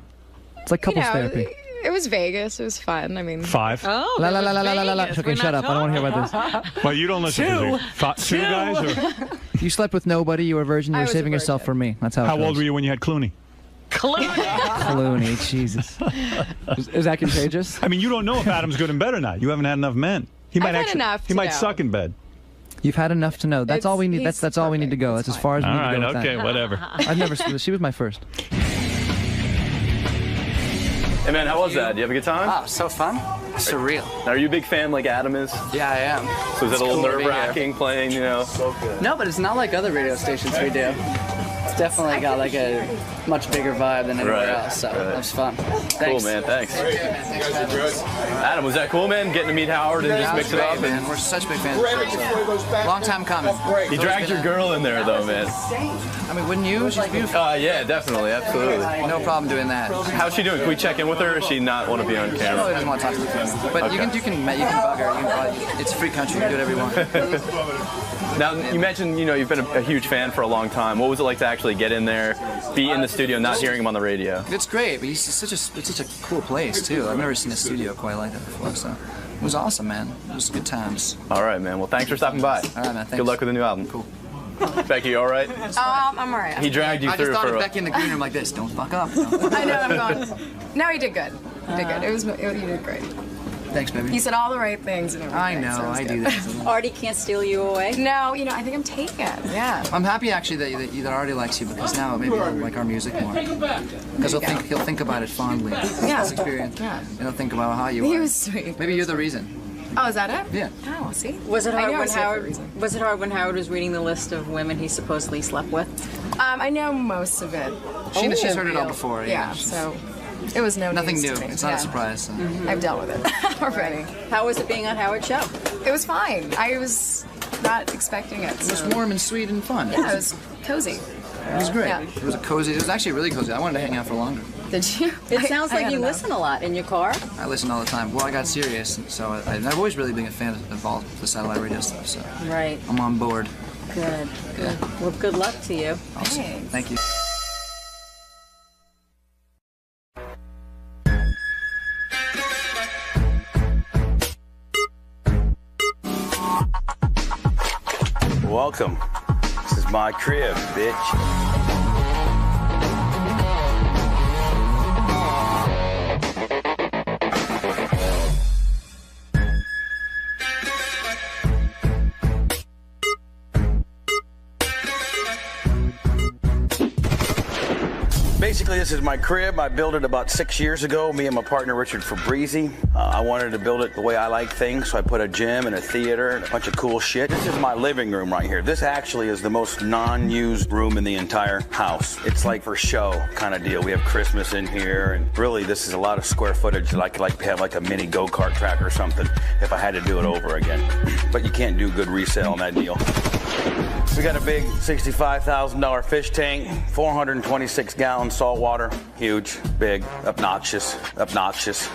It's like couples therapy. It was Vegas. It was fun. I mean, 5. Oh, La la la la la la la. Okay, shut up. I don't want to hear about this. Well, you don't listen to two guys? Or? You slept with nobody. You were a virgin. You I were was a saving yourself for me. That's how. How old were you when you had Clooney? Clooney, Jesus. Is that contagious? I mean, you don't know if Adam's good in bed or not. You haven't had enough men. He might I've had enough He to might know. suck in bed. You've had enough to know. That's all we need. He's That's all we need to go. That's as far as we All need to right, go with okay, that. whatever. I've never. She was my first. Hey man, how was that? Did you have a good time? Oh, so fun. Surreal. Are you a big fan like Adam is? Yeah, I am. So is it a little cool to be nerve-wracking playing, you know? No, but it's not like other radio stations we do. It's definitely got like a much bigger vibe than anywhere else, so that was fun. Thanks. Cool, man. Thanks. Adam, was that cool, man? Getting to meet Howard and just mix it up? Man. We're such big fans. Long time coming. You dragged your girl in there, though, man. I mean, wouldn't you? She's beautiful. Yeah, definitely, absolutely. No problem doing that. How's she doing? Can we check in with her, or does she not want to be on She probably camera? doesn't want to talk to the camera. But Okay. you can bug her. You can probably, it's a free country. You can do whatever you want. Now, you mentioned, you've been a huge fan for a long time. What was it like to actually get in there, be in the studio, not hearing him on the radio? It's great, but it's such a cool place too. I've never seen a studio quite like that before, so it was awesome, man. It was good times. All right, man. Well, thanks for stopping by. All right, man. Thanks. Good luck with the new album. Cool. Becky, you all right? I'm all right. He dragged you I through just thought for of a... Becky in the green room like this. Don't fuck up. I know, I'm going. No, he did good. He did good. He did great. Thanks, baby. He said all the right things and everything. I know, so it was I good. do that. Artie can't steal you away? No, I think I'm taken. Yeah. I'm happy actually that Artie likes you because now maybe he'll like our music more. Because he'll think about it fondly. Yeah. His experience. Yeah. And he'll think about how you He are. was sweet. Maybe you're the reason. Oh, is that it? Yeah. Oh, see. Was it I hard knew I when was here for a Howard? reason. Was it hard when Howard was reading the list of women he supposedly slept with? I know most of it. She's heard it all before. Yeah. So it was nothing news new. to me. It's not Yeah. a surprise. So. I've dealt with it already. How was it being on Howard's show? It was fine. I was not expecting it. It was warm and sweet and fun. Yeah, it was cozy. It was great. Yeah. It was cozy. It was actually really cozy. I wanted to hang out for longer. Did you? It sounds like you listen a lot in your car. I listen all the time. Well, I got serious, so I've always really been a fan of all the satellite radio stuff. So Right. I'm on board. Good. Yeah. Well, good luck to you. Awesome. Thank you. Welcome. This is my crib, bitch. Basically, this is my crib. I built it about 6 years ago, me and my partner, Richard Fabrizi. I wanted to build it the way I like things, so I put a gym and a theater and a bunch of cool shit. This is my living room right here. This actually is the most non-used room in the entire house. It's like for show kind of deal. We have Christmas in here, and really, this is a lot of square footage that I could like have like a mini go-kart track or something if I had to do it over again. But you can't do good resale on that deal. We got a big $65,000 fish tank, 426 gallons salt water, huge, big, obnoxious.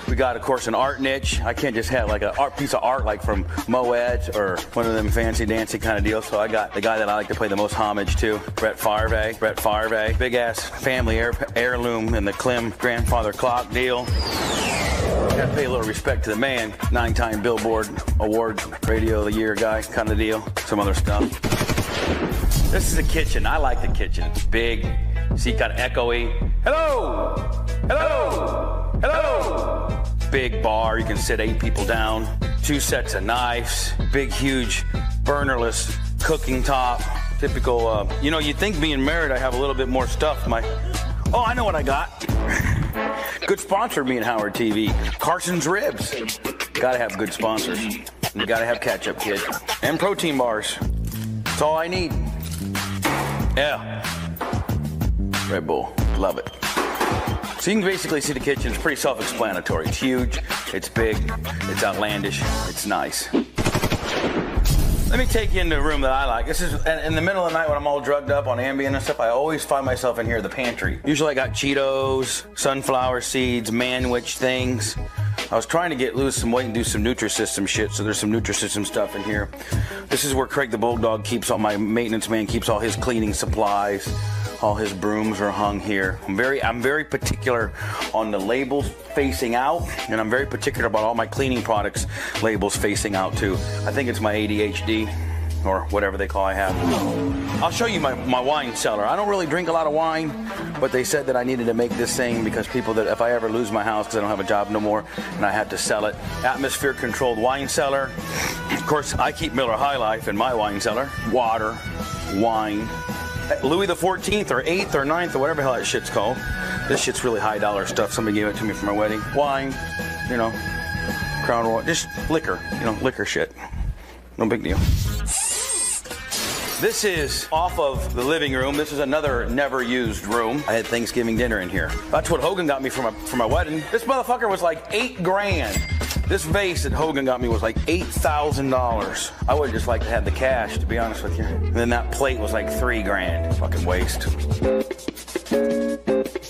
We got, of course, an art niche. I can't just have like a piece of art like from Moet or one of them fancy dancy kind of deals. So I got the guy that I like to pay the most homage to, Brett Favre, big ass family heirloom in the Klim grandfather clock deal. Gotta pay a little respect to the man, 9-time Billboard Award Radio of the Year guy kind of deal, some other stuff. This is the kitchen. I like the kitchen. It's big. See, kind of echoey. Hello! Hello! Hello! Big bar. You can sit 8 people down. 2 sets of knives. Big, huge, burnerless cooking top. Typical, you'd think being married I have a little bit more stuff. Oh, I know what I got. Good sponsor, me and Howard TV. Carson's Ribs. Gotta have good sponsors. You gotta have ketchup, kid. And protein bars. That's all I need. Yeah. Red Bull. Love it. So you can basically see the kitchen. It's pretty self-explanatory. It's huge. It's big. It's outlandish. It's nice. Let me take you into a room that I like. This is in the middle of the night when I'm all drugged up on Ambien and stuff. I always find myself in here, the pantry. Usually I got Cheetos, sunflower seeds, manwich things. I was trying to lose some weight and do some Nutrisystem shit, so there's some Nutrisystem stuff in here. This is where Craig the Bulldog keeps all my maintenance man keeps all his cleaning supplies. All his brooms are hung here. I'm very particular on the labels facing out, and I'm very particular about all my cleaning products labels facing out too. I think it's my ADHD or whatever they call I have. I'll show you my wine cellar. I don't really drink a lot of wine, but they said that I needed to make this thing because people that if I ever lose my house because I don't have a job no more and I had to sell it. Atmosphere controlled wine cellar. Of course, I keep Miller High Life in my wine cellar. Water, wine. Louis the 14th or 8th or 9th or whatever the hell that shit's called. This shit's really high dollar stuff. Somebody gave it to me for my wedding. Wine, you know, Crown Royal, just liquor, you know, liquor shit. No big deal. This is off of the living room. This is another never used room. I had Thanksgiving dinner in here. That's what Hogan got me for my wedding. This motherfucker was like $8,000. This vase that Hogan got me was like $8,000. I would just like to have the cash, to be honest with you. And then that plate was like $3,000. Fucking waste.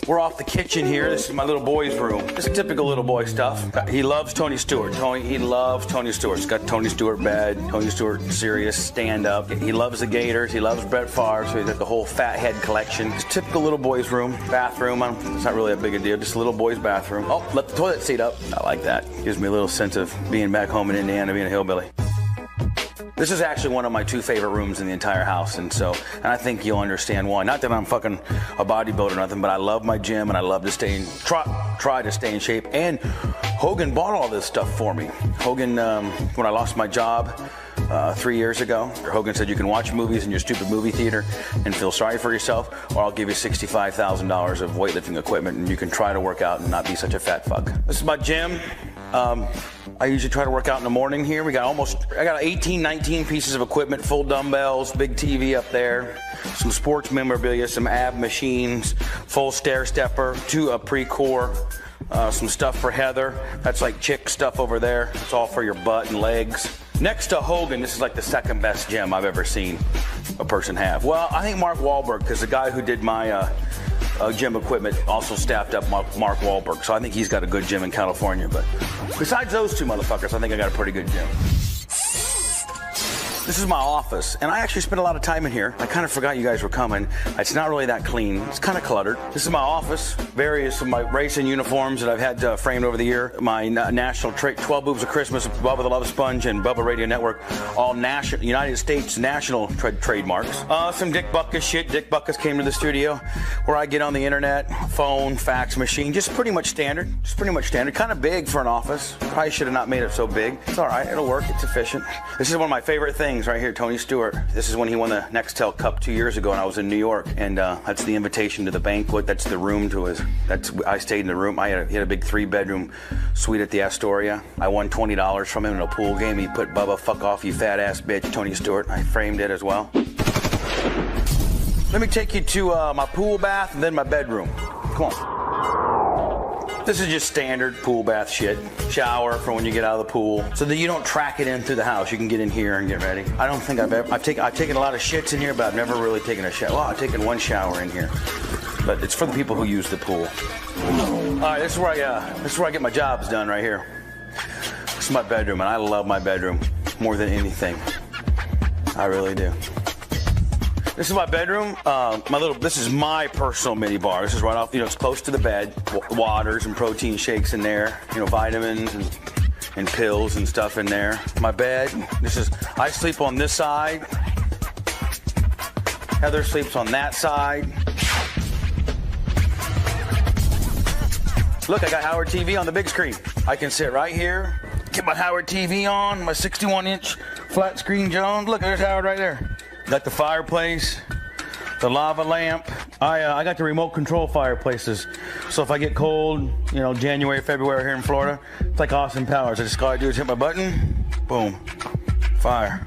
We're off the kitchen here. This is my little boy's room. This is typical little boy stuff. He loves Tony Stewart. He loves Tony Stewart. He's got Tony Stewart bed, Tony Stewart Sirius stand-up. He loves the Gators. He loves Brett Favre, so he's got the whole fathead collection. It's typical little boy's room. Bathroom. It's not really a big a deal. Just a little boy's bathroom. Oh, let the toilet seat up. I like that. Gives me a little sense of being back home in Indiana, being a hillbilly. This is actually one of my 2 favorite rooms in the entire house, and I think you'll understand why. Not that I'm fucking a bodybuilder or nothing, but I love my gym and I love to try to stay in shape. And Hogan bought all this stuff for me. Hogan, when I lost my job 3 years ago, Hogan said you can watch movies in your stupid movie theater and feel sorry for yourself, or I'll give you $65,000 of weightlifting equipment and you can try to work out and not be such a fat fuck. This is my gym. I usually try to work out in the morning here. I got 18, 19 pieces of equipment, full dumbbells, big TV up there, some sports memorabilia, some ab machines, full stair stepper, 2 pre-core, some stuff for Heather. That's like chick stuff over there. It's all for your butt and legs. Next to Hogan, this is like the second best gym I've ever seen a person have. Well, I think Mark Wahlberg, because the guy who did my gym equipment also staffed up Mark Wahlberg, so I think he's got a good gym in California. But besides those 2 motherfuckers, I think I got a pretty good gym. This is my office, and I actually spent a lot of time in here. I kind of forgot you guys were coming. It's not really that clean. It's kind of cluttered. This is my office. Various of my racing uniforms that I've had framed over the year. My national 12 Boobs of Christmas, Bubba the Love Sponge, and Bubba Radio Network, all United States national trademarks. Some Dick Butkus shit. Dick Butkus came to the studio where I get on the internet, phone, fax machine. Just pretty much standard. Kind of big for an office. Probably should have not made it so big. It's all right. It'll work. It's efficient. This is one of my favorite things. Right here, Tony Stewart. This is when he won the Nextel Cup 2 years ago, and I was in New York. And that's the invitation to the banquet. That's the room to his. I stayed in the room. He had a big 3-bedroom suite at the Astoria. I won $20 from him in a pool game. He put "Bubba, fuck off, you fat ass bitch," Tony Stewart. I framed it as well. Let me take you to my pool bath and then my bedroom. Come on. This is just standard pool bath shit. Shower for when you get out of the pool, so that you don't track it in through the house. You can get in here and get ready. I don't think I've taken a lot of shits in here, but I've never really taken a shower. Well, I've taken 1 shower in here, but it's for the people who use the pool. All right, this is where I get my jobs done right here. This is my bedroom, and I love my bedroom more than anything. I really do. This is my bedroom. This is my personal mini bar. This is right off, it's close to the bed. Waters and protein shakes in there. Vitamins and pills and stuff in there. My bed. I sleep on this side. Heather sleeps on that side. Look, I got Howard TV on the big screen. I can sit right here, get my Howard TV on, my 61-inch flat screen Jones. Look, there's Howard right there. Got the fireplace, the lava lamp. I got the remote control fireplaces. So if I get cold, January, February here in Florida, it's like Austin Powers. All I do is hit my button, boom, fire.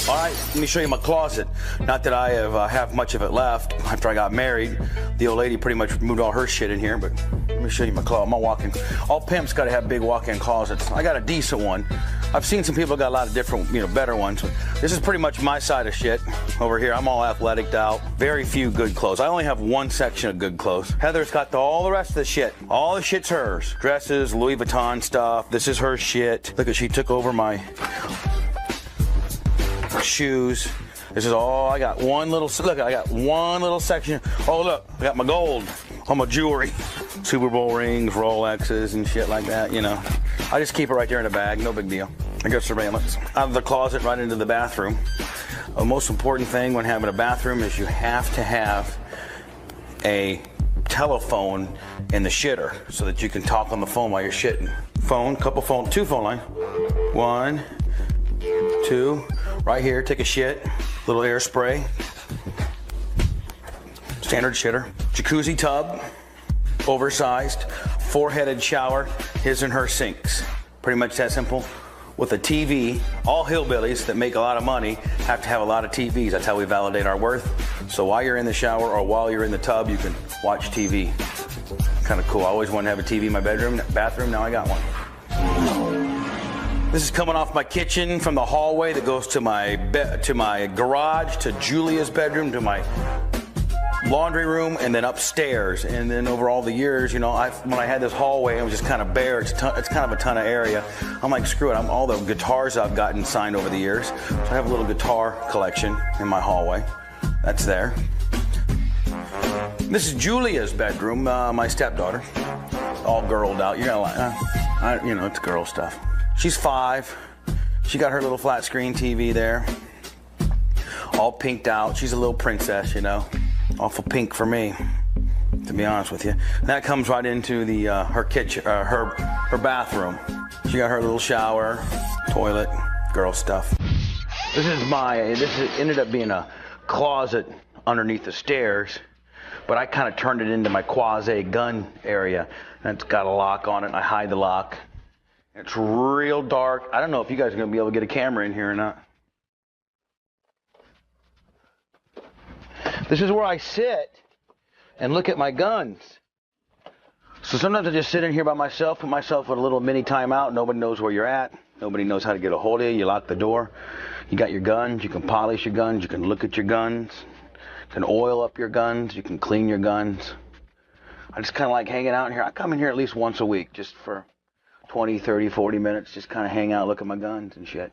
All right, let me show you my closet. Not that I have much of it left. After I got married, the old lady pretty much moved all her shit in here, but let me show you my closet. All pimps got to have big walk-in closets. I got a decent one. I've seen some people got a lot of different, better ones. This is pretty much my side of shit over here. I'm all athleticed out. Very few good clothes. I only have one section of good clothes. Heather's got all the rest of the shit. All the shit's hers. Dresses, Louis Vuitton stuff. This is her shit. Look at, she took over my shoes. This is all, I got one little, look, I got one little section. Oh, look, I got my gold, all my jewelry. Super Bowl rings, Rolexes, and shit like that, I just keep it right there in a bag, no big deal. I got surveillance. Out of the closet, right into the bathroom. The most important thing when having a bathroom is you have to have a telephone in the shitter so that you can talk on the phone while you're shitting. Two phone lines. 1, 2, right here, take a shit. Little air spray. Standard shitter. Jacuzzi tub. Oversized. 4-headed shower. His and her sinks. Pretty much that simple. With a TV, all hillbillies that make a lot of money have to have a lot of TVs. That's how we validate our worth. So while you're in the shower or while you're in the tub, you can watch TV. Kind of cool. I always wanted to have a TV in my bathroom. Now I got one. This is coming off my kitchen from the hallway that goes to my garage, to Julia's bedroom, to my laundry room, and then upstairs. And then over all the years, when I had this hallway, it was just kind of bare. It's kind of a ton of area. I'm like, screw it. All the guitars I've gotten signed over the years. So I have a little guitar collection in my hallway. That's there. This is Julia's bedroom, my stepdaughter. All girled out. You're gonna like, it's girl stuff. She's 5. She got her little flat screen TV there. All pinked out. She's a little princess, Awful pink for me, to be honest with you. And that comes right into the her kitchen, her bathroom. She got her little shower, toilet, girl stuff. This ended up being a closet underneath the stairs, but I kind of turned it into my quasi gun area. And it's got a lock on it. I hide the lock. It's real dark. I don't know if you guys are going to be able to get a camera in here or not. This is where I sit and look at my guns. So sometimes I just sit in here by myself, put myself in a little mini timeout. Nobody knows where you're at. Nobody knows how to get a hold of you. You lock the door. You got your guns. You can polish your guns. You can look at your guns. You can oil up your guns. You can clean your guns. I just kind of like hanging out in here. I come in here at least once a week just for 20, 30, 40 minutes, just kind of hang out, look at my guns and shit.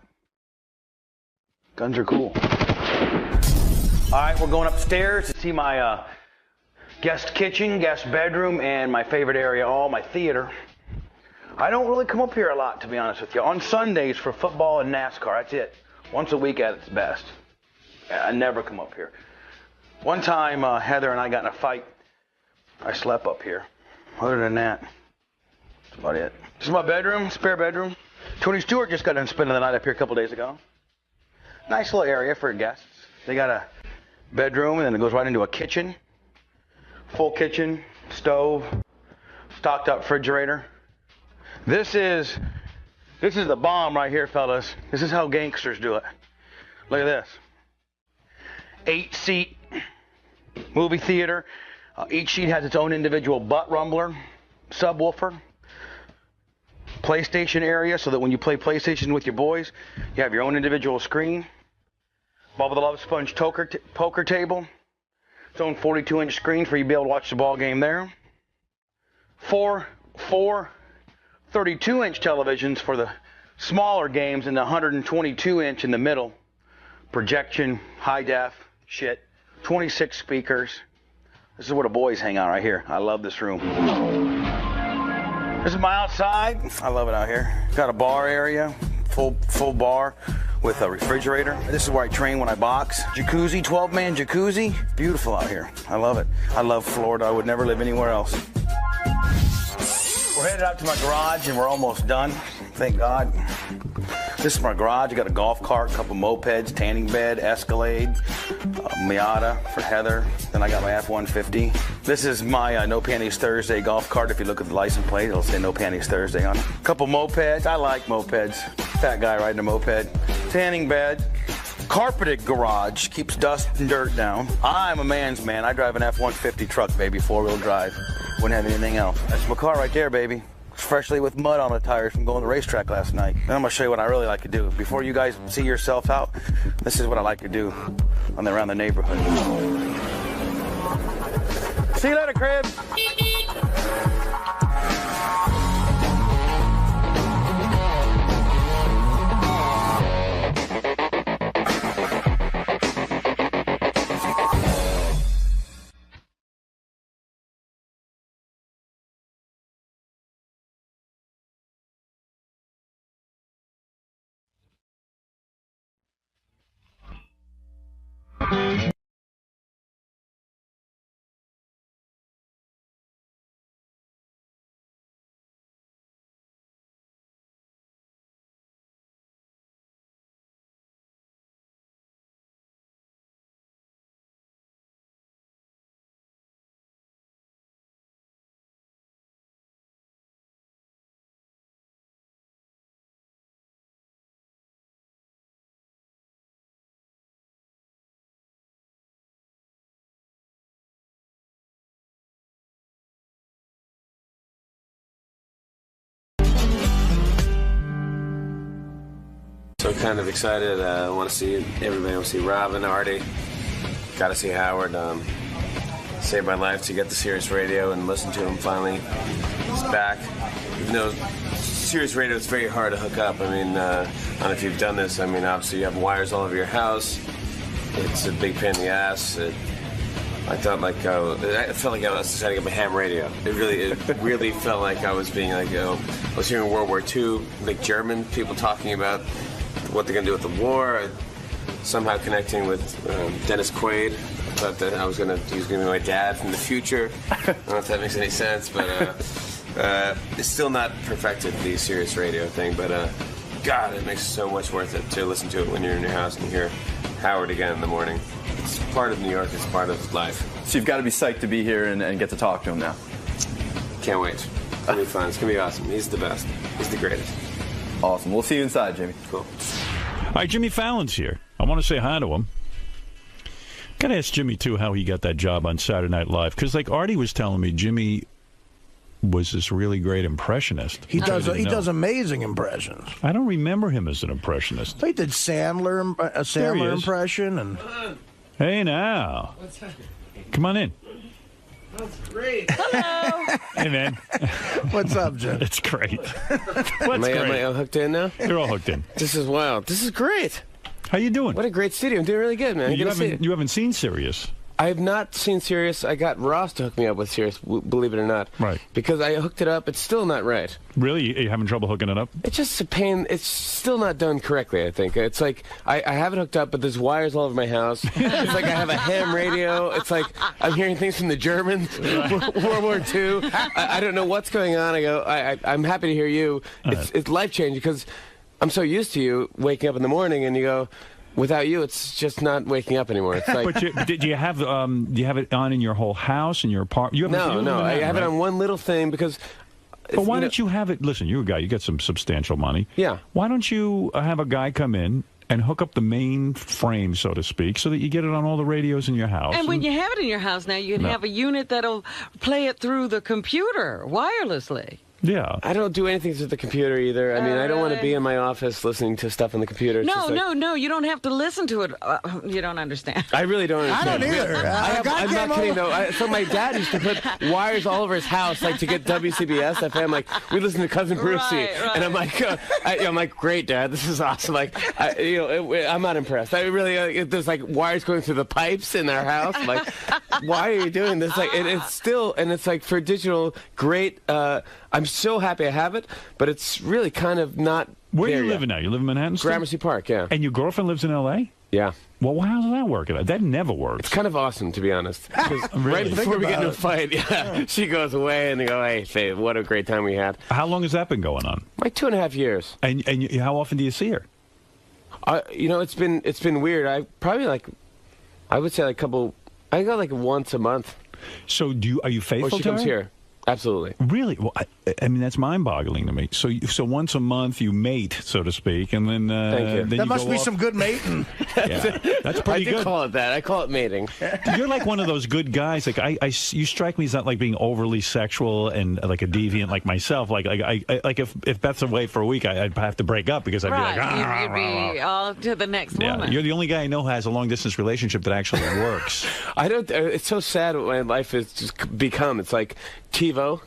Guns are cool. All right, we're going upstairs to see my guest kitchen, guest bedroom, and my favorite area, my theater. I don't really come up here a lot, to be honest with you. On Sundays for football and NASCAR, that's it. Once a week at its best. I never come up here. One time, Heather and I got in a fight. I slept up here. Other than that, that's about it. This is my bedroom, spare bedroom. Tony Stewart just got done spending the night up here a couple days ago. Nice little area for guests. They got a bedroom, and then it goes right into a kitchen. Full kitchen, stove, stocked up refrigerator. This is the bomb right here, fellas. This is how gangsters do it. Look at this. 8-seat movie theater. Each seat has its own individual butt rumbler, subwoofer. PlayStation area, so that when you play PlayStation with your boys, you have your own individual screen. Bubba the Love Sponge poker table. Its own 42-inch screen for you to be able to watch the ball game there. Four 32-inch televisions for the smaller games, and the 122-inch in the middle. Projection, high def, shit. 26 speakers. This is where the boys hang out right here. I love this room. This is my outside. I love it out here. Got a bar area, full bar with a refrigerator. This is where I train when I box. Jacuzzi, 12-man jacuzzi. Beautiful out here. I love it. I love Florida. I would never live anywhere else. We're headed out to my garage and we're almost done. Thank God. This is my garage. I got a golf cart, a couple mopeds, tanning bed, Escalade, Miata for Heather. Then I got my F-150. This is my No Panties Thursday golf cart. If you look at the license plate, it'll say No Panties Thursday on it. A couple mopeds. I like mopeds. Fat guy riding a moped. Tanning bed. Carpeted garage. Keeps dust and dirt down. I'm a man's man. I drive an F-150 truck, baby. 4-wheel drive. Wouldn't have anything else. That's my car right there, baby. freshly with mud on the tires from going to the racetrack last night. And I'm gonna show you what I really like to do. Before you guys see yourself out, this is what I like to do around the neighborhood. See you later, Crib. So kind of excited. I want to see everybody. I want to see Robin, Artie. Got to see Howard. Saved my life to get the Sirius Radio and listen to him finally. He's back. Even though Sirius Radio is very hard to hook up. I mean, I don't know if you've done this. I mean, obviously you have wires all over your house. It's a big pain in the ass. I felt like I was setting up a ham radio. It really felt like I was being like, I was hearing World War II, like German people talking about what they're going to do with the war, somehow connecting with Dennis Quaid. I thought that he was going to be my dad from the future. I don't know if that makes any sense, but it's still not perfected, the Sirius Radio thing, but God, it makes it so much worth it to listen to it when you're in your house and hear Howard again in the morning. It's part of New York, it's part of life. So you've got to be psyched to be here and get to talk to him now. Can't wait. It's going to be fun. It's going to be awesome. He's the best. He's the greatest. Awesome. We'll see you inside, Jimmy. Cool. All right, Jimmy Fallon's here. I want to say hi to him. Got to ask Jimmy, too, how he got that job on Saturday Night Live. Because, like Artie was telling me, Jimmy was this really great impressionist. He does amazing impressions. I don't remember him as an impressionist. He did a Sandler impression. And hey, now. Come on in. That's great. Hello. Hey, man. What's up, Jim? It's great. Am I all hooked in now? You're all hooked in. This is wild. This is great. How you doing? What a great studio. I'm doing really good, man. You haven't seen Sirius. I have not seen Sirius. I got Ross to hook me up with Sirius, believe it or not. Right. Because I hooked it up. It's still not right. Really? Are you having trouble hooking it up? It's just a pain. It's still not done correctly, I think. It's like I have it hooked up, but there's wires all over my house. It's like I have a ham radio. It's like I'm hearing things from the Germans, World War II. I don't know what's going on. I go, I'm happy to hear you. It's life-changing because I'm so used to you waking up in the morning and you go, without you, it's just not waking up anymore. It's like, but do you have it on in your whole house, in your apartment? No. I have it on one little thing because. But why don't you have it? Listen, you're a guy. You got some substantial money. Yeah. Why don't you have a guy come in and hook up the main frame, so to speak, so that you get it on all the radios in your house? And when you have it in your house now, you can have a unit that'll play it through the computer wirelessly. Yeah. I don't do anything to the computer either. I mean, I don't want to be in my office listening to stuff on the computer. It's No. You don't have to listen to it. You don't understand. I really don't understand. I don't either. I'm not kidding, though. So my dad used to put wires all over his house, like, to get WCBS FM. Like, we listen to Cousin Brucey. Right. And I'm like, I'm like, great, Dad. This is awesome. Like, I'm not impressed. I really, there's, like, wires going through the pipes in our house. I'm like, why are you doing this? Like, it's still, and it's like, for digital, great. I'm so happy I have it, but it's really kind of not. Where are you living now? You live in Manhattan still? Gramercy Park, yeah. And your girlfriend lives in L.A.? Yeah. Well, how does that work? That never works. It's kind of awesome, to be honest. Really? Right before we get into a fight, she goes away and they go, hey, babe, what a great time we had. How long has that been going on? Like 2.5 years. And how often do you see her? It's been weird. I would say I go like once a month. So are you faithful to her? Or she comes here. Absolutely. Really? Well, I mean, that's mind-boggling to me. So once a month you mate, so to speak, and then Thank you. then That you must go be off. some good mating. Yeah, that's pretty good. I do call it that. I call it mating. You're like one of those good guys. Like you strike me as not like being overly sexual and like a deviant like myself. Like if Beth's away for a week, I'd have to break up because I'd be like, You'd be all to the next woman. You're the only guy I know who has a long-distance relationship that actually works. I don't. It's so sad what my life has just become. It's like TiVo.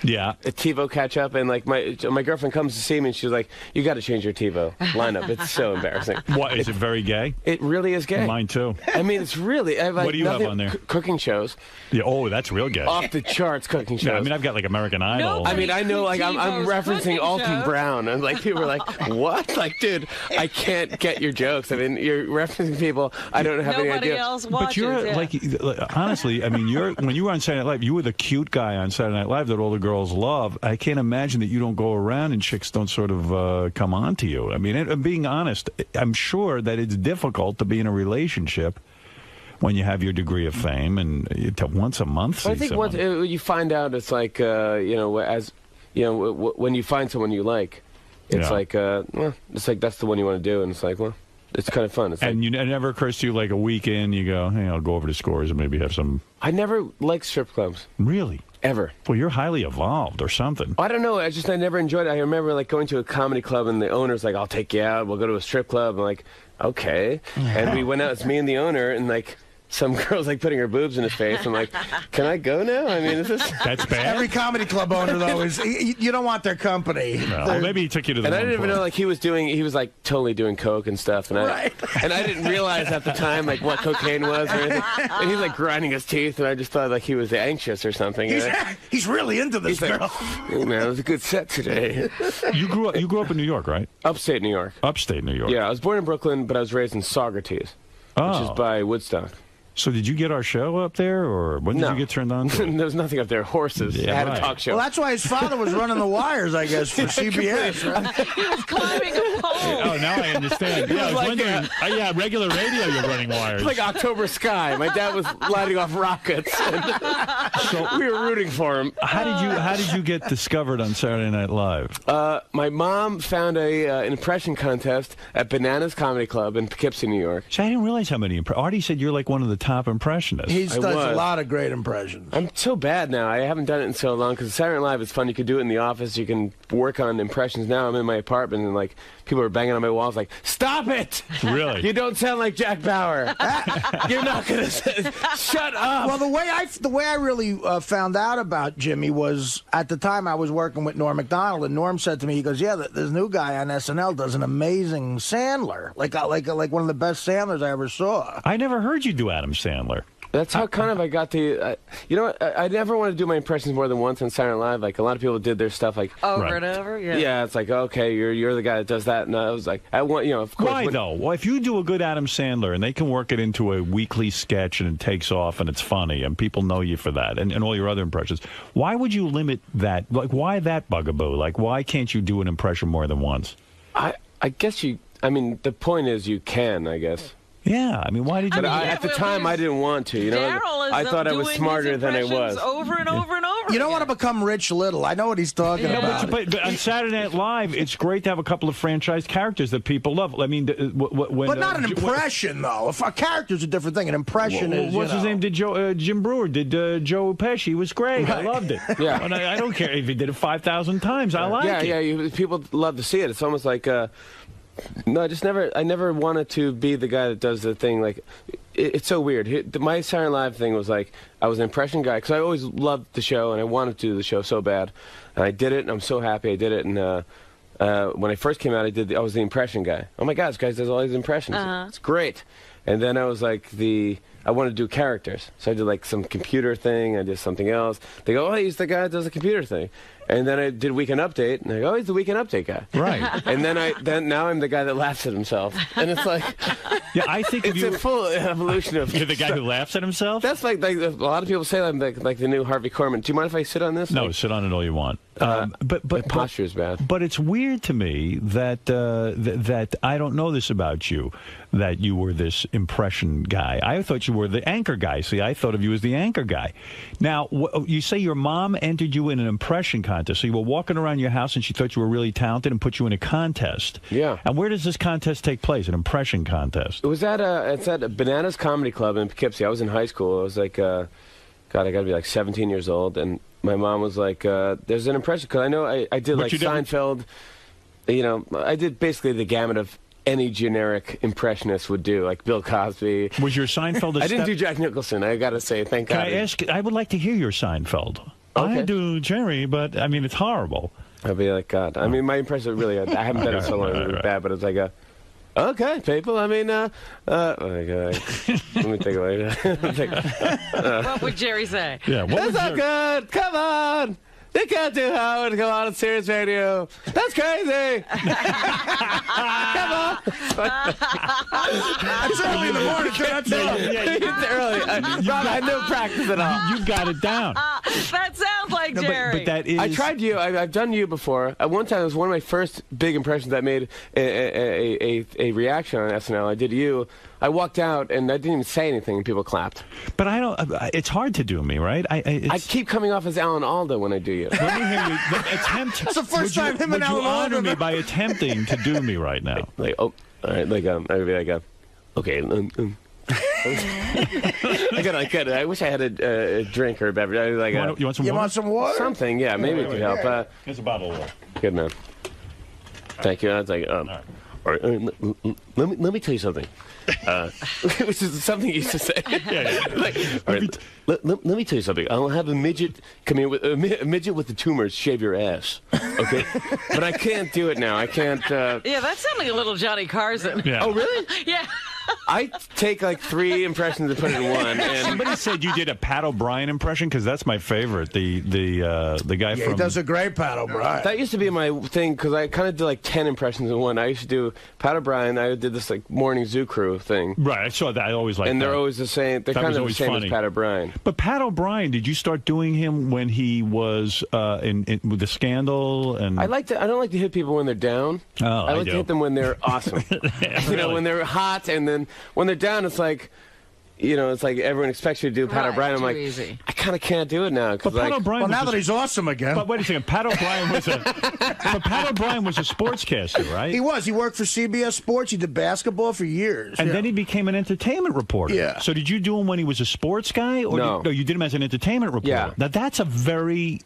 Yeah. A TiVo catch up, and like my girlfriend comes to see me, and she's like, "You got to change your TiVo lineup. It's so embarrassing." What is it? Very gay? It really is gay. Mine too. I mean, it's really. I have, like, what do you have on there? Cooking shows. Yeah. Oh, that's real gay. Off the charts cooking shows. Yeah, I mean, I've got like American Idol. I mean, I know, like, I'm referencing Alton show. Brown, and like people are like, "What?" Like, dude, I can't get your jokes. I mean, you're referencing people I don't have any Nobody idea. else watches. But you're like honestly, I mean, when you were on Saturday Night Live, you were the cute guy on Saturday Night Live that all the girls love. I can't imagine that you don't go around and chicks don't sort of come on to you. I mean, being honest, I'm sure that it's difficult to be in a relationship when you have your degree of fame and once a month. I think once you find out, it's like as you know, when you find someone you like, it's like well, it's like that's the one you want to do, and it's like, well, it's kind of fun. It's and it never occurs to you like a weekend you go, hey, I'll go over to Scores and maybe have some. I never liked strip clubs. Really? Ever. Well, you're highly evolved or something. I don't know. I never enjoyed it. I remember like going to a comedy club and the owner's like, I'll take you out. We'll go to a strip club. I'm like, okay. And we went out. It's me and the owner, and like some girl's like putting her boobs in his face. I'm like, can I go now? I mean, is this? That's bad. Every comedy club owner though is you don't want their company. No. Well, maybe he took you to the. And I didn't even know like he was like totally doing coke and stuff, and I didn't realize at the time like what cocaine was or anything. And he's like grinding his teeth, and I just thought like he was anxious or something. He's really into this girl. Like, hey, man, it was a good set today. You grew up in New York, right? Upstate New York. Upstate New York. Yeah, I was born in Brooklyn, but I was raised in Saugerties, which is by Woodstock. So did you get our show up there, or when did you get turned on to? There was nothing up there. Horses. Yeah, I had a talk show. Well, that's why his father was running the wires, I guess, for CBS. Right? He was climbing a pole. Oh, now I understand. Yeah, I was like wondering. Regular radio, you're running wires. Like October Sky. My dad was lighting off rockets. So we were rooting for him. How did you get discovered on Saturday Night Live? My mom found an impression contest at Bananas Comedy Club in Poughkeepsie, New York. See, I didn't realize how many. Artie said you're like one of the top impressionists. He does a lot of great impressions. I'm so bad now. I haven't done it in so long because Saturday Night Live is fun. You can do it in the office. You can work on impressions. Now I'm in my apartment and like people are banging on my walls like, stop it! Really? You don't sound like Jack Bauer. You're not gonna shut up. Well, the way I really found out about Jimmy was at the time I was working with Norm Macdonald, and Norm said to me, he goes, "Yeah, this new guy on SNL does an amazing Sandler, like one of the best Sandlers I ever saw." I never heard you do Adam Sandler. That's how kind of I got the, you know what, I never want to do my impressions more than once on Saturday Night Live. Like, a lot of people did their stuff like... Over and over, yeah. Yeah, it's like, okay, you're the guy that does that. And I was like, I want, of course... Why, though? Well, if you do a good Adam Sandler and they can work it into a weekly sketch and it takes off and it's funny and people know you for that and all your other impressions, why would you limit that? Like, why that bugaboo? Like, why can't you do an impression more than once? I guess the point is you can, I guess. Yeah, I mean, why did you? But at the time, I didn't want to. I thought I was smarter than I was. Over and over and over. You don't want to become Rich Little. I know what he's talking about. But on Saturday Night Live, it's great to have a couple of franchise characters that people love. I mean, but not an impression, though. If a character's a different thing, an impression is. What's his name? Did Jim Brewer? Did Joe Pesci? He was great. Right. I loved it. Yeah, and I don't care if he did it 5,000 times. I like it. Yeah. People love to see it. It's almost like. No, I never wanted to be the guy that does the thing. Like, it's so weird. My Saturday Night Live thing was like, I was an impression guy, because I always loved the show, and I wanted to do the show so bad. And I did it, and I'm so happy I did it. And when I first came out, I was the impression guy. Oh my God, this guy does all these impressions. It's great. And then I was like I wanted to do characters. So I did like some computer thing, I did something else. They go, oh, he's the guy that does the computer thing. And then I did Weekend Update, and I go, oh, he's the Weekend Update guy. Right. And then now I'm the guy that laughs at himself. And it's like, yeah, I think it's a full evolution of. You're the guy who laughs at himself? That's like a lot of people say I'm like the new Harvey Korman. Do you mind if I sit on this? No, sit on it all you want. But my posture is bad. But it's weird to me that that I don't know this about you, that you were this impression guy. I thought you were the anchor guy. See, I thought of you as the anchor guy. Now, you say your mom entered you in an impression contest. So you were walking around your house and she thought you were really talented and put you in a contest. Yeah. And where does this contest take place? An impression contest? It was it's at Bananas Comedy Club in Poughkeepsie. I was in high school. I was like, God, I got to be like 17 years old. And my mom was like, there's an impression. Because I know I did like Seinfeld. You know, I did basically the gamut of any generic impressionist would do, like Bill Cosby. Was your Seinfeld I didn't do Jack Nicholson, I got to say, thank God. Can I ask, I would like to hear your Seinfeld. Okay. I do Jerry, but, I mean, it's horrible. I'd be like, God. I mean, my impression really, I haven't done it so long, it was bad, but it's like okay, people, I mean, oh my God. Let me think about it. What would Jerry say? Yeah, that's not good, come on. They can't do Howard come on Sirius Radio. That's crazy. Come on. It's early in the morning. That's It's early. Rob, I had no practice at all. You got it down. That sounds like No, Jerry. but that is... I tried you. I've done you before. At one time, it was one of my first big impressions. I made a reaction on SNL. I did you. I walked out, and I didn't even say anything, and people clapped. But I don't... It's hard to do me, right? I keep coming off as Alan Alda when I do you. Let me hear you. Attempt... That's the first time him and Alan Alda... Alda... Would you honor me by attempting to do me right now? Like, oh, all right, like, I would be like, okay, I wish I had a drink or a beverage. I was like, you want some water? You want some water? Something, yeah, maybe it could help. Here's a bottle of water. Good, man. Thank you. I was like, all right, let me tell you something. Which is something you used to say. Like, all right, let me tell you something. I'll have a midget come in with a midget with the tumors shave your ass. Okay, but I can't do it now. I can't. Yeah, that sounds like a little Johnny Carson. Yeah. Oh, really? Yeah. I take like 3 impressions and put it in one. And somebody said you did a Pat O'Brien impression, because that's my favorite. The guy from... he does a great Pat O'Brien. That used to be my thing, because I kind of did like 10 impressions in one. I used to do Pat O'Brien. I did this like morning Zoo Crew thing. Right, I saw that. I always liked that. And they're always the same. They're kind of the same as Pat O'Brien. But Pat O'Brien, did you start doing him when he was with the Scandal? And I don't like to hit people when they're down. Oh, I like to hit them when they're awesome. You know, when they're hot, and then when they're down, it's like, you know, it's like everyone expects you to do Pat O'Brien. I'm like, easy. I kind of can't do it now. But Pat O'Brien well, now that he's awesome again. But wait a second, Pat O'Brien was but Pat O'Brien was a sportscaster, right? He was. He worked for CBS Sports. He did basketball for years. And then he became an entertainment reporter. Yeah. So did you do him when he was a sports guy? Or No. you did him as an entertainment reporter. Yeah. Now, that's a very...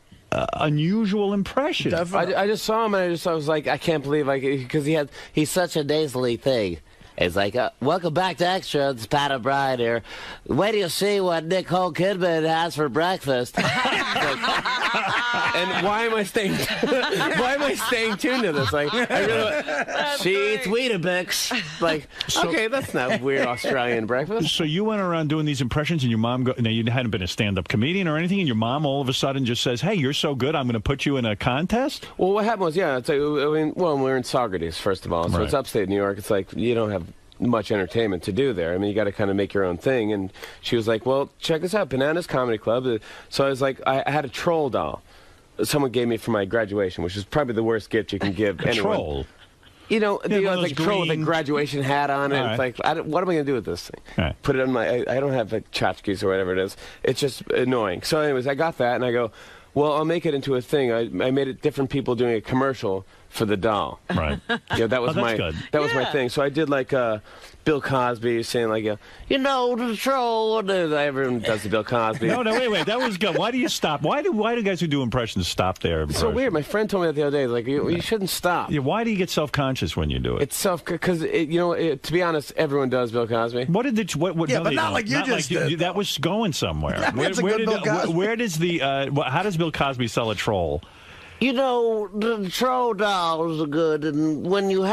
unusual impression. I just saw him, and I was like, I can't believe, like, because he's such a nasally thing. It's like, welcome back to Extra. It's Pat O'Brien here. Wait till you see what Nicole Kidman has for breakfast. And why am I staying? Why am I staying tuned to this? Like, I really, she eats Weetabix. Like, okay, that's not weird Australian breakfast. So you went around doing these impressions, and your mom. Now you hadn't been a stand-up comedian or anything, and your mom all of a sudden just says, "Hey, you're so good, I'm going to put you in a contest." Well, what happened was, it's like, I mean, well, we're in Saugerties, first of all, so it's upstate New York. It's like you don't have much entertainment to do there. I mean, you got to kind of make your own thing. And she was like, "Well, check this out, Bananas Comedy Club." So I was like, I had a troll doll. Someone gave me for my graduation, which is probably the worst gift you can give anyone. Troll. You know, like troll with a graduation hat on it. It's like, what am I going to do with this thing? Right. Put it on my. I don't have like tchotchkes or whatever it is. It's just annoying. So, anyways, I got that, and I go, well, I'll make it into a thing. I made it different people doing a commercial for the doll. Right. Yeah, that was good. That was my thing. So I did like Bill Cosby saying like, you know, the troll. Everyone does the Bill Cosby. No, wait. That was good. Why do you stop? Why do guys who do impressions stop there? It's so weird. My friend told me that the other day. Like, you shouldn't stop. Yeah. Why do you get self-conscious when you do it? It's because you know. To be honest, everyone does Bill Cosby. What did the what? Yeah, no, but not like you just did. That was going somewhere. Where does the how does Bill Cosby sell a troll? You know, the troll dolls are good, and when you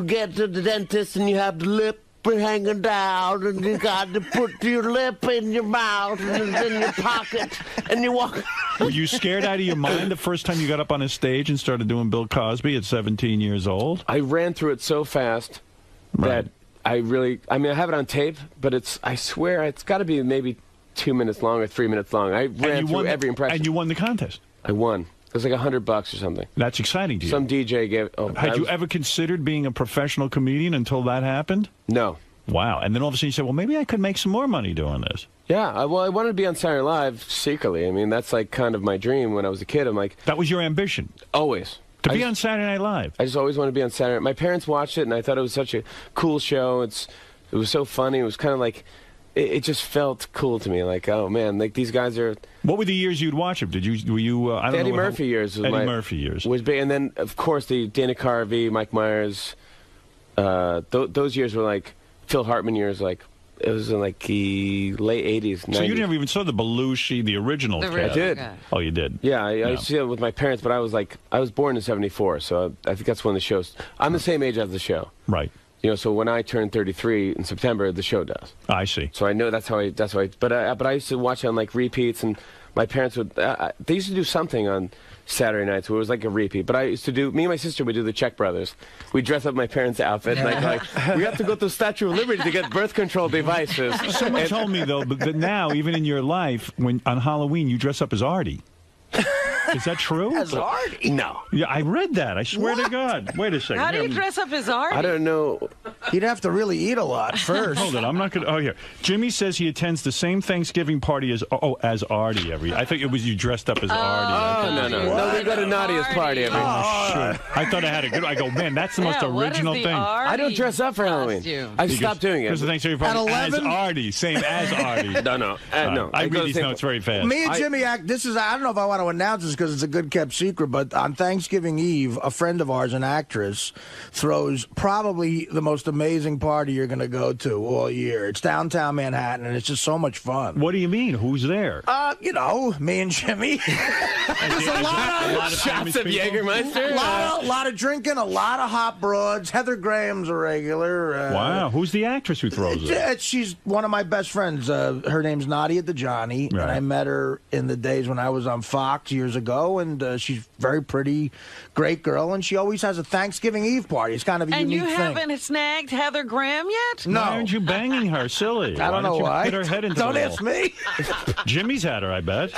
get to the dentist and you have the lip hanging down, and you got to put your lip in your mouth and it's in your pocket, and you walk Were you scared out of your mind the first time you got up on a stage and started doing Bill Cosby at 17 years old? I ran through it so fast that I have it on tape, but I swear it's got to be maybe 2 minutes long or 3 minutes long. I ran through every impression. And you won the contest? I won. It was like $100 or something. That's exciting to you. Some DJ gave. Had you ever considered being a professional comedian until that happened? No. Wow. And then all of a sudden you said, well, maybe I could make some more money doing this. Yeah. I wanted to be on Saturday Night Live secretly. I mean, that's like kind of my dream when I was a kid. I'm like. That was your ambition? Always. To be on Saturday Night Live? I just always wanted to be on Saturday. My parents watched it, and I thought it was such a cool show. It was so funny. It was kind of like. It just felt cool to me, like, oh man, like these guys are. What were the years you'd watch them? Were you? I don't Eddie know Murphy years. Was Eddie Murphy years was big, and then of course the Dana Carvey, Mike Myers. Those years were like Phil Hartman years, like it was in like the late '80s. 90s. So you never even saw the Belushi, the original? I did. Oh, you did? Yeah, I see it with my parents, but I was born in '74, so I think that's when the show's. I'm the same age as the show. Right. You know, so when I turn 33 in September, the show does. I see. So I know that's how I. But I used to watch it on like repeats, and my parents would. They used to do something on Saturday nights where it was like a repeat. But I used to do. Me and my sister would do the Czech Brothers. We dress up my parents' outfit, and like we have to go to the Statue of Liberty to get birth control devices. Someone told me though that now, even in your life, when on Halloween you dress up as Artie. Is that true? As Artie? No. Yeah, I read that. I swear to God. Wait a second. How do you dress up as Artie? I don't know. He'd have to really eat a lot first. Hold on, I'm not going to. Oh, here. Jimmy says he attends the same Thanksgiving party as Artie every. I thought it was you dressed up as Artie. Oh, no. We go to Nadia's party every. Sure. I thought I had a good. I go, man, that's the most original thing. I don't dress up for Halloween. I've stopped doing it. Because the Thanksgiving party as Artie, same as Artie. No. I read these notes very fast. Me and Jimmy act. This is. I don't know if I want to announce this because it's a good kept secret, but on Thanksgiving Eve, a friend of ours, an actress, throws probably the most amazing party you're going to go to all year. It's downtown Manhattan, and it's just so much fun. What do you mean? Who's there? You know, me and Jimmy. There's a lot of shots of Jägermeister. A lot of drinking, a lot of hot broads. Heather Graham's a regular. Wow. Who's the actress who throws it? She's one of my best friends. Her name's Nadia Dajani, and I met her in the days when I was on Fox years ago, and she's very pretty, great girl, and she always has a Thanksgiving Eve party. It's kind of a unique thing. And you haven't snagged Heather Graham yet? No. Why aren't you banging her? Silly. I don't know why. Hit her head into Don't the ask me. Jimmy's had her, I bet.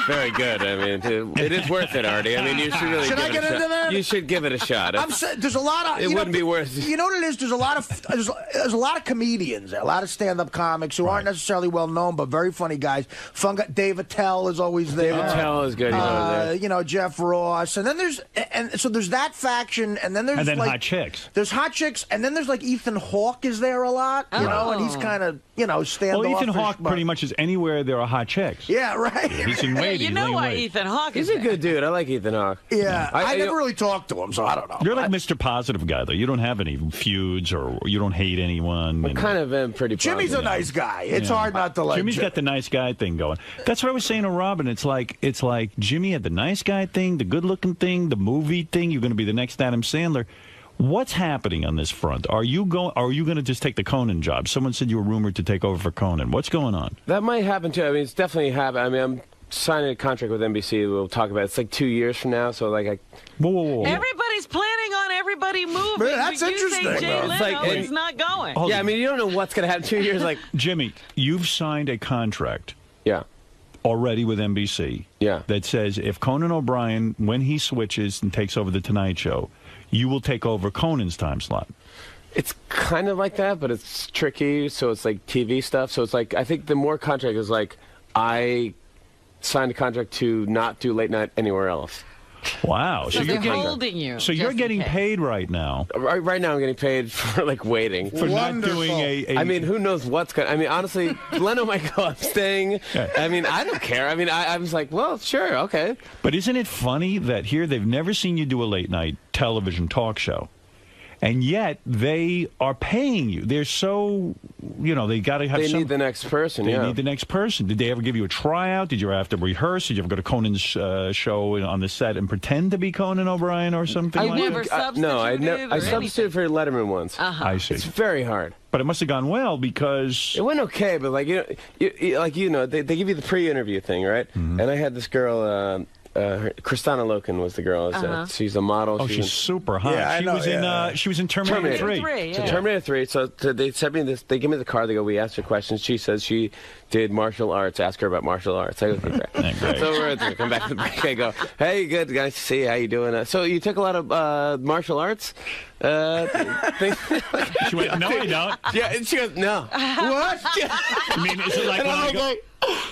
Very good. I mean, it is worth it, Artie. I mean, you should really. Should I get into that? You should give it a shot. There's a lot of. It wouldn't be worth. You know what it is? There's a lot of comedians, a lot of stand-up comics who aren't necessarily well known, but very funny guys. Fun guy. Dave Attell is always there. Dave Attell is good. You know, Jeff Ross, and then there's that faction, and then there's like, hot chicks. There's hot chicks, and then there's like Ethan Hawke is there a lot, you know, and he's kind of standoffish. Well, Ethan Hawke pretty much is anywhere there are hot chicks. Yeah, right. Yeah, he's in waiting. You know why Ethan Hawke is He's a good dude. I like Ethan Hawke. Yeah, I never really talked to him, so I don't know. You're like Mr. Positive guy, though. You don't have any feuds, or you don't hate anyone. I kind of am pretty. Jimmy's a nice guy. It's hard not to like. Jimmy's got the nice guy thing going. That's what I was saying to Robin. It's like Jimmy had the nice guy thing, the good-looking thing, the movie thing. You're going to be the next Adam Sandler. What's happening on this front? Are you going to just take the Conan job? Someone said you were rumored to take over for Conan. What's going on? That might happen too. I mean, it's definitely happened. I mean, I'm signing a contract with NBC. We'll talk about it. It's like 2 years from now. So like, whoa. Everybody's planning on everybody moving. Man, that's interesting. You say Jay Leno like, is not going. Yeah, I mean, you don't know what's going to happen 2 years. Like, Jimmy, you've signed a contract. Yeah. Already with NBC. Yeah. That says if Conan O'Brien, when he switches and takes over the Tonight Show, you will take over Conan's time slot. It's kind of like that, but it's tricky. So it's like TV stuff. So it's like, I think the more contract is like, I signed a contract to not do late night anywhere else. Wow. So they're holding you. So you're getting paid right now. Right now I'm getting paid for like waiting. For not doing a... I mean, who knows what's going to... I mean, honestly, Leno might go, I'm staying. I mean, I don't care. I mean, I was like, well, sure, okay. But isn't it funny that here they've never seen you do a late night television talk show? and yet they are paying you. They're so, they got to have They need the next person, They need the next person. Did they ever give you a tryout? Did you ever have to rehearse? Did you ever go to Conan's show on the set and pretend to be Conan O'Brien or something like that? No, I substituted for Letterman once. I see. It's very hard. But it must have gone well because... It went okay, but they give you the pre-interview thing, right? Mm-hmm. And I had this girl... Kristana Loken was the girl. She's a model. Oh, she's super hot. Yeah, she was in Terminator 3. So Terminator 3. So they sent me this. They give me the card. They go, we asked her questions. She says she did martial arts. Ask her about martial arts. I go, okay, great. So we're come back to the break. I go, hey, good, guys. See how you doing? So you took a lot of martial arts. She went, no, I don't. Yeah, and she goes, no. What? I mean, is it like when I go...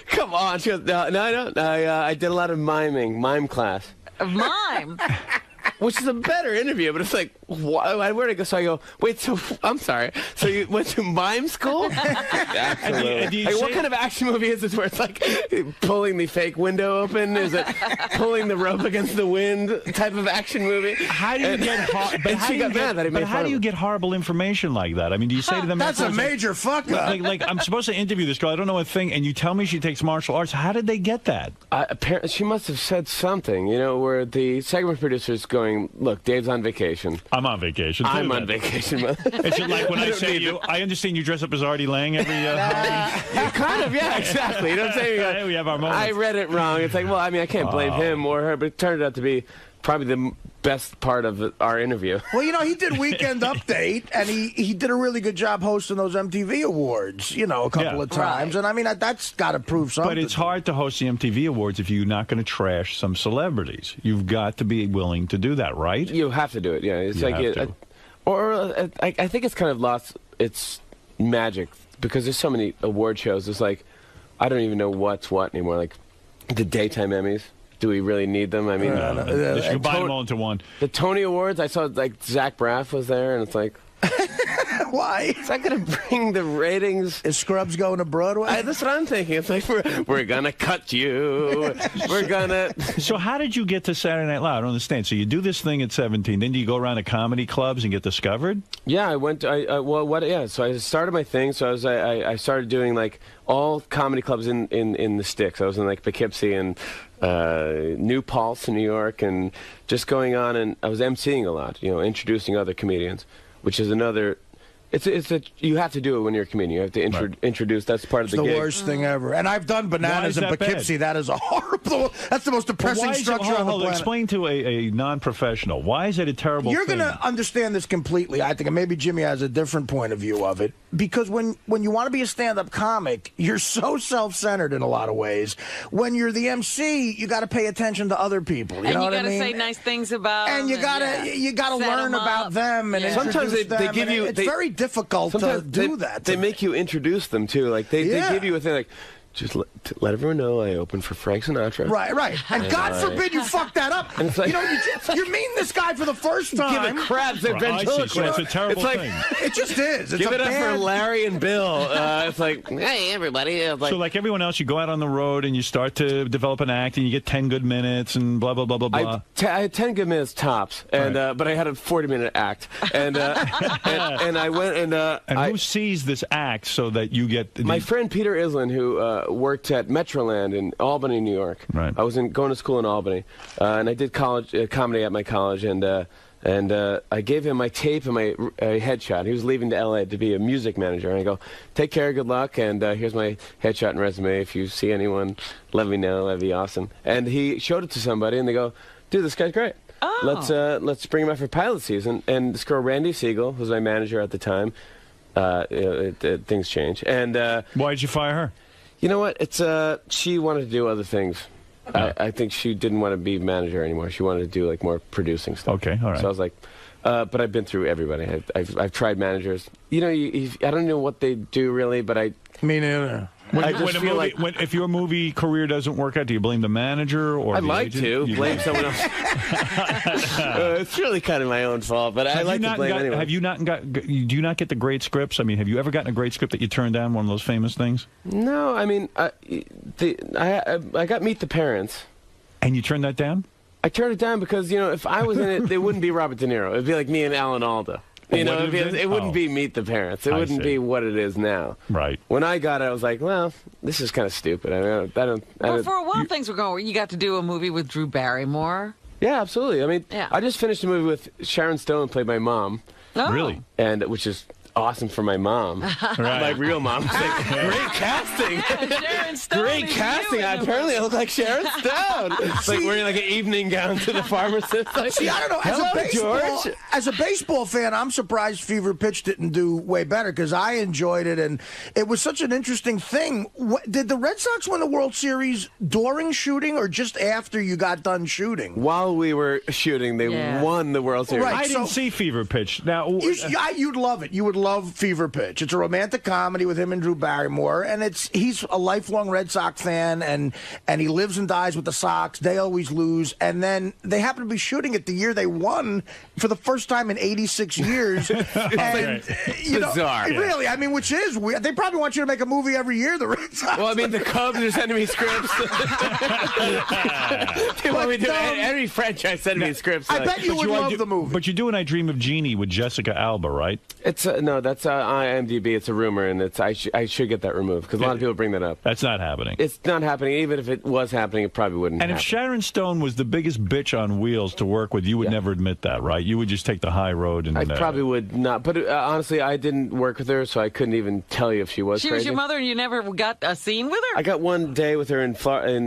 Come on. She goes, no, I don't. I did a lot of mime class. Mime? Which is a better interview, but it's like, where'd I go? So I go, wait, so, I'm sorry. So you went to mime school? Absolutely. What kind of action movie is this where it's like pulling the fake window open? Is it pulling the rope against the wind type of action movie? How do you how do you get horrible information like that? I mean, do you say to them... That's a major fuck up. Like, I'm supposed to interview this girl. I don't know a thing, and you tell me she takes martial arts. How did they get that? Apparently, she must have said something, where the segment producer's going, look, Dave's on vacation. I'm on vacation. I'm on vacation. It's like when I say you, I understand you dress up as Artie Lang every... kind of, yeah, exactly. You know what I'm saying? We have our moments. I read it wrong. It's like, well, I mean, I can't blame him or her, but it turned out to be probably the best part of our interview. Well, he did Weekend Update, and he did a really good job hosting those MTV Awards, a couple of times. And, I mean, that's got to prove something. But it's hard to host the MTV Awards if you're not going to trash some celebrities. You've got to be willing to do that, right? You have to do it, yeah. It's I think it's kind of lost its magic because there's so many award shows. It's like, I don't even know what's what anymore. Like, the daytime Emmys. Do we really need them? I mean, you should combine them all into one. The Tony Awards, I saw like Zach Braff was there, and it's like, why? Is that going to bring the ratings? Is Scrubs going to Broadway? That's what I'm thinking. It's like, we're going to cut you. We're going to... So how did you get to Saturday Night Live? I don't understand. So you do this thing at 17, then do you go around to comedy clubs and get discovered? Yeah, I went to... So I started my thing. So I started doing, like, all comedy clubs in the sticks. I was in, like, Poughkeepsie and... New Paltz in New York, and just going on, and I was emceeing a lot, introducing other comedians, which is another. You have to do it when you're a comedian. You have to introduce. That's part of the gig. It's the worst thing ever. And I've done Bananas in Poughkeepsie. That is a horrible. That's the most depressing structure on the planet. Explain to a non-professional. Why is it a terrible thing? You're going to understand this completely, I think, and maybe Jimmy has a different point of view of it. Because when you want to be a stand-up comic, you're so self-centered in a lot of ways. When you're the MC, you got to pay attention to other people. You know what I mean? And you got to say nice things about them. And you got to learn about them and sometimes they give you. It's very difficult to do that. They make you introduce them too. Like they give you a thing like. Just let everyone know I opened for Frank Sinatra. Right. And God forbid you fuck that up. And it's like, you mean this guy for the first time. Give it crabs at ventriloquist. So it's a terrible thing. It just is. Give it up for Larry and Bill. It's like, hey, everybody. So like everyone else, you go out on the road and you start to develop an act and you get 10 good minutes and blah, blah, blah, blah, blah. I had 10 good minutes tops, and but I had a 40-minute act. And and I went and... and who sees this act so that you get... My friend Peter Islin, who... worked at Metroland in Albany, New York. Right. I was going to school in Albany, and I did comedy at my college, and I gave him my tape and my headshot. He was leaving to L.A. to be a music manager, and I go, take care, good luck, and here's my headshot and resume. If you see anyone, let me know. That'd be awesome. And he showed it to somebody, and they go, dude, this guy's great. Oh. Let's bring him out for pilot season. And this girl, Randy Siegel, who was my manager at the time, things change. And why did you fire her? You know what? It's she wanted to do other things. I think she didn't want to be manager anymore. She wanted to do like more producing stuff. Okay, all right. So I was like, but I've been through everybody. I've tried managers. I don't know what they do really, but I. Me neither. If your movie career doesn't work out, do you blame the manager or I'd like to blame someone else. It's really kind of my own fault, but I like to blame anyone. Have you not do you not get the great scripts? I mean, have you ever gotten a great script that you turned down, one of those famous things? No, I mean, I got Meet the Parents. And you turned that down? I turned it down because, if I was in it, it wouldn't be Robert De Niro. It would be like me and Alan Alda. You know, it wouldn't be Meet the Parents. It wouldn't be what it is now. Right. When I got it, I was like, well, this is kind of stupid. I don't. Well, for a while, things were going. You got to do a movie with Drew Barrymore. Yeah, absolutely. I mean, I just finished a movie with Sharon Stone, played my mom. Oh. Really? And which is awesome for my mom, my real mom. It's like, great casting. Sharon Stone. Great casting. Apparently, I look like Sharon Stone. It's like wearing like an evening gown to the pharmacist. Like, see, I don't know. Hello, as a baseball fan, I'm surprised Fever Pitch didn't do way better because I enjoyed it, and it was such an interesting thing. Did the Red Sox win the World Series during shooting or just after you got done shooting? While we were shooting, they won the World Series. Right, I didn't see Fever Pitch. Now, you'd love it. You would love Fever Pitch. It's a romantic comedy with him and Drew Barrymore, and he's a lifelong Red Sox fan, and he lives and dies with the Sox. They always lose, and then they happen to be shooting it the year they won for the first time in 86 years. And you know, bizarre. Really, I mean, which is weird. They probably want you to make a movie every year. The Red Sox. Well, I mean, the Cubs are sending me scripts. They want me to do every franchise sending me scripts. I bet you would love the movie. But you're doing I Dream of Jeannie with Jessica Alba, right? It's no, that's IMDb. It's a rumor, and I should get that removed because a lot of people bring that up. That's not happening. It's not happening. Even if it was happening, it probably wouldn't And happen. if Sharon Stone was the biggest bitch on wheels to work with, you would never admit that, right? You would just take the high road. And I probably would not. But honestly, I didn't work with her, so I couldn't even tell you if she was She crazy. was your mother, and you never got a scene with her? I got one day with her in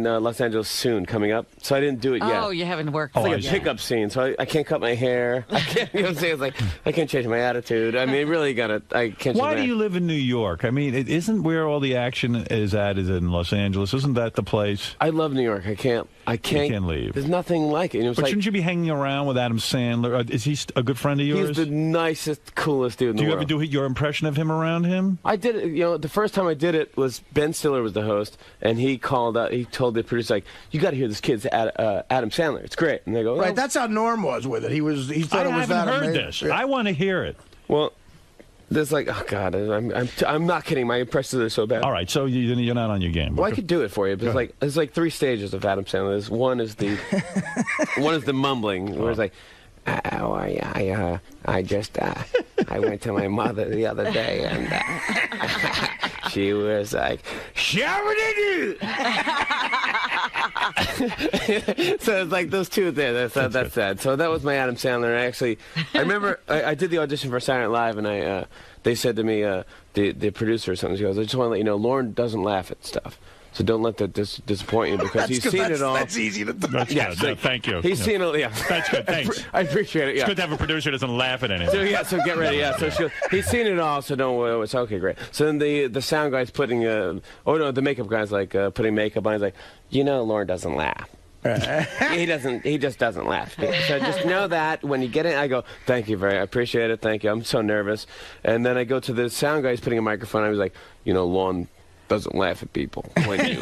Los Angeles soon, coming up. So I didn't do it yet. Oh, you haven't worked It's with like a pickup scene, so I can't cut my hair. I can't, you know what I'm saying? It's like, I can't change my attitude. I mean, really I can't change Why my do you live in New York? I mean, isn't where all the action is in Los Angeles? Isn't that the place? I love New York. I can't You can't leave. There's nothing like it. You know, But shouldn't you be hanging around with Adam Sandler? Is he a good friend of yours? He's the nicest, coolest dude in the world. Do you ever do your impression of him around him? I did it. You know, the first time I did it was Ben Stiller was the host, and he called out. He told the producer, like, "You got to hear this kid's Adam Sandler. It's great." And they go, Right, that's how Norm was with it. He thought it was that I haven't heard amazing. this. I want to hear it. Well, there's like, oh God, I'm not kidding. My impressions are so bad. All right, so you're not on your game. Well, I could do it for you, but there's like 3 stages of Adam Sandler. One is the mumbling, where it's like, "How are you? I just I went to my mother the other day, and she was like, Shabba-doo-doo!" So it's like those two there. That's sad. So that was my Adam Sandler. And I remember I did the audition for Saturday Night Live, and they said to me, the producer or something, she goes, "I just want to let you know, Lauren doesn't laugh at stuff. So don't let that disappoint you because he's seen it all." That's easy to do. That's good. No, thank you. He's seen it. Yeah, that's good. Thanks. I appreciate it. Yeah, it's good to have a producer who doesn't laugh at anything. So get ready. Yeah, so she goes, he's seen it all. So don't worry. It's okay, great. So then the sound guy's putting the makeup guy's like putting makeup on. He's like, Lauren doesn't laugh. He just doesn't laugh. So just know that when you get in, I go, "Thank you I appreciate it. Thank you. I'm so nervous." And then I go to the sound guy. He's putting a microphone. I was like, Lauren doesn't laugh at people when you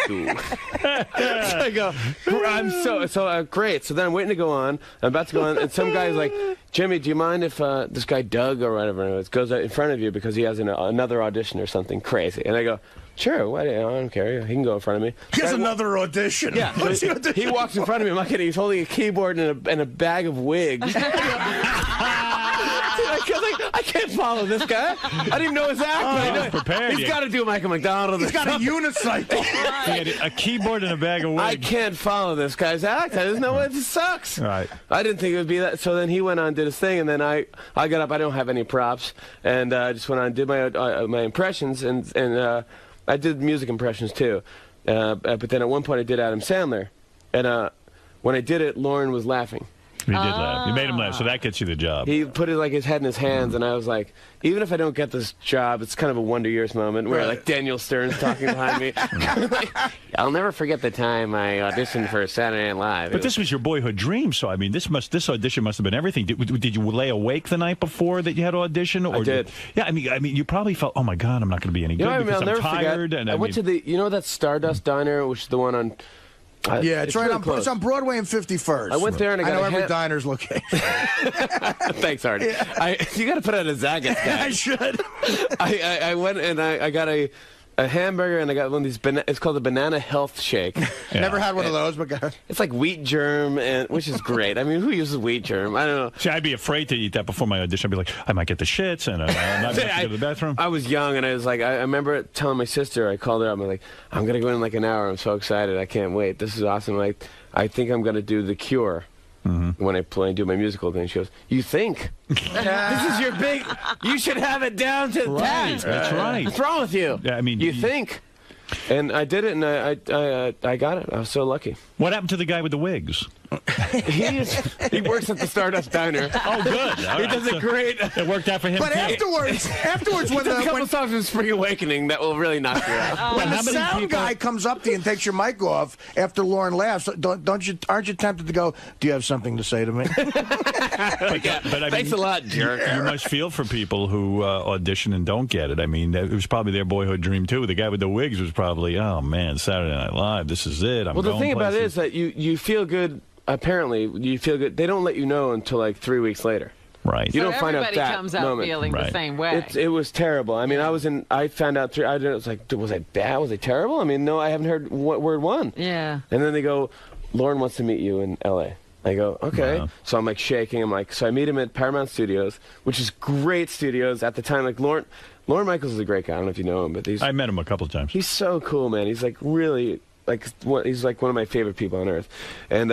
do. So I go, I'm so great. So then I'm waiting to go on. I'm about to go on, and some guy's like, "Jimmy, do you mind if this guy Doug or whatever goes out in front of you because he has another audition or something crazy?" And I go, "Sure, I don't care. He can go in front of me." He has another audition. Yeah, he walks in front of me. I'm not kidding. He's holding a keyboard and a bag of wigs. I can't follow this guy. I didn't even know his act. I was prepared. He's got to do Michael McDonald. He's got a unicycle. He had a keyboard and a bag of wigs. I can't follow this guy's act. I just know it sucks. Right. I didn't think it would be that. So then he went on and did his thing, and then I got up. I don't have any props, and I just went on and did my impressions, and I did music impressions too. But then at one point I did Adam Sandler, and when I did it, Lauren was laughing. He did laugh. You made him laugh, so that gets you the job. He put his head in his hands, and I was like, even if I don't get this job, it's kind of a Wonder Years moment where like Daniel Stern's talking behind me. Like, I'll never forget the time I auditioned for Saturday Night Live. But this was your boyhood dream, so I mean, this audition must have been everything. Did you lay awake the night before that you had to audition? Or I did. Yeah, I mean, you probably felt, oh my God, I'm not going to be any good because I'm tired. I went to that Stardust Diner, which is the one on. Yeah, it's right really on. close. It's on Broadway and 51st. I went there and I know every diner's location. Thanks, Artie. Yeah. You got to put out a Zagat's guy. I should. I went and I got a a hamburger, and I got one of these. It's called a banana health shake. Never had one of those, but it's like wheat germ, which is great. I mean, who uses wheat germ? I don't know. See, I'd be afraid to eat that before my audition. I'd be like, I might get the shits, and I'm not going to go to the bathroom. I was young, and I was like, I remember telling my sister. I called her up. I'm like, I'm going to go in like an hour. I'm so excited. I can't wait. This is awesome. Like, I think I'm going to do The Cure. When I do my musical thing, she goes, "You think? This is your big. You should have it down to right. That's right. What's wrong with you? Yeah, I mean, you think?" And I did it, and I got it. I was so lucky. What happened to the guy with the wigs? He works at the Stardust Diner. Oh, good. He does it great. It worked out for him. But afterwards, when a couple songs from Spring Awakening that will really knock you out. When the sound guy comes up to you and takes your mic off after Lauren laughs, aren't you tempted to go, "Do you have something to say to me?" But I mean, thanks a lot, jerk. You must feel for people who audition and don't get it. I mean, it was probably their boyhood dream too. The guy with the wigs was probably, oh man, Saturday Night Live. This is it. Well, the thing about it is that you feel good. Apparently, you feel good. They don't let you know until like 3 weeks later. Right. You don't find out that everybody comes out moment. feeling the same way. It was terrible. I mean, I found out I was like, was I bad? Was I terrible? I mean, no, I haven't heard word one. Yeah. And then they go, Lauren wants to meet you in L.A. I go, okay. Wow. So I'm like shaking. So I meet him at Paramount Studios, which is great studios at the time. Like Lauren Michaels is a great guy. I don't know if you know him, but I met him a couple of times. He's so cool, man. He's like really. He's like one of my favorite people on earth. And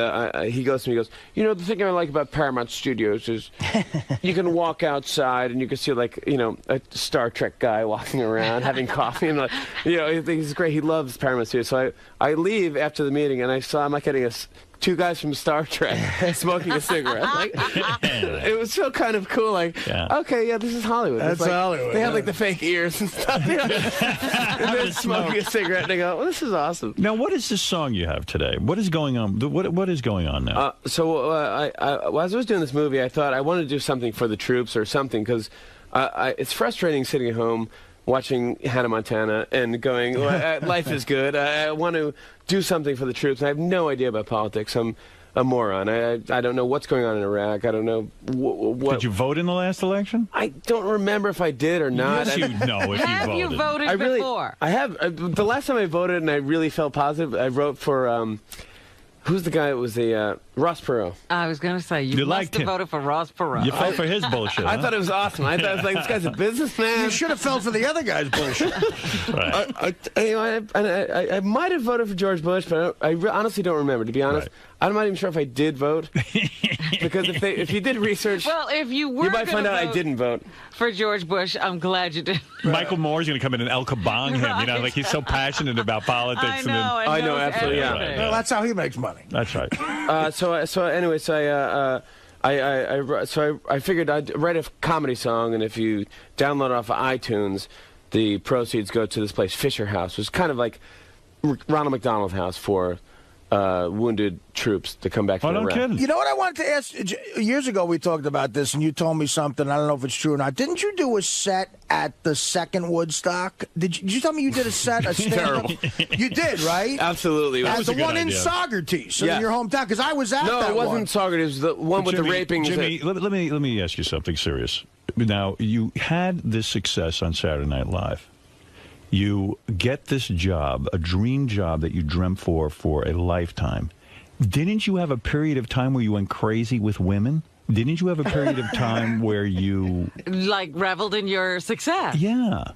he goes to me, the thing I like about Paramount Studios is you can walk outside and you can see like, a Star Trek guy walking around having coffee. And he's great. He loves Paramount Studios. So I leave after the meeting and I saw him like getting two guys from Star Trek smoking a cigarette. Like, it was so kind of cool. Like, okay, this is Hollywood. That's like, Hollywood. They have like the fake ears and stuff. And then smoking a cigarette. And they go, well, this is awesome. Now, what is this song you have today? What is going on? What is going on now? As I was doing this movie, I thought I wanted to do something for the troops or something because it's frustrating sitting at home watching Hannah Montana and going, life is good. I want to do something for the troops. I have no idea about politics. I'm a moron. I don't know what's going on in Iraq. I don't know what. Did you vote in the last election? I don't remember if I did or not. Yes, you know if you voted. Have you voted before? I have. The last time I voted and I really felt positive, I wrote for, who's the guy that was the Ross Perot? I was going to say, you must have voted for Ross Perot. You felt for his bullshit. I thought it was awesome. I thought it was like, this guy's a businessman. You should have felt for the other guy's bullshit. Right. I might have voted for George Bush, but I honestly don't remember, to be honest. Right. I'm not even sure if I did vote. Because if you did research, well, if you were, you might find out I didn't vote for George Bush. I'm glad you did. Michael Moore's going to come in and El Kabong him. Right. Like he's so passionate about politics. I know. Absolutely. Yeah. Right. Well, that's how he makes money. That's right. I figured I'd write a comedy song, and if you download it off of iTunes, the proceeds go to this place, Fisher House, which is kind of like Ronald McDonald House for wounded troops to come back from Iraq. Kidding. You know what I wanted to ask? Years ago we talked about this, and you told me something. I don't know if it's true or not. Didn't you do a set at the second Woodstock? Did you tell me you did a set? Terrible. You did, right? Absolutely. At the one in Saugerties, in your hometown, because I was at that one. No, it wasn't Saugerties. It was the one with the raping. Jimmy, let me ask you something serious. Now, you had this success on Saturday Night Live. You get this job, a dream job that you dreamt for a lifetime. Didn't you have a period of time where you went crazy with women? Didn't you have a period of time where you... like, reveled in your success? Yeah.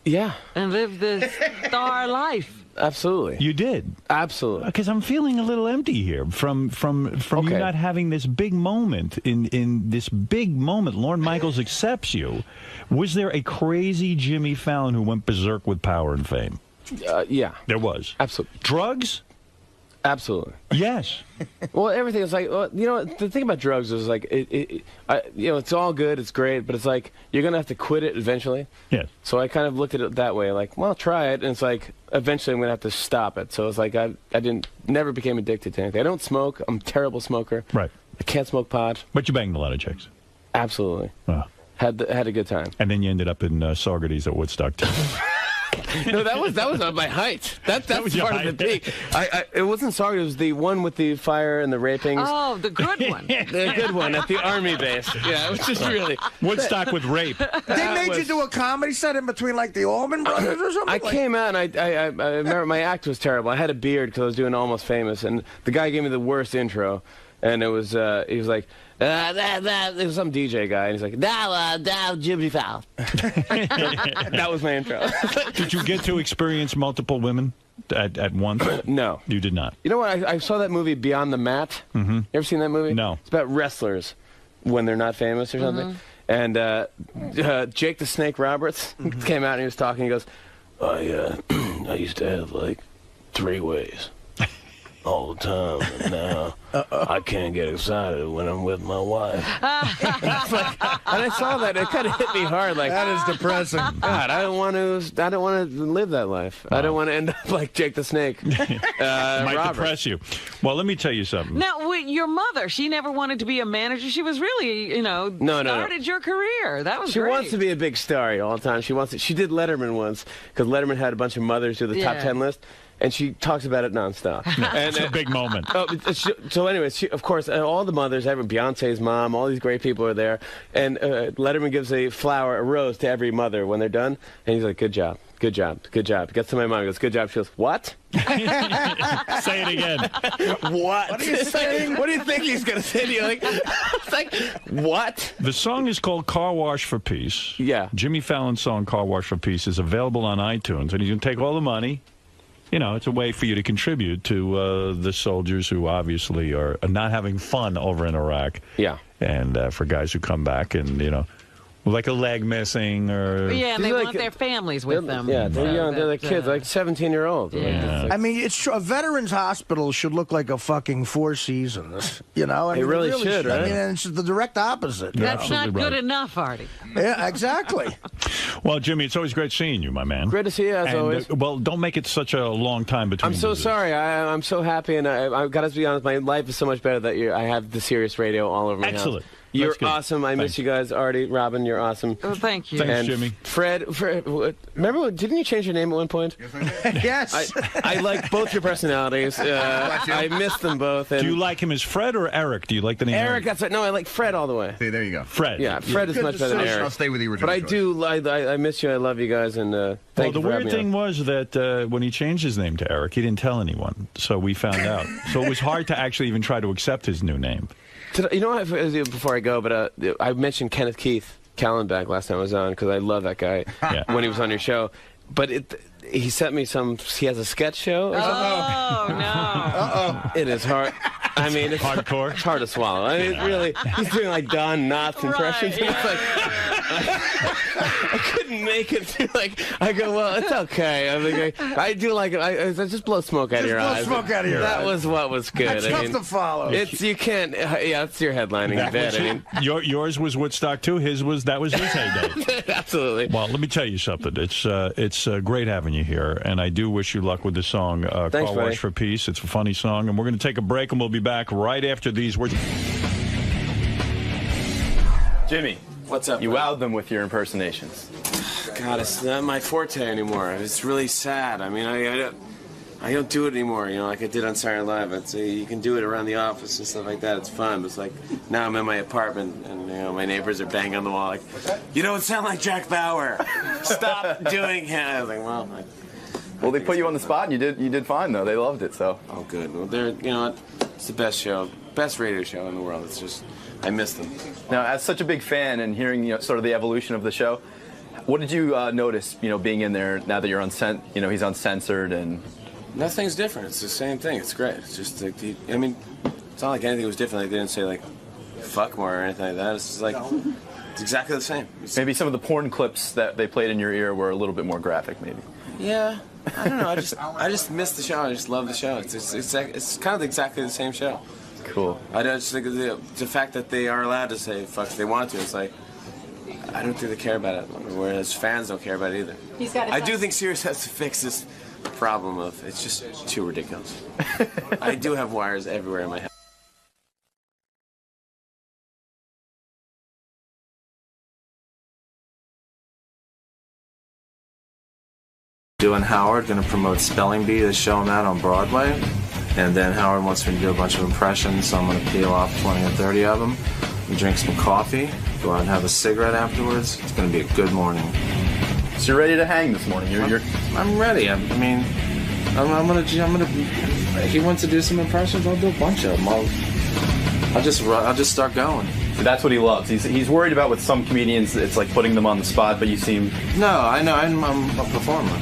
Yeah. And lived this star life. Absolutely. You did? Absolutely. Because I'm feeling a little empty here from you not having this big moment. In this big moment, Lorne Michaels accepts you. Was there a crazy Jimmy Fallon who went berserk with power and fame? Yeah. There was. Absolutely. Drugs? Absolutely. Yes. Well, everything is like, the thing about drugs is like, it's all good, it's great, but it's like, you're going to have to quit it eventually. Yes. So I kind of looked at it that way, like, well, try it, and it's like, eventually I'm going to have to stop it. So it's like, I never became addicted to anything. I don't smoke, I'm a terrible smoker. Right. I can't smoke pot. But you banged a lot of chicks. Absolutely. Wow. Had a good time. And then you ended up in Saugerties at Woodstock, too. No, that was on my height. That's was part your of the peak. It wasn't sorry. It was the one with the fire and the rapings. Oh, the good one. The good one at the army base. Yeah, it was just really Woodstock with rape. They made you do a comedy set in between like the Allman Brothers or something. I came out and I remember my act was terrible. I had a beard because I was doing Almost Famous, and the guy gave me the worst intro, and it was he was like. It was some DJ guy, and he's like, now, Jimmy Fallon. That was my intro. Did you get to experience multiple women at once? No. You did not? You know what? I saw that movie Beyond the Mat. Mm-hmm. You ever seen that movie? No. It's about wrestlers when they're not famous or something. And Jake the Snake Roberts came out and he was talking. He goes, I used to have like 3 ways all the time, and now I can't get excited when I'm with my wife. And I saw that, it kind of hit me hard. Like, that is depressing. God, I don't want to live that life. I don't want to end up like Jake the Snake. Might Robert. depress you. Well, let me tell you something. Now, your mother, she never wanted to be a manager. She was really, started your career. That was She great. wants to be a big star all the time. She did Letterman once, because Letterman had a bunch of mothers do the top 10 list. And she talks about it nonstop. It's a big moment. So anyways, of course, all the mothers, Beyonce's mom, all these great people are there. And Letterman gives a rose to every mother when they're done. And he's like, good job, good job, good job. He gets to my mom, he goes, good job. She goes, what? Say it again. What? What are you saying? What do you think he's going to say to you? It's like, what? The song is called Car Wash for Peace. Yeah. Jimmy Fallon's song, Car Wash for Peace, is available on iTunes. And he's going to take all the money. It's a way for you to contribute to the soldiers who obviously are not having fun over in Iraq. Yeah. And for guys who come back and, like a leg missing or... Yeah, and they want their families with them. Yeah, they're young. They're like kids, like 17-year-olds. Yeah. I mean, it's true. A veterans hospital should look like a fucking Four Seasons, I mean, it really should, right? I mean, it's the direct opposite. That's not good enough, Artie. Yeah, exactly. Well, Jimmy, it's always great seeing you, my man. Great to see you, as always. Well, don't make it such a long time between I'm so visits. sorry. I'm so happy, and I've got to be honest, my life is so much better that I have the Sirius radio all over my Excellent. house. You're awesome. I miss you guys. Artie, Robin, you're awesome. Oh, thank you. Thanks, and Jimmy. Fred, remember, didn't you change your name at one point? Yes. I like both your personalities. I miss them both. And do you like him as Fred or Eric? Do you like the name Eric? That's right. No, I like Fred all the way. See, there you go. Fred. Yeah, Fred is much better than Eric. I'll stay with the original But I choice. do. I miss you. I love you guys. And thank the you for having weird thing me on. was that when he changed his name to Eric, he didn't tell anyone. So we found out. So it was hard to actually even try to accept his new name. You know what, before I go, but I mentioned Kenneth Keith Callenbach last time I was on because I love that guy when he was on your show. But he sent me he has a sketch show. Or something. Oh, no. Uh-oh. It is hard. I mean, it's hardcore. It's hard to swallow. I mean, really, he's doing like Don Knotts impressions. Right, And it's like, I couldn't make it through. I go, well, it's okay. I do I just blow smoke out of your eyes. Blow smoke out of your eyes. That was what was good. That's tough to follow. You can't. Yeah, it's your headlining bit. I mean, yours was Woodstock too. That was his heyday. Absolutely. Well, let me tell you something. It's great having you here, and I do wish you luck with the song Thanks, Car buddy. Wash for Peace. It's a funny song, and we're going to take a break, and we'll be back right after these words. Jimmy, what's up? You wowed them with your impersonations. God, it's not my forte anymore. It's really sad. I mean, I don't do it anymore, like I did on Saturday Night Live. You can do it around the office and stuff like that. It's fun. But it's like now I'm in my apartment and my neighbors are banging on the wall like, you don't sound like Jack Bauer. Stop doing him. I was like, Well, they put you on the spot, and you did fine though. They loved it, so. Oh, good. Well, it's the best show, best radio show in the world. It's just, I miss them. Now, as such a big fan and hearing sort of the evolution of the show, what did you notice? Being in there now that you're he's uncensored and. Nothing's different. It's the same thing. It's great. It's just like, it's not like anything was different. Like, they didn't say fuck more or anything like that. It's just it's exactly the same. Maybe some of the porn clips that they played in your ear were a little bit more graphic, maybe. Yeah, I don't know. I just miss the show. I just love the show. It's kind of exactly the same show. Cool. I just think the fact that they are allowed to say fuck if they want to. It's like I don't think they care about it. Whereas fans don't care about it either. I do think Sirius has to fix this problem of it's just too ridiculous. I do have wires everywhere in my head. Doing Howard, going to promote Spelling Bee, the show I'm at on Broadway. And then Howard wants me to do a bunch of impressions, so I'm going to peel off 20 or 30 of them and drink some coffee, go out and have a cigarette afterwards. It's going to be a good morning. So you're ready to hang this morning? I'm ready. I'm gonna. If he wants to do some impressions, I'll do a bunch of them. I'll just start going. So that's what he loves. He's worried about with some comedians, it's like putting them on the spot, but you seem... No, I know. I'm a performer.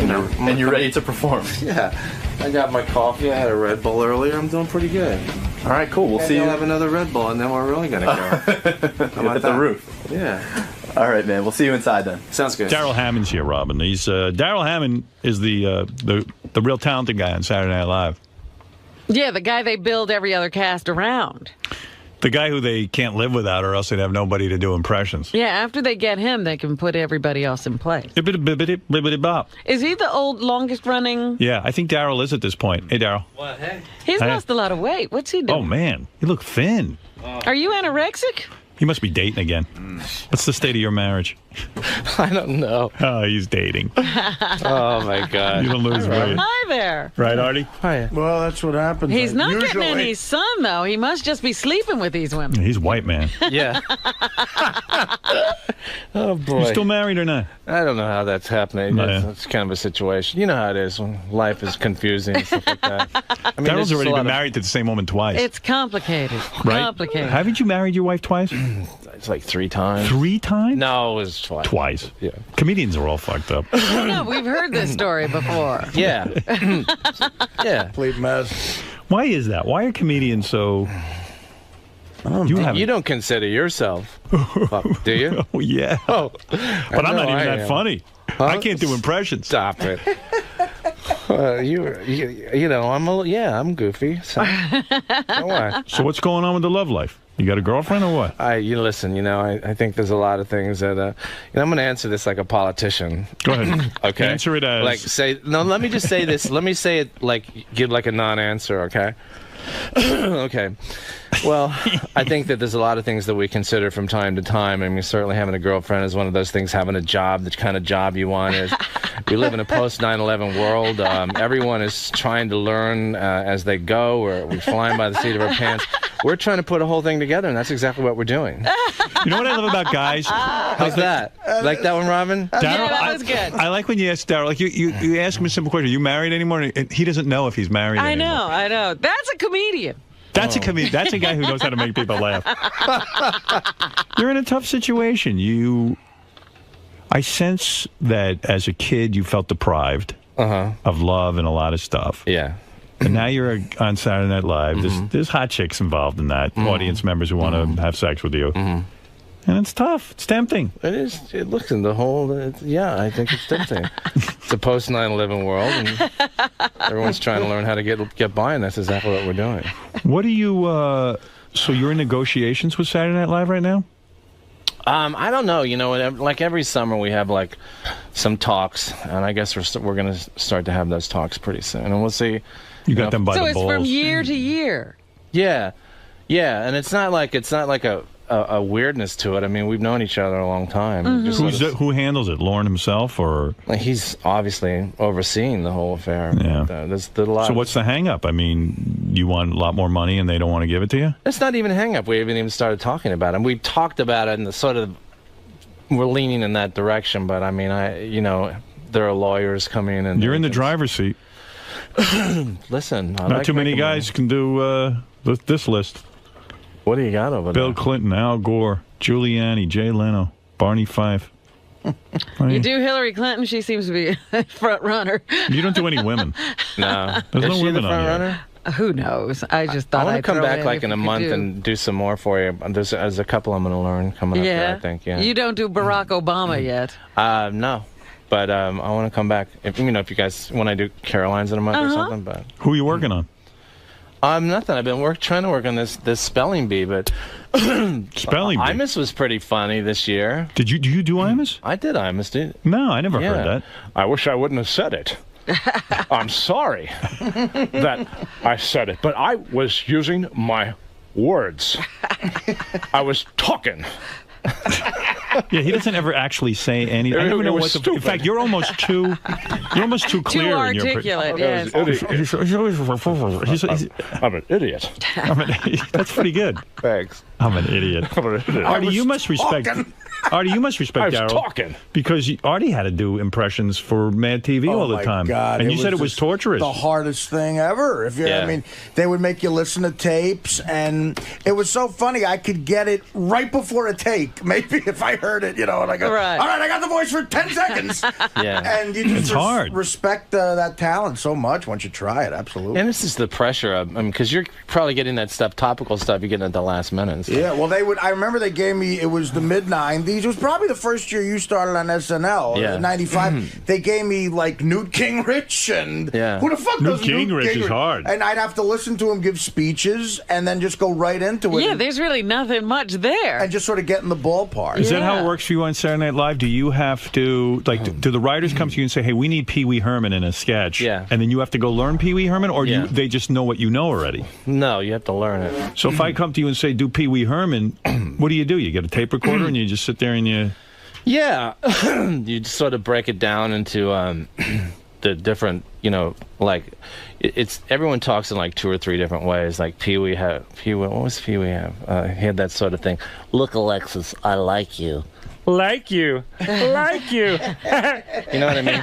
And you're ready to perform. Yeah. I got my coffee. I had a Red Bull earlier. I'm doing pretty good. All right, cool. We'll see you. I'll have another Red Bull, and then we're really going to go. How about the roof? Yeah. All right, man. We'll see you inside then. Sounds good. Daryl Hammond's here, Robin. He's Daryl Hammond is the real talented guy on Saturday Night Live. Yeah, the guy they build every other cast around. The guy who they can't live without, or else they'd have nobody to do impressions. Yeah, after they get him, they can put everybody else in place. Bibbidi-bibbidi-bibbidi-bop. Is he the longest running? Yeah, I think Daryl is at this point. Hey, Daryl. What? Hey. He's lost a lot of weight. What's he doing? Oh, man. You look thin. Are you anorexic? He must be dating again. What's the state of your marriage? I don't know. Oh, he's dating. Oh, my God. You don't lose weight. Hi there. Right, Artie? Hi. Well, that's what happens. He's not getting any sun, though. He must just be sleeping with these women. He's white, man. Yeah. Oh, boy. You still married or not? I don't know how that's happening. It's kind of a situation. You know how it is when life is confusing and stuff like that. I mean, Daryl's already been married to the same woman twice. It's complicated. Right? Complicated. Haven't you married your wife twice? It's like 3 times. 3 times? No, it was twice. Twice? Yeah. Comedians are all fucked up. No, we've heard this story before. Yeah. Yeah. Complete mess. Why is that? Why are comedians so... You don't consider yourself, do you? Oh, yeah. Oh, but I'm not even that funny. Huh? I can't do impressions. Stop it. You know, I'm goofy. So, so what's going on with the love life? You got a girlfriend or what? Listen, I think there's a lot of things that, I'm going to answer this like a politician. Go ahead. Okay. Answer it as... let me just say this. Let me say it give like a non-answer, okay? Okay. Well, I think that there's a lot of things that we consider from time to time. I mean, certainly having a girlfriend is one of those things. Having a job, the kind of job you want is. We live in a post-9/11 world. Everyone is trying to learn as they go. We're flying by the seat of our pants. We're trying to put a whole thing together, and that's exactly what we're doing. You know what I love about guys? How's that? Like that one, Robin? Daryl, yeah, that was good. I like when you ask Daryl, like you ask him a simple question. Are you married anymore? And he doesn't know if he's married anymore. I know. That's a comedian. That's a comedian. That's a guy who knows how to make people laugh. You're in a tough situation. I sense that as a kid you felt deprived of love and a lot of stuff. Yeah. And now you're on Saturday Night Live. There's hot chicks involved in that. Audience members who want to have sex with you. And it's tough. It's tempting. It is. Look, in the whole... I think it's tempting. It's a post-9/11 world, and everyone's trying to learn how to get by, and that's exactly what we're doing. What do you... So you're in negotiations with Saturday Night Live right now? I don't know. Like every summer we have like some talks, and I guess we're going to start to have those talks pretty soon, and we'll see. You got them by the balls. So it's from year to year. Yeah, and it's not like a weirdness to it. I mean, we've known each other a long time. Who handles it? Lauren himself, or he's obviously overseeing the whole affair. Yeah. There's a lot. So what's the hang-up? I mean, you want a lot more money and they don't want to give it to you? It's not even a hang-up. We haven't even started talking about it. We talked about it, and we're leaning in that direction. But I mean, there are lawyers coming in, and you're in the driver's seat. Listen, not too many guys can do this list. What do you got over there? Bill Clinton, Al Gore, Giuliani, Jay Leno, Barney Fife. You do Hillary Clinton, she seems to be a front runner. You don't do any women. No. There's no she women the front on runner? Who knows? I just thought I want I'd to come throw back in like in a month and do some more for you. There's a couple I'm going to learn coming up there, I think. Yeah. You don't do Barack Obama yet? No. But I want to come back. If you guys, when I do Caroline's in a month or something. But who are you working on? Nothing. I've been trying to work on this spelling bee, but spelling bee. Imus was pretty funny this year. Do you do Imus? I did Imus, dude. No, I never heard that. I wish I wouldn't have said it. I'm sorry that I said it, but I was using my words. I was talking. Yeah, he doesn't ever actually say anything. I never know what the. In fact, you're almost too clear in your. Too articulate. Yes. I'm an idiot. That's pretty good. Thanks. I'm an idiot. Artie, you must respect. Artie, you must respect I was Daryl talking. because Artie had to do impressions for Mad TV all the time. God, and you said it was just torturous. The hardest thing ever. If you, Yeah. I mean, they would make you listen to tapes, and it was so funny. I could get it right before a take. Maybe if I heard it, and I go, Right. all right, I got the voice for 10 seconds. Yeah. And you just It's hard. respect that talent so much once you try it. Absolutely. And this is the pressure of, because you're probably getting that stuff, topical stuff, you're getting at the last minute. And stuff. Yeah, well, they would. I remember they gave me. It was the mid-90s. It was probably the first year you started on SNL. Yeah. 95. They gave me like Newt Gingrich and who the fuck Newt does Gingrich is hard. And I'd have to listen to him give speeches and then just go right into it. Yeah, there's really nothing much there. And just sort of get in the ballpark. Is that how it works for you on Saturday Night Live? Do you have to, do the writers come to you and say, hey, we need Pee Wee Herman in a sketch? Yeah. And then you have to go learn Pee Wee Herman, or they just know what you know already? No, you have to learn it. So if I come to you and say, do Pee Wee Herman, what do? You get a tape recorder and you just sit there and you... Yeah. You just sort of break it down into the different, it's everyone talks in like 2 or 3 different ways. Like Pee Wee, what was Pee Wee have? He had that sort of thing. Look, Alexis, I like you. Like you. Like you. You know what I mean?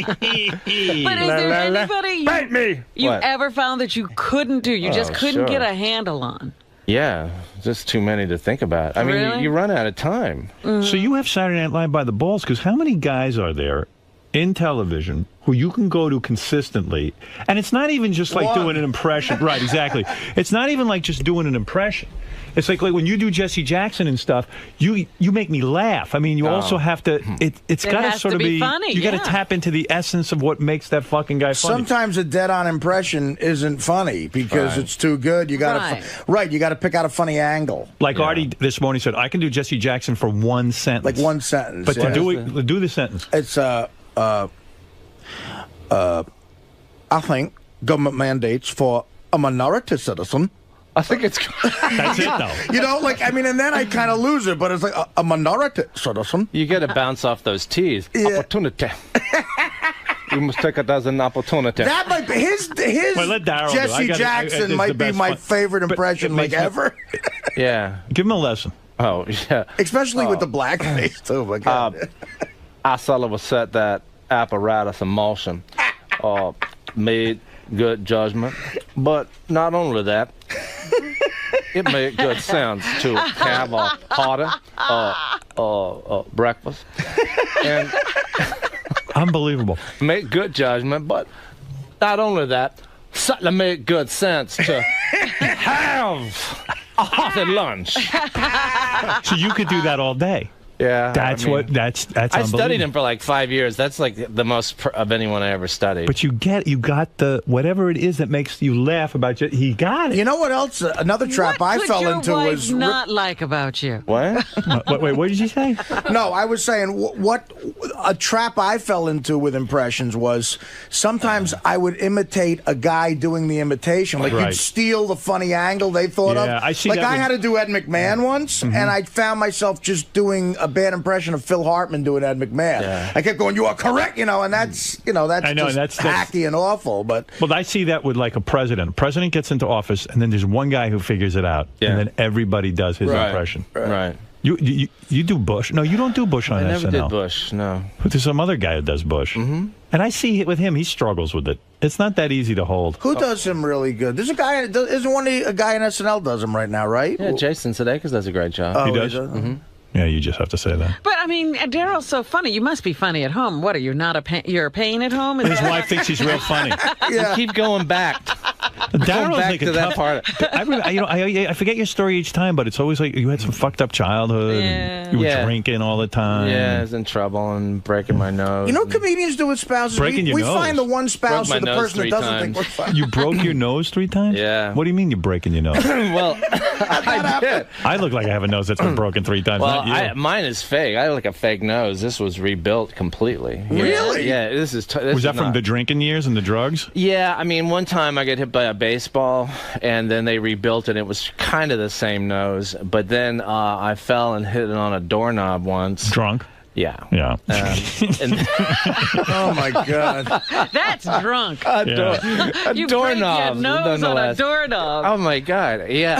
But is there anybody Bite me. you What? ever found that you couldn't do? You just couldn't sure. get a handle on? Yeah, just too many to think about. I mean, Really? you run out of time. So you have Saturday Night Live by the balls, because how many guys are there in television who you can go to consistently, and it's not even just like doing an impression. Right, exactly. It's not even like just doing an impression. It's like when you do Jesse Jackson and stuff, you make me laugh. I mean, you also have to. It's It got to has sort to of be funny, You got to yeah. tap into the essence of what makes that fucking guy funny. Sometimes a dead-on impression isn't funny because it's too good. You got to You got to pick out a funny angle. Like Artie this morning said, I can do Jesse Jackson for one sentence. Like one sentence. But to do the sentence. It's I think government mandates for a minority citizen. I think it's... That's it, though. And then I kind of lose it, but it's like a minority citizen. You got to bounce off those T's. Opportunity. You must take it as an opportunity. That might be his Well, let Daryl do it. Jesse Jackson might be my favorite impression ever. Yeah. Give him a lesson. Oh, yeah. Especially with the blackface, too. My God. I sort of set that apparatus in motion. Made good judgment. But not only that, it made good sense to have a hearty breakfast. And unbelievable. Make good judgment, but not only that, certainly made good sense to have a hearty lunch. So you could do that all day. Yeah, that's that's I studied unbelievable. him for like 5 years. That's like the most of anyone I ever studied. But you got the whatever it is that makes you laugh about you. He got it. You know what else? Another trap I fell into was not like about you. What? Wait, what did you say? No, I was saying what a trap I fell into with impressions was sometimes I would imitate a guy doing the imitation. Like Right. you'd steal the funny angle they thought of. Yeah, I see like that I with- had to do Ed McMahon once, and I found myself just doing a bad impression of Phil Hartman doing Ed McMahon. Yeah. I kept going, "You are correct," and that's I know, just and that's hacky and awful. But Well, I see that with like a president. A president gets into office, and then there's one guy who figures it out, and then everybody does his impression. Right. You do Bush? No, you don't do Bush on I never SNL. did Bush, no. But there's some other guy that does Bush. Mm-hmm. And I see it with him. He struggles with it. It's not that easy to hold. who does him really good? There's a guy. Isn't a guy in SNL does him right now, right? Yeah, Jason Sudeikis does a great job. Oh, He does? Mm-hmm. Yeah, you just have to say that. But I mean, Daryl's so funny. You must be funny at home. What are you not you're a pain at home? Is His that- wife thinks he's real funny. You keep going back. Daryl's back like to a that tough- part. I forget your story each time, but it's always like you had some fucked up childhood. And you were Yeah. drinking all the time. Yeah, I was in trouble and breaking my nose. You know, comedians do with spouses. Breaking your we nose. find the one spouse Broke or my the nose person that 3 doesn't think times. we're funny. You broke your nose 3 times? Yeah. What do you mean you're breaking your nose? Well, I did. I look like I have a nose that's been broken 3 times. Well, not you. mine is fake. I have like a fake nose. This was rebuilt completely. Really? Yeah. This is. Was that from the drinking years and the drugs? Yeah, I mean, one time I got hit by a baseball, and then they rebuilt it. It was kind of the same nose, but then I fell and hit it on a doorknob once. Drunk? Yeah. Yeah. Oh, my God. That's drunk. A You doorknob, break your nose on a nonetheless. doorknob. Oh my God! Yeah,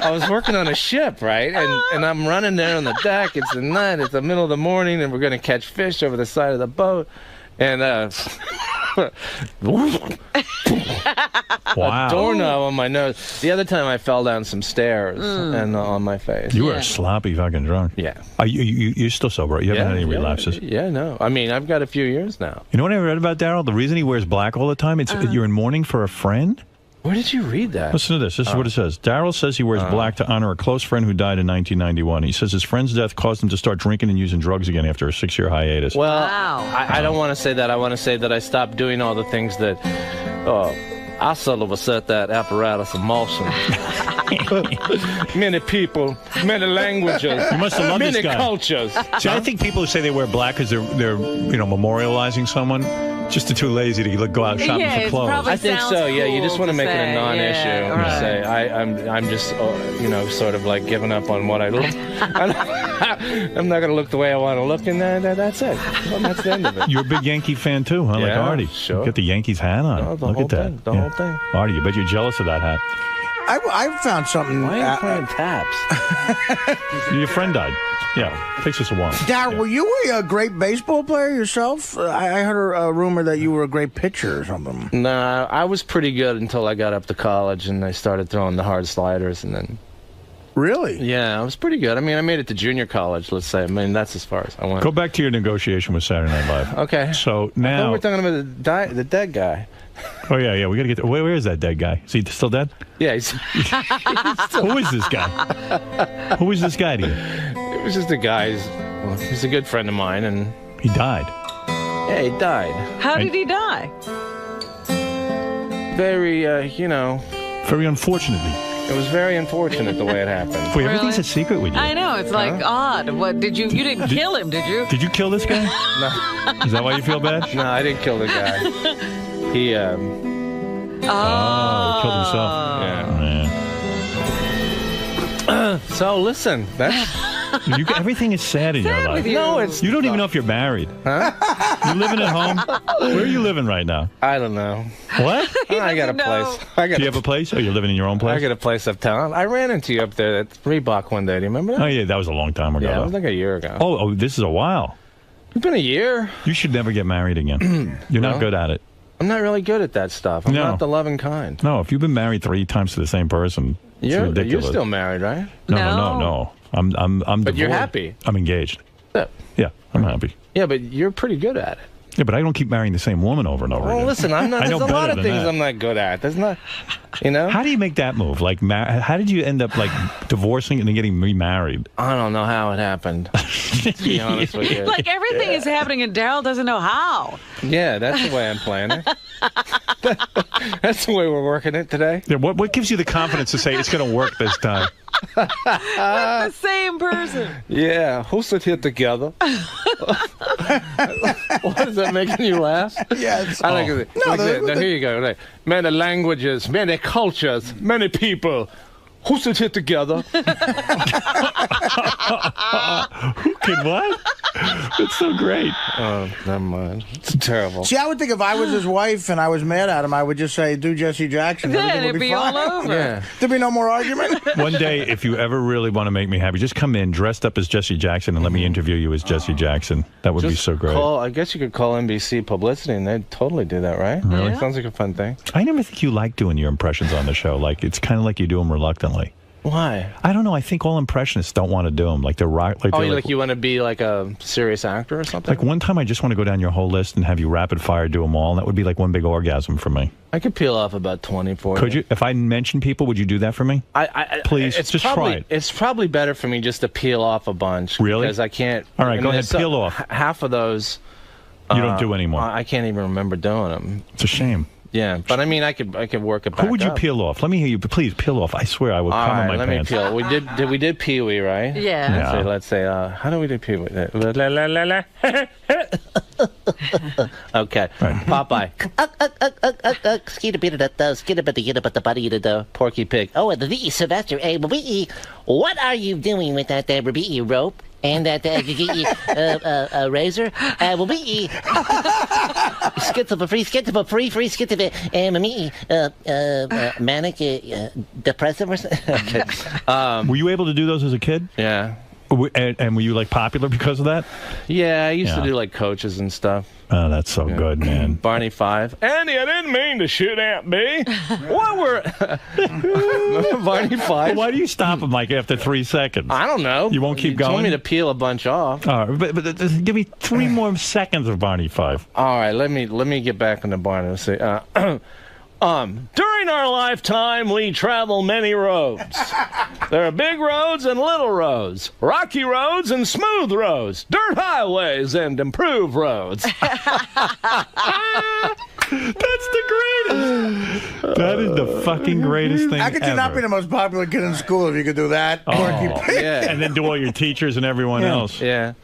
I was working on a ship, right? And I'm running there on the deck. It's the night. It's the middle of the morning, and we're gonna catch fish over the side of the boat. And wow. A doorknob on my nose. The other time I fell down some stairs and on my face. You were a sloppy fucking drunk. Yeah. You're still sober. You haven't had any relapses. Yeah, no. I mean, I've got a few years now. You know what I read about Daryl? The reason he wears black all the time, it's you're in mourning for a friend? Where did you read that? Listen to this. This is what it says. Daryl says he wears black to honor a close friend who died in 1991. He says his friend's death caused him to start drinking and using drugs again after a 6-year hiatus. Well, I don't want to say that. I want to say that I stopped doing all the things that I sort of set that apparatus in motion. Many people, many languages, you must have loved many this guy. cultures. See, I think people who say they wear black because they're memorializing someone, just too lazy to go out shopping for clothes. I think so. Yeah, you just want to make it a non-issue. Yeah, Say I'm just sort of like giving up on what I look. I'm not going to look the way I want to look, and that's it. Well, that's the end of it. You're a big Yankee fan too, huh? Like Artie. Sure. Get the Yankees hat on. No, the look whole at that. thing, the whole thing. Artie, you bet you're jealous of that hat. I found something. Why are you playing taps? Your friend died. Yeah, takes us a while. Darryl, were you a great baseball player yourself? I heard a rumor that you were a great pitcher or something. Nah, I was pretty good until I got up to college and I started throwing the hard sliders, and then. Really? Yeah, I was pretty good. I mean, I made it to junior college, let's say. I mean, that's as far as I went. Go back to your negotiation with Saturday Night Live. Okay. So I now thought we're talking about the dead guy. Oh yeah, we got to get. Where is that dead guy? Is he still dead? Yeah, he's Who is this guy? Who is this guy to you? It was just a guy. He's a good friend of mine, and he died. Yeah, he died. How did he die? Very, very unfortunately. It was very unfortunate the way it happened. Wait, everything's a secret with you. I know, it's like odd. What did you didn't kill him, did you? Did you kill this guy? No. Is that why you feel bad? No, I didn't kill the guy. He he killed himself. Yeah. So listen, everything is sad in your life. No, you don't even know if you're married. Huh? You living at home? Where are you living right now? I don't know. What? I got a place. Do you have a place? Oh, you're living in your own place? I got a place uptown. I ran into you up there at Reebok one day. Do you remember that? Oh, yeah, that was a long time ago. Yeah, it was like a year ago. Oh, this is a while. It's been a year. You should never get married again. You're not good at it. I'm not really good at that stuff. I'm not the loving kind. No, if you've been married 3 times to the same person, it's ridiculous. You're still married, right? No. I'm But you're divorced. happy. I'm engaged. Yeah. Yeah, I'm happy. Yeah, but you're pretty good at it. Yeah, but I don't keep marrying the same woman over and over again. Well, listen, I'm not. I There's know a lot better of than things that. I'm not good at. There's not, How do you make that move? Like, how did you end up like divorcing and then getting remarried? I don't know how it happened. To be honest with you. Like everything is happening and Daryl doesn't know how. Yeah, that's the way I'm playing it. That's the way we're working it today. Yeah, what gives you the confidence to say it's going to work this time? With the same person. Yeah, who sit here together? What is that making you laugh? Yes. I like it. Now, here you go. Like, many languages, many cultures, many people. Who sit here together? Who can what? It's so great. Oh, never mind. It's terrible. See, I would think if I was his wife and I was mad at him, I would just say, do Jesse Jackson. Then Everything would it'd be fine. all over. Yeah. There'd be no more argument. One day, if you ever really want to make me happy, just come in dressed up as Jesse Jackson and let me interview you as Jesse Jackson. That would be so great. I guess you could call NBC Publicity and they'd totally do that, right? Really? Yeah. Sounds like a fun thing. I never think you like doing your impressions on the show. Like, it's kind of like you do them reluctantly. Why? I don't know. I think all impressionists don't want to do them. Like, they're rock. Like, they're you want to be like a serious actor or something? Like, one time I just want to go down your whole list and have you rapid fire do them all, and that would be like one big orgasm for me. I could peel off about 20 for you. Could you? If I mention people, would you do that for me? Please, just try it. It's probably better for me just to peel off a bunch. Really? Because I can't. All right, go ahead, peel off. Half of those. You don't do anymore. I can't even remember doing them. It's a shame. Yeah, but I mean, I could work it back. Who would you up. peel off? Let me hear you. Please peel off. I swear I would All come in right, my let pants. me peel. We did Pee Wee, right? Yeah. Let's say how do we do Pee Wee? Okay. Popeye. Porky Pig. Oh, the Sylvester, what are you doing with that rope and that razor? Manic depressive or something? Okay. Were you able to do those as a kid? Yeah. And were you like popular because of that? Yeah, I used to do like coaches and stuff. Oh, that's so good, man. Barney 5. Andy, I didn't mean to shoot Aunt B. What were Barney 5? Why do you stop him like after 3 seconds? I don't know. You won't keep You going? told me to peel a bunch off. All right, but give me 3 more seconds of Barney 5. All right, let me get back into Barney. Let's see. During our lifetime, we travel many roads. There are big roads and little roads, rocky roads and smooth roads, dirt highways and improved roads. That's the greatest. That is the fucking greatest thing How could you not ever. be the most popular kid in school if you could do that? Yeah. And then do all your teachers and everyone else. Yeah.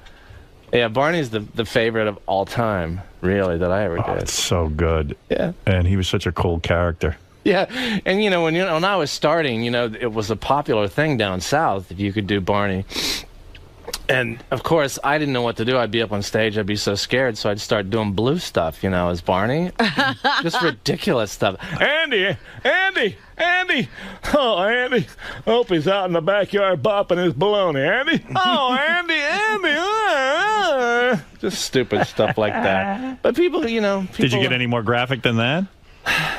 Yeah, Barney's the favorite of all time, really, that I ever did. It's so good. Yeah. And he was such a cool character. Yeah, and when I was starting, it was a popular thing down south if you could do Barney. And of course, I didn't know what to do. I'd be up on stage, I'd be so scared, so I'd start doing blue stuff, as Barney. Just ridiculous stuff. Andy! Oh, Andy! Hope he's out in the backyard bopping his baloney. Andy! Oh, Andy! Just stupid stuff like that. But people, Did you get any more graphic than that?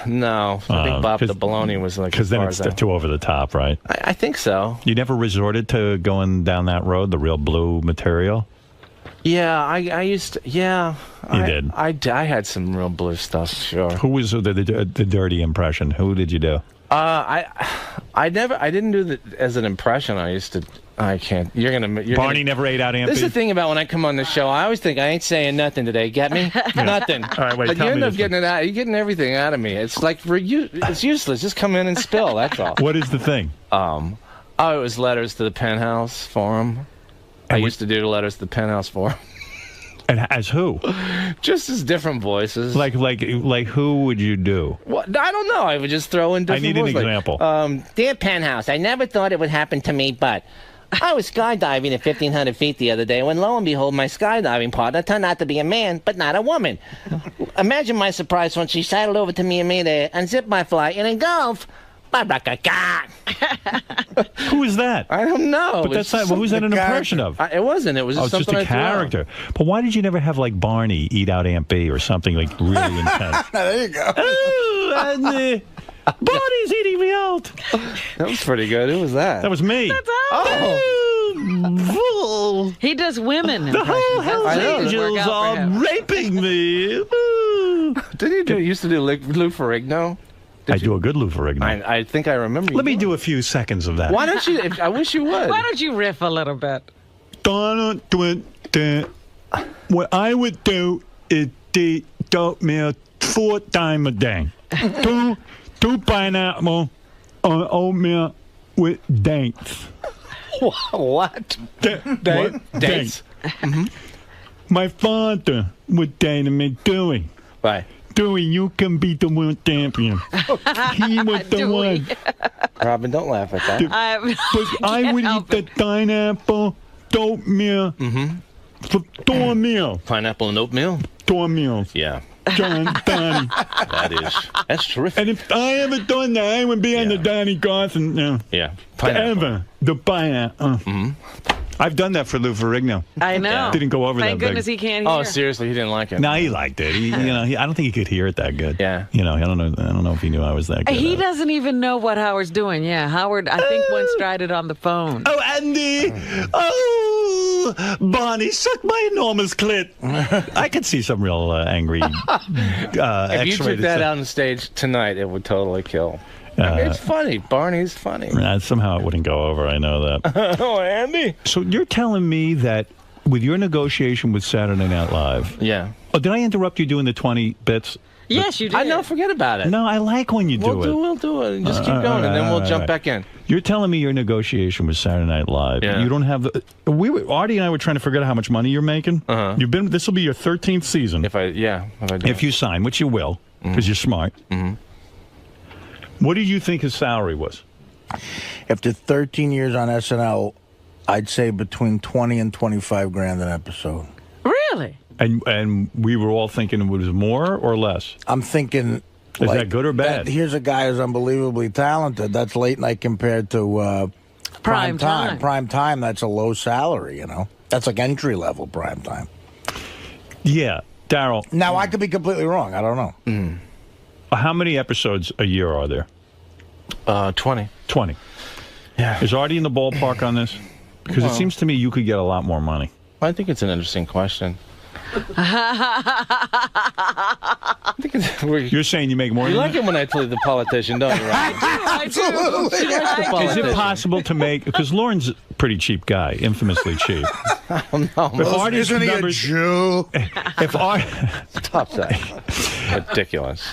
No. I think Bop the Baloney was like... Because then it's too over the top, right? I think so. You never resorted to going down that road, the real blue material? Yeah, I used to... Yeah. You did? I had some real blue stuff, sure. Who was the dirty impression? Who did you do? I didn't do it as an impression. I used to... I can't. Barney never ate out Aunt This is B? the thing about when I come on the show. I always think I ain't saying nothing today. Get me? Nothing. All right, wait. But Tell you me end up this getting it out. You're getting everything out of me. It's like it's useless. Just come in and spill. That's all. What is the thing? It was letters to the Penthouse Forum. I used to do the letters to the Penthouse Forum. And as who? Just as different voices. Like who would you do? What? I don't know. I would just throw in different I need an voices. example. Dear Penthouse, I never thought it would happen to me, but I was skydiving at 1,500 feet the other day when, lo and behold, my skydiving partner turned out to be a man, but not a woman. Imagine my surprise when she sidled over to me and made a unzip my fly and engulf. Who is that? I don't know. But that's not. Who's that an impression of? It wasn't. It was just just something a character. But why did you never have like Barney eat out Aunt B or something like really intense? There you go. Oh, Barney's eating me out. That was pretty good. Who was that? That was me. That's all. Oh. He does women. The whole Hells impressions. Angels are raping me. Did you used to do Lou Ferrigno? I do a good Lou Ferrigno. I think I remember. Let me do a few seconds of that. Why don't you? I wish you would. Why don't you riff a little bit? What I would do is eat oatmeal 4 times a day. two pineapple on oatmeal with dates. What? Dates. Mm-hmm. My father would say to me, Dewey. Right. Dewey, you can be the world champion. He was the one. Robin, don't laugh at that. But I would eat the pineapple, oatmeal, meal. Pineapple and oatmeal? 4 meals. Yeah. John, Donnie. That's terrific. And if I ever done that, I would be on the Donnie Garson. Yeah. Forever. The pineapple. I've done that for Lou Ferrigno. I know. Didn't go over Thank that goodness big. he can't hear. Oh, seriously, he didn't like it. No, he liked it. I don't think he could hear it that good. Yeah. I don't know if he knew I was that good. He doesn't even know what Howard's doing. Yeah, Howard, I think, once tried it on the phone. Oh, Andy! Oh, Barney, suck my enormous clit. I could see some real angry If you took that out on stage tonight, it would totally kill. It's funny. Barney's funny. Somehow it wouldn't go over. I know that. Oh, Andy. So you're telling me that with your negotiation with Saturday Night Live... Yeah. Oh, did I interrupt you doing the 20 bits? Yes, you did. I know. Forget about it. No, I like when you do it. We'll do it. Just keep going, and then we'll jump back in. You're telling me your negotiation with Saturday Night Live. Yeah. You don't have Artie and I were trying to figure out how much money you're making. You've been. This will be your 13th season. If I do. If you sign, which you will, because you're smart. What did you think his salary was? After 13 years on SNL, I'd say between 20 and 25 grand an episode. Really? And we were all thinking it was more or less. I'm thinking. Is that good or bad? Here's a guy who's unbelievably talented. That's late night compared to prime time. Prime time, that's a low salary, you know? That's like entry level prime time. Yeah. Daryl. Now, I could be completely wrong. I don't know. How many episodes a year are there? 20. 20. Yeah. Is Artie in the ballpark on this? Because it seems to me you could get a lot more money. I think it's an interesting question. You're saying you make more You than like that? it when I play the politician, don't you? I do. Absolutely. Is it possible to make... Because Lauren's a pretty cheap guy, infamously cheap. No, If Artie's Isn't he a numbers... Jew? If Stop that. Ridiculous.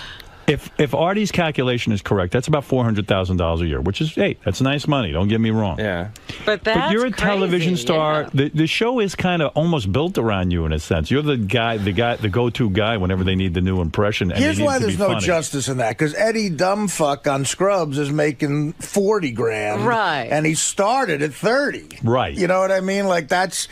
If Artie's calculation is correct, that's about $400,000 a year, which is, hey, that's nice money. Don't get me wrong. Yeah. But that's you're a television crazy, star. yeah. The show is kind of almost built around you in a sense. You're the go-to guy whenever they need the new impression. And Here's why there's there's no justice in that. Because Eddie Dumbfuck on Scrubs is making 40 grand. Right. And he started at 30. Right. You know what I mean? Like, that's...